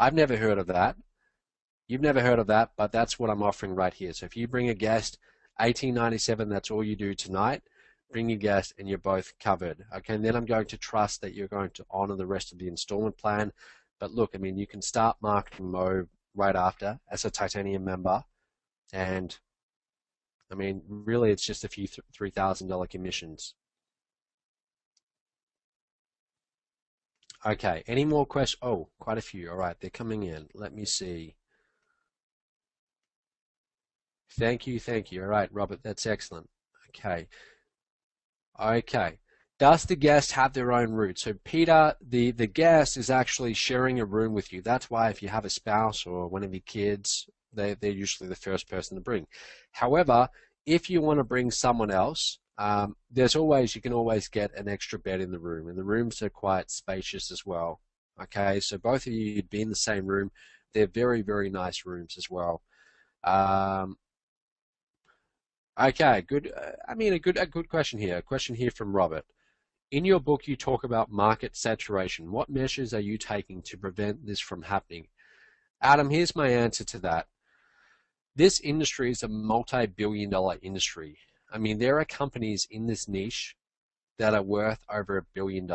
I've never heard of that. You've never heard of that, but that's what I'm offering right here. So if you bring a guest, $18.97, that's all you do tonight. Bring your guest and you're both covered. Okay, and then I'm going to trust that you're going to honor the rest of the installment plan. But look, I mean, you can start marketing MOBE right after as a Titanium member. And I mean, really, it's just a few $3,000 commissions. Okay, any more questions? Oh, quite a few. All right, they're coming in. Let me see. Thank you, thank you. All right, Robert, that's excellent. Okay. Okay. Does the guest have their own room? So Peter, the guest is actually sharing a room with you. That's why if you have a spouse or one of your kids, they're usually the first person to bring. However, if you want to bring someone else, you can always get an extra bed in the room, and the rooms are quite spacious as well. Okay, so both of you would be in the same room. They're very, very nice rooms as well. Okay, good. I mean, a good question here. A question here from Robert. In your book, you talk about market saturation. What measures are you taking to prevent this from happening? Adam, here's my answer to that. This industry is a multi-billion-dollar industry. I mean, there are companies in this niche that are worth over $1 billion.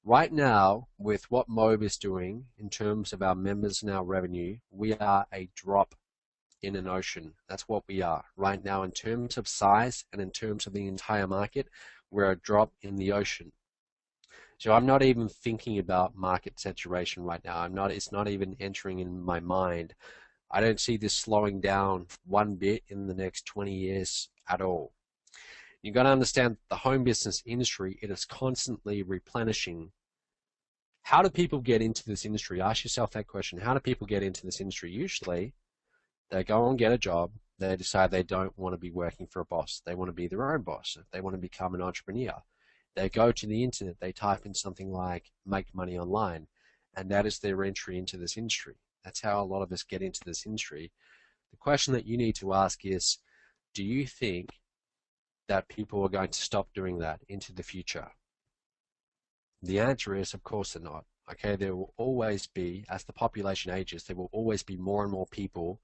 Right now, with what MOBE is doing in terms of our members and our revenue, we are a drop in an ocean. That's what we are. Right now, in terms of size and in terms of the entire market, we're a drop in the ocean. So I'm not even thinking about market saturation right now. It's not even entering in my mind. I don't see this slowing down one bit in the next 20 years at all. You've got to understand the home business industry, it is constantly replenishing. How do people get into this industry? Ask yourself that question. How do people get into this industry? Usually, they go and get a job. They decide they don't want to be working for a boss. They want to be their own boss. They want to become an entrepreneur. They go to the internet. They type in something like make money online, and that is their entry into this industry. That's how a lot of us get into this industry. The question that you need to ask is, do you think that people are going to stop doing that into the future? The answer is, of course they're not. Okay, there will always be, as the population ages, there will always be more and more people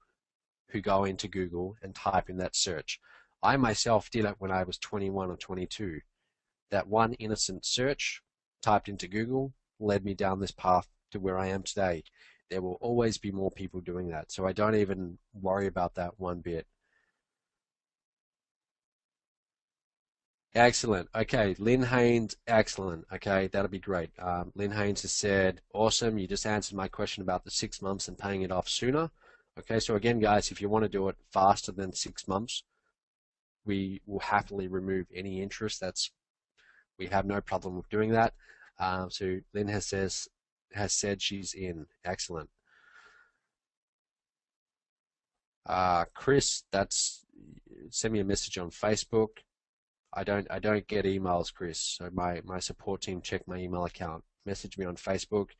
who go into Google and type in that search. I myself did it when I was 21 or 22. That one innocent search typed into Google led me down this path to where I am today. There will always be more people doing that, so I don't even worry about that one bit. Excellent. Okay, Lynn Haynes, excellent. Okay, that'll be great. Lynn Haynes has said, awesome, you just answered my question about the 6 months and paying it off sooner. Okay, so again, guys, if you want to do it faster than 6 months, we will happily remove any interest. We have no problem with doing that. So Lynn has said she's in. Excellent. Chris, send me a message on Facebook. I don't get emails, Chris. So my support team check my email account. Message me on Facebook.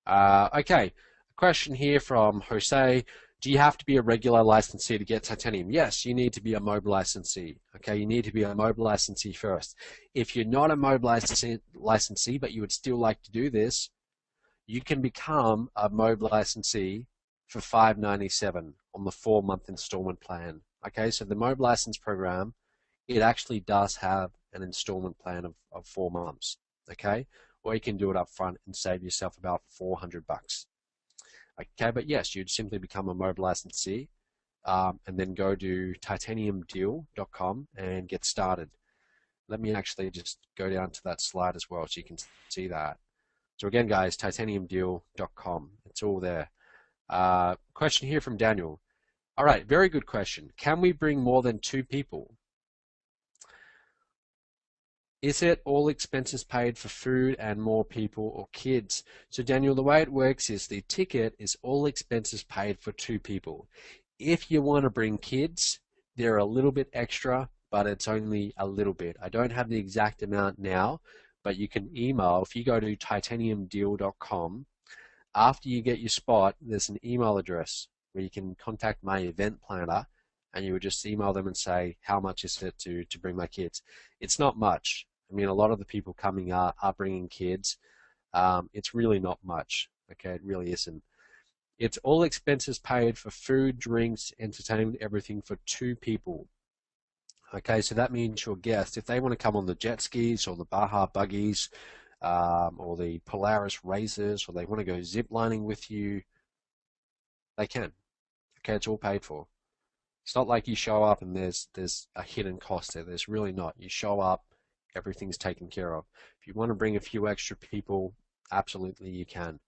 Okay, a question here from Jose. Do you have to be a regular licensee to get titanium? Yes, you need to be a MOBE licensee. Okay, you need to be a MOBE licensee first. If you're not a MOBE licensee, but you would still like to do this, you can become a MOBE licensee for $597 on the 4-month installment plan. Okay, so the MOBE license program, it actually does have an installment plan of 4 months. Okay, or you can do it up front and save yourself about $400. Okay, but yes, you'd simply become a MOBE licensee and then go to titaniumdeal.com and get started. Let me actually just go down to that slide as well so you can see that. So again, guys, titaniumdeal.com. It's all there. Question here from Daniel. All right, very good question. Can we bring more than 2 people? Is it all expenses paid for food and more people or kids? So Daniel, the way it works is the ticket is all expenses paid for 2 people. If you want to bring kids, they're a little bit extra, but it's only a little bit. I don't have the exact amount now, but you can email. If you go to titaniumdeal.com, after you get your spot, there's an email address where you can contact my event planner, and you would just email them and say, how much is it to bring my kids? It's not much. I mean, a lot of the people coming are bringing kids. It's really not much. Okay, it really isn't. It's all expenses paid for food, drinks, entertainment, everything for 2 people. Okay, so that means your guest, if they want to come on the jet skis or the Baja buggies or the Polaris Razors, or they want to go zip lining with you, they can. Okay, it's all paid for. It's not like you show up and there's a hidden cost there. There's really not. You show up, everything's taken care of. If you want to bring a few extra people, absolutely you can.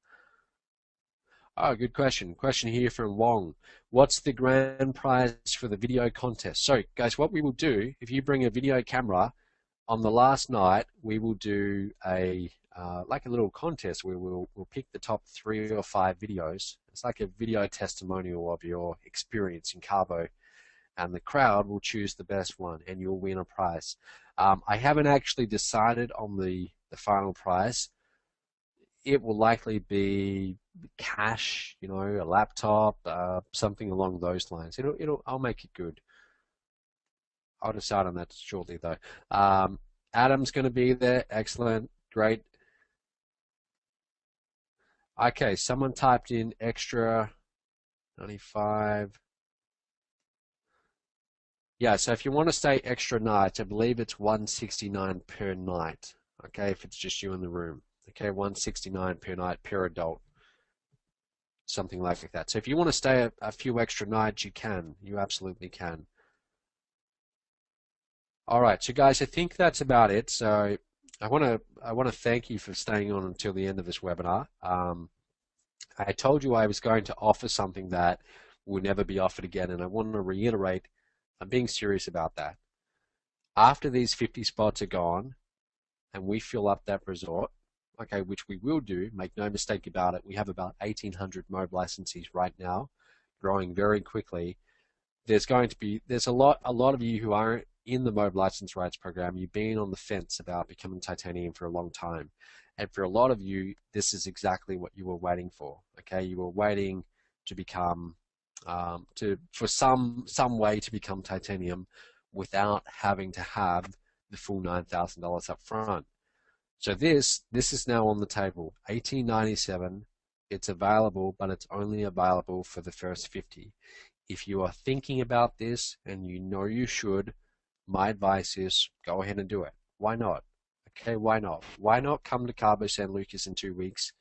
Oh, good question. Question here from Wong. What's the grand prize for the video contest? So, guys, what we will do, if you bring a video camera, on the last night, we will do like a little contest where we'll pick the top 3 or 5 videos. It's like a video testimonial of your experience in carbo, and the crowd will choose the best one, and you'll win a prize. I haven't actually decided on the final prize. It will likely be cash, you know, a laptop, something along those lines. I'll make it good. I'll decide on that shortly, though. Adam's going to be there. Excellent. Great. Okay, someone typed in extra 95. Yeah, so if you want to stay extra nights, I believe it's $169 per night. Okay, if it's just you in the room. Okay, $169 per night per adult. Something like that. So if you want to stay a few extra nights, you can. You absolutely can. All right, so guys, I think that's about it. So I want to thank you for staying on until the end of this webinar. I told you I was going to offer something that will never be offered again, and I want to reiterate, I'm being serious about that. After these 50 spots are gone, and we fill up that resort, okay, which we will do, make no mistake about it, we have about 1,800 MOBE licensees right now, growing very quickly. There's a lot of you who aren't in the MOBE license rights program. You've been on the fence about becoming titanium for a long time, and for a lot of you, this is exactly what you were waiting for. Okay, you were waiting to become for some way to become titanium without having to have the full $9,000 up front. So this is now on the table. $1,897. It's available, but it's only available for the first 50. If you are thinking about this and you know you should, my advice is go ahead and do it. Why not? Okay, why not? Why not come to Cabo San Lucas in 2 weeks,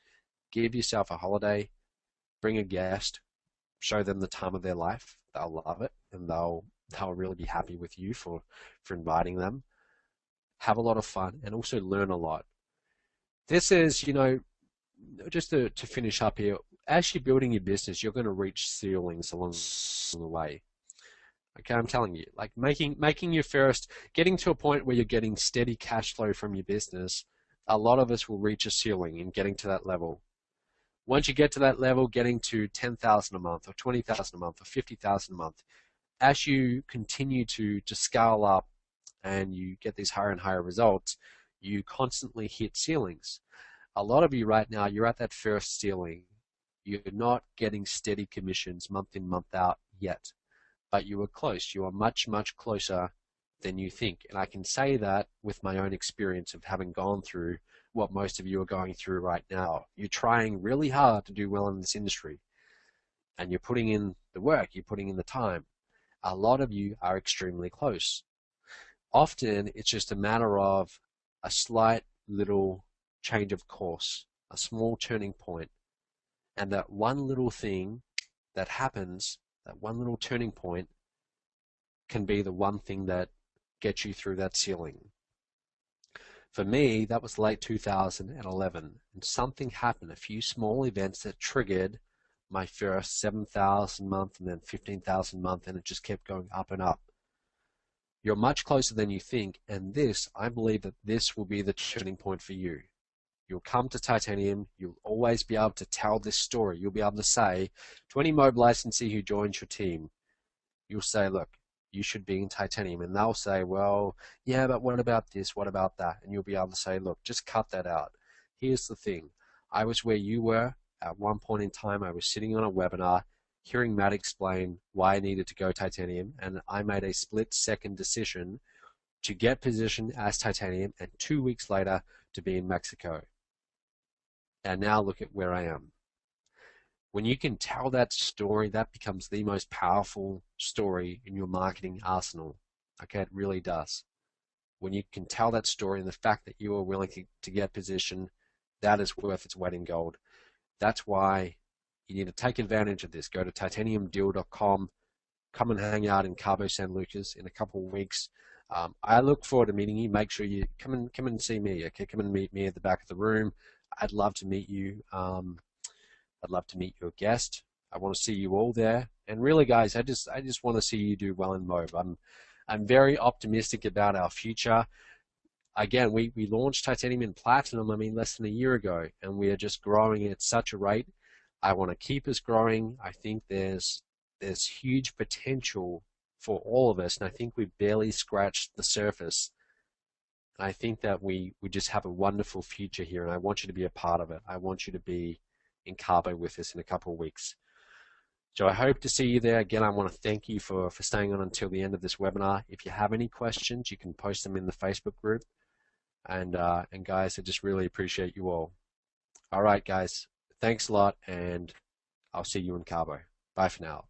give yourself a holiday, bring a guest, show them the time of their life. They'll love it, and they'll really be happy with you for inviting them. Have a lot of fun and also learn a lot. This is, you know, just to finish up here, as you're building your business, you're going to reach ceilings along the way. Okay, I'm telling you, like making your first, getting to a point where you're getting steady cash flow from your business, a lot of us will reach a ceiling in getting to that level. Once you get to that level, getting to 10,000 a month or 20,000 a month or 50,000 a month, as you continue to scale up and you get these higher and higher results, you constantly hit ceilings. A lot of you right now, you're at that first ceiling. You're not getting steady commissions month in, month out yet. But you are close. You are much, much closer than you think. And I can say that with my own experience of having gone through what most of you are going through right now. You're trying really hard to do well in this industry. And you're putting in the work, you're putting in the time. A lot of you are extremely close. Often, it's just a matter of a slight little change of course, a small turning point. And that one little thing that happens, that one little turning point, can be the one thing that gets you through that ceiling. For me, that was late 2011, and something happened, a few small events that triggered my first 7,000 month and then 15,000 month, and it just kept going up and up. You're much closer than you think, and this, I believe that this will be the turning point for you. You'll come to Titanium, you'll always be able to tell this story. You'll be able to say to any MOBE licensee who joins your team, you'll say, look, you should be in Titanium. And they'll say, well, yeah, but what about this? What about that? And you'll be able to say, look, just cut that out. Here's the thing. I was where you were at one point in time. I was sitting on a webinar, hearing Matt explain why I needed to go Titanium, and I made a split-second decision to get positioned as Titanium, and 2 weeks later to be in Mexico. And now look at where I am. When you can tell that story, that becomes the most powerful story in your marketing arsenal. Okay, it really does. When you can tell that story and the fact that you are willing to get positioned, that is worth its weight in gold. That's why you need to take advantage of this. Go to titaniumdeal.com. Come and hang out in Cabo San Lucas in a couple of weeks. I look forward to meeting you. Make sure you come and see me. Okay, come and meet me at the back of the room. I'd love to meet you. I'd love to meet your guest. I want to see you all there. And really, guys, I just want to see you do well in MOBE. I'm very optimistic about our future. Again, we launched Titanium in Platinum, less than a year ago, and we are just growing at such a rate. I want to keep us growing. I think there's huge potential for all of us, and I think we've barely scratched the surface. And I think that we just have a wonderful future here, and I want you to be a part of it. I want you to be in Cabo with us in a couple of weeks. So I hope to see you there. Again, I want to thank you for staying on until the end of this webinar. If you have any questions, you can post them in the Facebook group. And guys, I just really appreciate you all. All right, guys, thanks a lot, and I'll see you in Cabo. Bye for now.